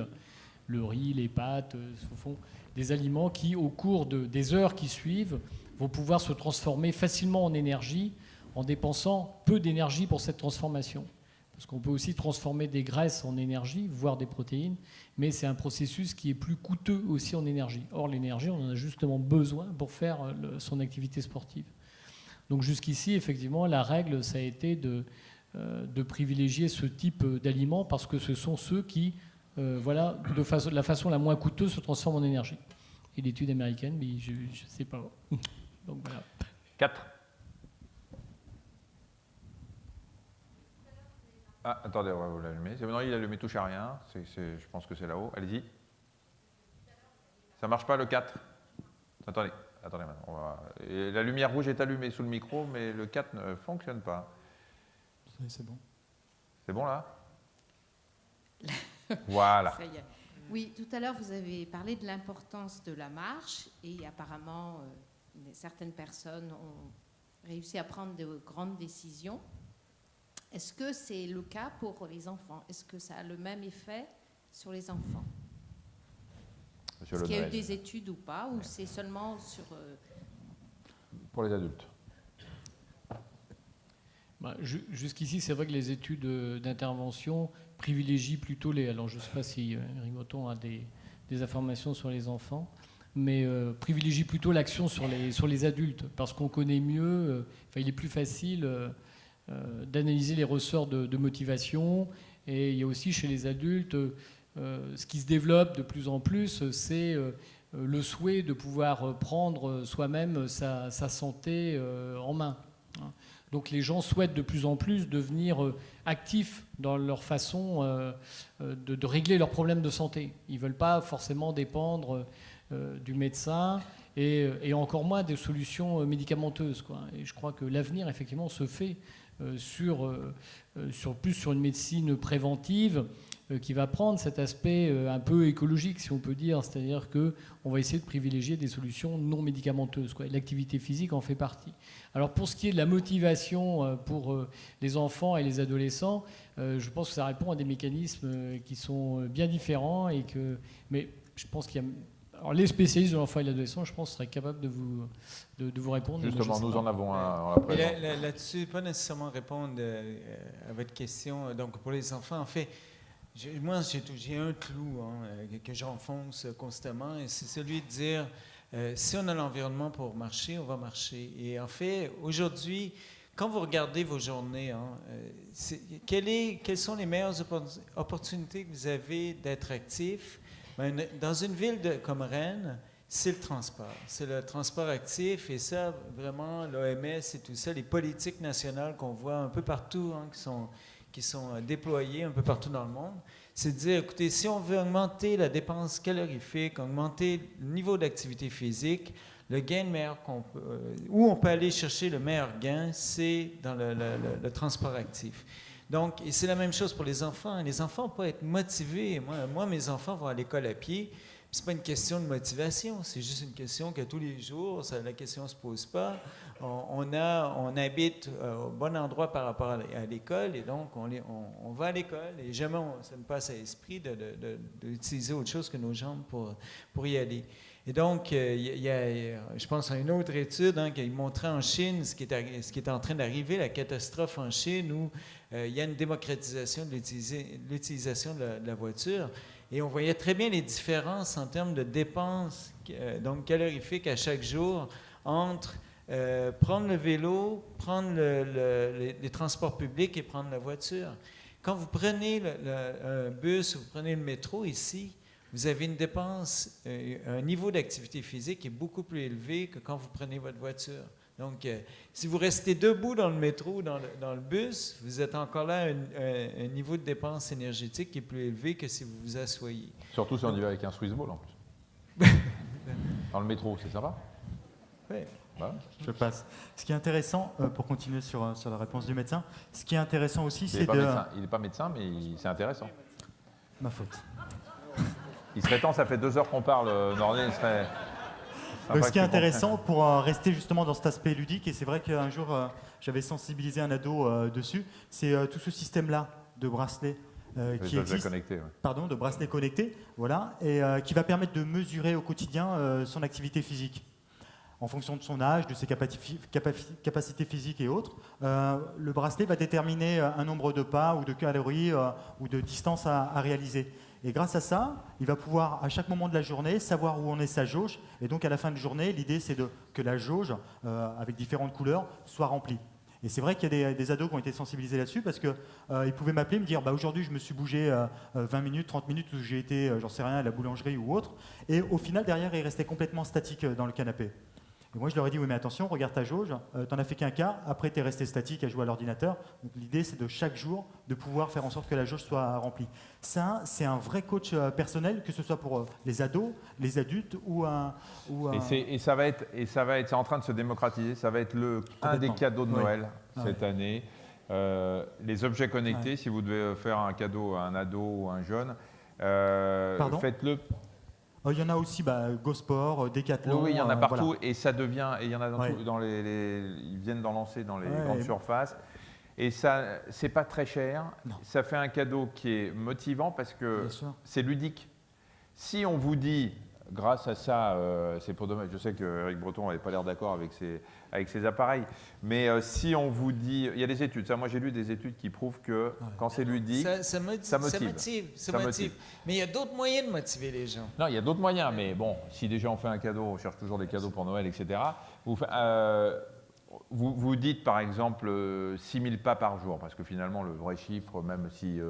le riz, les pâtes, au fond, des aliments qui, au cours des heures qui suivent, vont pouvoir se transformer facilement en énergie en dépensant peu d'énergie pour cette transformation. Parce qu'on peut aussi transformer des graisses en énergie, voire des protéines, mais c'est un processus qui est plus coûteux aussi en énergie. Or, l'énergie, on en a justement besoin pour faire son activité sportive. Donc jusqu'ici, effectivement, la règle, ça a été de privilégier ce type d'aliments parce que ce sont ceux qui, de la façon la moins coûteuse, se transforment en énergie. Et l'étude américaine, mais je ne sais pas. Donc voilà. 4. Ah, attendez, on va vous l'allumer. Non, il allume, touche à rien. Je pense que c'est là-haut. Allez-y. Ça ne marche pas le 4. Attendez maintenant. La lumière rouge est allumée sous le micro, mais le 4 ne fonctionne pas. C'est bon. C'est bon là? Voilà. Ça y est. Oui, tout à l'heure, vous avez parlé de l'importance de la marche et apparemment, certaines personnes ont réussi à prendre de grandes décisions. Est-ce que c'est le cas pour les enfants? Est-ce que ça a le même effet sur les enfants? Est-ce qu'il y a eu des études ou pas, ou c'est seulement sur... Pour les adultes. Jusqu'ici, c'est vrai que les études d'intervention privilégient plutôt alors je ne sais pas si Rigoton a des informations sur les enfants, mais privilégient plutôt l'action sur les adultes, parce qu'on connaît mieux, il est plus facile... d'analyser les ressorts de motivation. Et il y a aussi chez les adultes, ce qui se développe de plus en plus, c'est le souhait de pouvoir prendre soi-même sa santé en main. Donc les gens souhaitent de plus en plus devenir actifs dans leur façon de régler leurs problèmes de santé. Ils ne veulent pas forcément dépendre du médecin et encore moins des solutions médicamenteuses, quoi. Et je crois que l'avenir, effectivement, se fait sur une médecine préventive qui va prendre cet aspect un peu écologique, si on peut dire, c'est-à-dire qu'on va essayer de privilégier des solutions non médicamenteuses, quoi. Et l'activité physique en fait partie. Alors pour ce qui est de la motivation pour les enfants et les adolescents, je pense que ça répond à des mécanismes qui sont bien différents, mais je pense qu'il y a... Alors, les spécialistes de l'enfant et de l'adolescent, je pense, seraient capables de vous répondre. Justement, nous en avons un en la présence. Là-dessus, pas nécessairement répondre à votre question. Donc, pour les enfants, en fait, moi, j'ai un clou que j'enfonce constamment, et c'est celui de dire, si on a l'environnement pour marcher, on va marcher. Et en fait, aujourd'hui, quand vous regardez vos journées, quelles sont les meilleures opportunités que vous avez d'être actif? Dans une ville comme Rennes, c'est le transport. C'est le transport actif, et ça, vraiment, l'OMS et tout ça, les politiques nationales qu'on voit un peu partout, qui sont déployées un peu partout dans le monde, c'est de dire, écoutez, si on veut augmenter la dépense calorifique, augmenter le niveau d'activité physique, le gain meilleur où on peut aller chercher le meilleur gain, c'est dans le transport actif. Donc, et c'est la même chose pour les enfants. Les enfants peuvent être motivés. Moi, mes enfants vont à l'école à pied. Ce n'est pas une question de motivation, c'est juste une question que tous les jours, la question ne se pose pas. On habite au bon endroit par rapport à l'école, et donc on va à l'école, et jamais ça ne passe à l'esprit d'utiliser autre chose que nos jambes pour y aller. Et donc, il y a, je pense à une autre étude qui montrait en Chine ce qui est en train d'arriver, la catastrophe en Chine, où il y a une démocratisation de l'utilisation de la voiture. Et on voyait très bien les différences en termes de dépenses donc calorifiques à chaque jour entre prendre le vélo, prendre les transports publics et prendre la voiture. Quand vous prenez un bus ou vous prenez le métro ici, vous avez une dépense, un niveau d'activité physique qui est beaucoup plus élevé que quand vous prenez votre voiture. Donc, si vous restez debout dans le métro ou dans le bus, vous êtes encore là à un niveau de dépense énergétique qui est plus élevé que si vous vous asseyez. Surtout si on y va avec un Swiss Ball en plus. Dans le métro, c'est sympa? Oui. Bah. Je passe. Ce qui est intéressant, pour continuer sur la réponse du médecin, ce qui est intéressant aussi, c'est Il n'est pas médecin, mais c'est intéressant. Ma faute. Il serait temps, ça fait 2 heures qu'on parle, Nordé, il serait... Ce qui est intéressant pour rester justement dans cet aspect ludique, et c'est vrai qu'un jour j'avais sensibilisé un ado dessus, c'est tout ce système-là de bracelet qui existe, de bracelet connecté, voilà, et qui va permettre de mesurer au quotidien son activité physique. En fonction de son âge, de ses capacités physiques et autres, le bracelet va déterminer un nombre de pas ou de calories ou de distance à réaliser. Et grâce à ça, il va pouvoir, à chaque moment de la journée, savoir où en est sa jauge. Et donc, à la fin de journée, l'idée, c'est que la jauge, avec différentes couleurs, soit remplie. Et c'est vrai qu'il y a des ados qui ont été sensibilisés là-dessus, parce qu'ils pouvaient m'appeler, me dire aujourd'hui, je me suis bougé 20 minutes, 30 minutes, où j'ai été, j'en sais rien, à la boulangerie ou autre. Et au final, derrière, ils restaient complètement statiques dans le canapé. Et moi, je leur ai dit, oui, mais attention, regarde ta jauge, t'en as fait qu'un quart, après, t'es resté statique à jouer à l'ordinateur. Donc, l'idée, c'est de chaque jour, de pouvoir faire en sorte que la jauge soit remplie. Ça, c'est un vrai coach personnel, que ce soit pour les ados, les adultes ou un... Et ça va être, c'est en train de se démocratiser, ça va être un des cadeaux de Noël cette année. Les objets connectés, si vous devez faire un cadeau à un ado ou à un jeune, faites-le. Il y en a aussi GoSport, Decathlon. Oui, il y en a partout, voilà. Et ça devient, et il y en a ils viennent d'en lancer dans les grandes surfaces. Et ça, c'est pas très cher. Non. Ça fait un cadeau qui est motivant parce que c'est ludique. Si on vous dit, grâce à ça, c'est pour dommage. Je sais qu'Éric Breton n'avait pas l'air d'accord avec ses appareils, mais si on vous dit, il y a des études. Moi, j'ai lu des études qui prouvent que quand c'est ludique, ça motive. Mais il y a d'autres moyens de motiver les gens. Non, il y a d'autres moyens, mais bon, si déjà on fait un cadeau, on cherche toujours des cadeaux pour Noël, etc. Vous dites par exemple 6000 pas par jour, parce que finalement le vrai chiffre, même si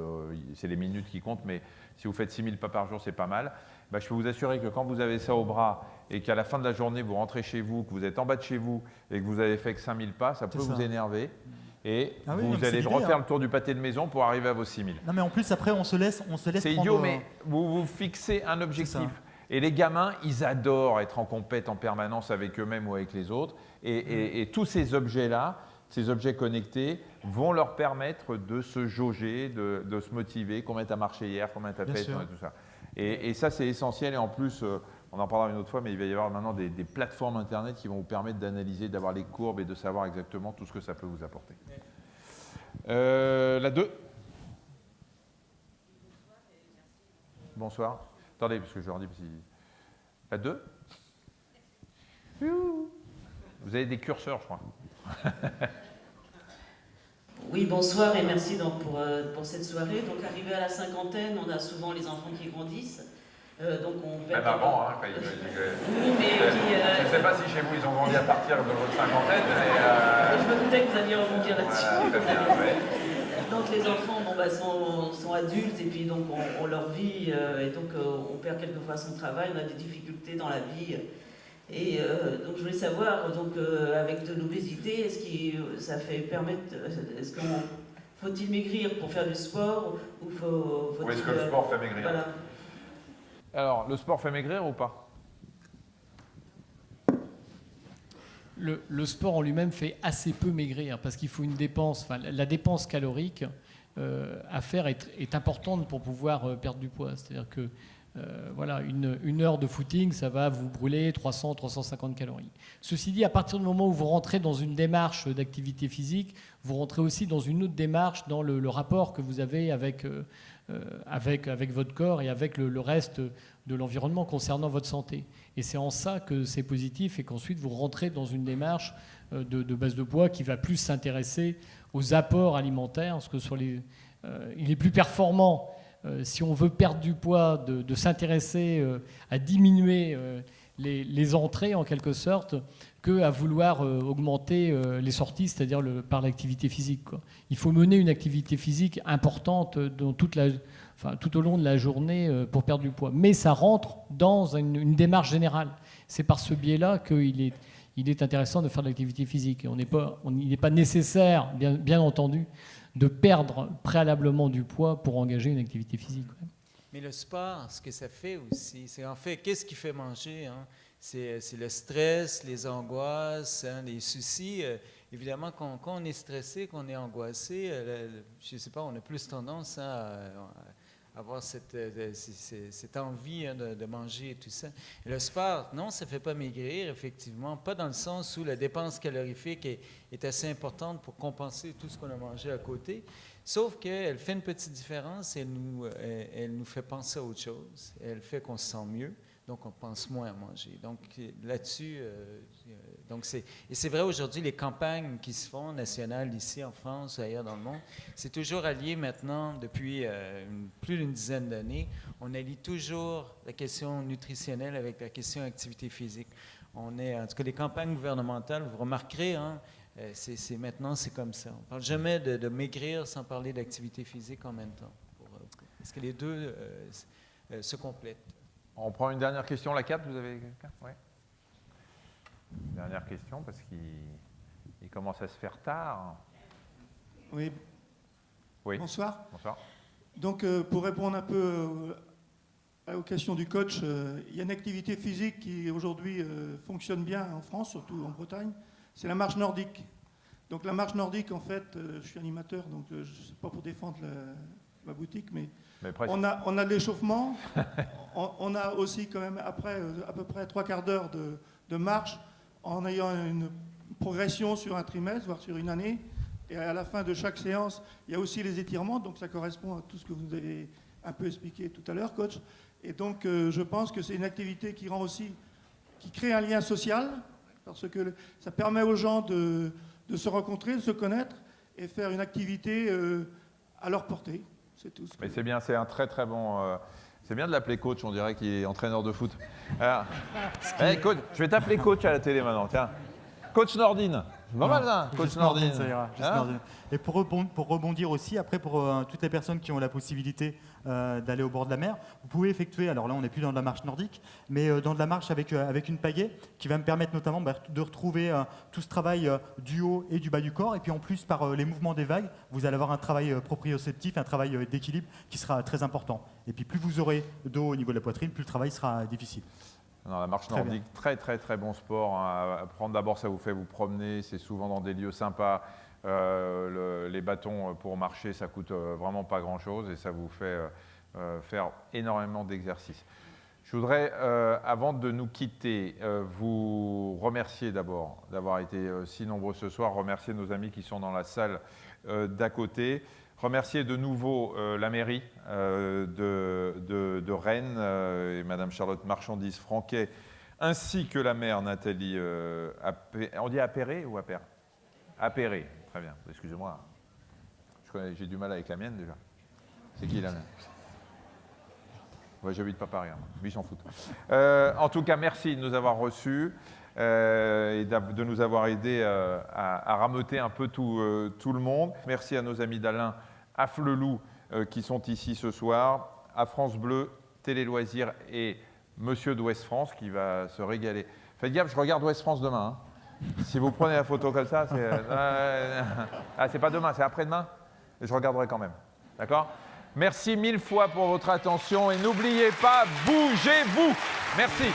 c'est les minutes qui comptent, mais si vous faites 6000 pas par jour, c'est pas mal. Je peux vous assurer que quand vous avez ça au bras et qu'à la fin de la journée, vous rentrez chez vous, que vous êtes en bas de chez vous et que vous avez fait que 5000 pas, ça peut vous énerver. Et vous allez refaire le tour du pâté de maison pour arriver à vos 6000. Non, mais en plus, après, on se laisse c'est idiot, mais vous fixez un objectif. Et les gamins, ils adorent être en compète en permanence avec eux-mêmes ou avec les autres. Et tous ces objets-là, ces objets connectés, vont leur permettre de se jauger, de se motiver. Combien tu as marché hier, combien tu as fait, tout ça. Et ça, c'est essentiel. Et en plus, on en parlera une autre fois, mais il va y avoir maintenant des plateformes Internet qui vont vous permettre d'analyser, d'avoir les courbes et de savoir exactement tout ce que ça peut vous apporter. La 2. Bonsoir. Attendez, parce que je leur dis... La 2. Vous avez des curseurs, je crois. Oui, bonsoir et merci donc pour cette soirée. Donc, arrivé à la cinquantaine, on a souvent les enfants qui grandissent. Donc on perd... Même avant, hein, oui, mais je ne sais pas si chez vous, ils ont grandi à partir de votre cinquantaine, mais... Je me doutais que vous alliez rebondir là-dessus. Voilà, ouais. Donc les enfants sont adultes et puis donc on leur vit et donc on perd quelquefois son travail, on a des difficultés dans la vie. Et donc je voulais savoir, donc avec de l'obésité, faut-il maigrir pour faire du sport ou faut-il... Ou est-ce que le sport fait maigrir? Voilà. Alors, le sport fait maigrir ou pas? Le sport en lui-même fait assez peu maigrir parce qu'il faut une dépense, la dépense calorique à faire est importante pour pouvoir perdre du poids. C'est-à-dire que voilà, une heure de footing, ça va vous brûler 300-350 calories. Ceci dit, à partir du moment où vous rentrez dans une démarche d'activité physique, vous rentrez aussi dans une autre démarche dans le rapport que vous avez avec votre corps et avec le reste de l'environnement concernant votre santé. Et c'est en ça que c'est positif et qu'ensuite vous rentrez dans une démarche de baisse de poids qui va plus s'intéresser aux apports alimentaires, parce que il est plus performant si on veut perdre du poids, de s'intéresser à diminuer les entrées en quelque sorte, qu'à vouloir augmenter les sorties, c'est-à-dire par l'activité physique, quoi. Il faut mener une activité physique importante tout au long de la journée pour perdre du poids. Mais ça rentre dans une démarche générale. C'est par ce biais-là qu'il est intéressant de faire de l'activité physique. Et il n'est pas nécessaire, bien entendu, de perdre préalablement du poids pour engager une activité physique. Ouais. Mais le sport, ce que ça fait aussi, c'est en fait, qu'est-ce qui fait manger, hein? C'est le stress, les angoisses, hein, les soucis. Évidemment, quand on est stressé, qu'on est angoissé, je ne sais pas, on a plus tendance à avoir cette envie hein, de manger et tout ça. Et le sport, non, ça ne fait pas maigrir, effectivement, pas dans le sens où la dépense calorifique est assez importante pour compenser tout ce qu'on a mangé à côté, sauf qu'elle fait une petite différence, elle nous fait penser à autre chose, elle fait qu'on se sent mieux. Donc, on pense moins à manger. Donc, là-dessus, c'est vrai aujourd'hui, les campagnes qui se font nationales ici en France, ailleurs dans le monde, c'est toujours allié maintenant, depuis plus d'une dizaine d'années, on allie toujours la question nutritionnelle avec la question activité physique. En tout cas, les campagnes gouvernementales, vous remarquerez, hein, maintenant, c'est comme ça. On ne parle jamais de maigrir sans parler d'activité physique en même temps, parce que les deux se complètent. On prend une dernière question, la 4, vous avez quelqu'un? Oui. Dernière question, parce qu'il commence à se faire tard. Oui. Bonsoir. Bonsoir. Donc, pour répondre un peu aux questions du coach, il y a une activité physique qui, aujourd'hui, fonctionne bien en France, surtout en Bretagne, c'est la marche nordique. Donc, la marche nordique, en fait, je suis animateur, donc je ne sais pas pour défendre ma boutique, mais on a de l'échauffement, on a aussi quand même après à peu près 3/4 d'heure de marche en ayant une progression sur un trimestre, voire sur une année. Et à la fin de chaque séance, il y a aussi les étirements, donc ça correspond à tout ce que vous avez un peu expliqué tout à l'heure, coach. Et donc je pense que c'est une activité qui crée un lien social, parce que ça permet aux gens de se rencontrer, de se connaître et faire une activité à leur portée. C'est tout. Mais c'est bien, c'est un très très bon... c'est bien de l'appeler coach, on dirait qu'il est entraîneur de foot. Alors, coach, je vais t'appeler coach à la télé maintenant, tiens. Coach Nordine. Pas mal ça, coach Nordine. Ça ira, juste Hein? Nordine. Et pour rebondir aussi, après pour toutes les personnes qui ont la possibilité d'aller au bord de la mer, vous pouvez effectuer, alors là on n'est plus dans de la marche nordique, mais dans de la marche avec une pagaie qui va me permettre notamment de retrouver tout ce travail du haut et du bas du corps. Et puis en plus, par les mouvements des vagues, vous allez avoir un travail proprioceptif, un travail d'équilibre qui sera très important. Et puis plus vous aurez d'eau au niveau de la poitrine, plus le travail sera difficile. Non, la marche nordique, très bon sport. Hein. Apprendre d'abord, ça vous fait vous promener, c'est souvent dans des lieux sympas. Les bâtons pour marcher, ça coûte vraiment pas grand-chose et ça vous fait faire énormément d'exercices. Je voudrais, avant de nous quitter, vous remercier d'abord d'avoir été si nombreux ce soir, remercier nos amis qui sont dans la salle d'à côté. Remercier de nouveau la mairie de Rennes et Madame Charlotte Marchandise-Franquet, ainsi que la maire Nathalie on dit Appéré ou Appert? Appéré, très bien, excusez-moi. J'ai du mal avec la mienne déjà. C'est qui la mienne? Ouais, j'habite pas Paris, hein. Lui, il s'en fout. En tout cas, merci de nous avoir reçus et de nous avoir aidés à rameuter un peu tout le monde. Merci à nos amis d'Alain, à Flelou qui sont ici ce soir, à France Bleu, Télé Loisirs et Monsieur d'Ouest France qui va se régaler. Faites gaffe, je regarde Ouest France demain. Hein. Si vous prenez la photo comme ça, c'est pas demain, c'est après-demain. Et je regarderai quand même. D'accord ? Merci 1000 fois pour votre attention et n'oubliez pas, bougez-vous. Merci.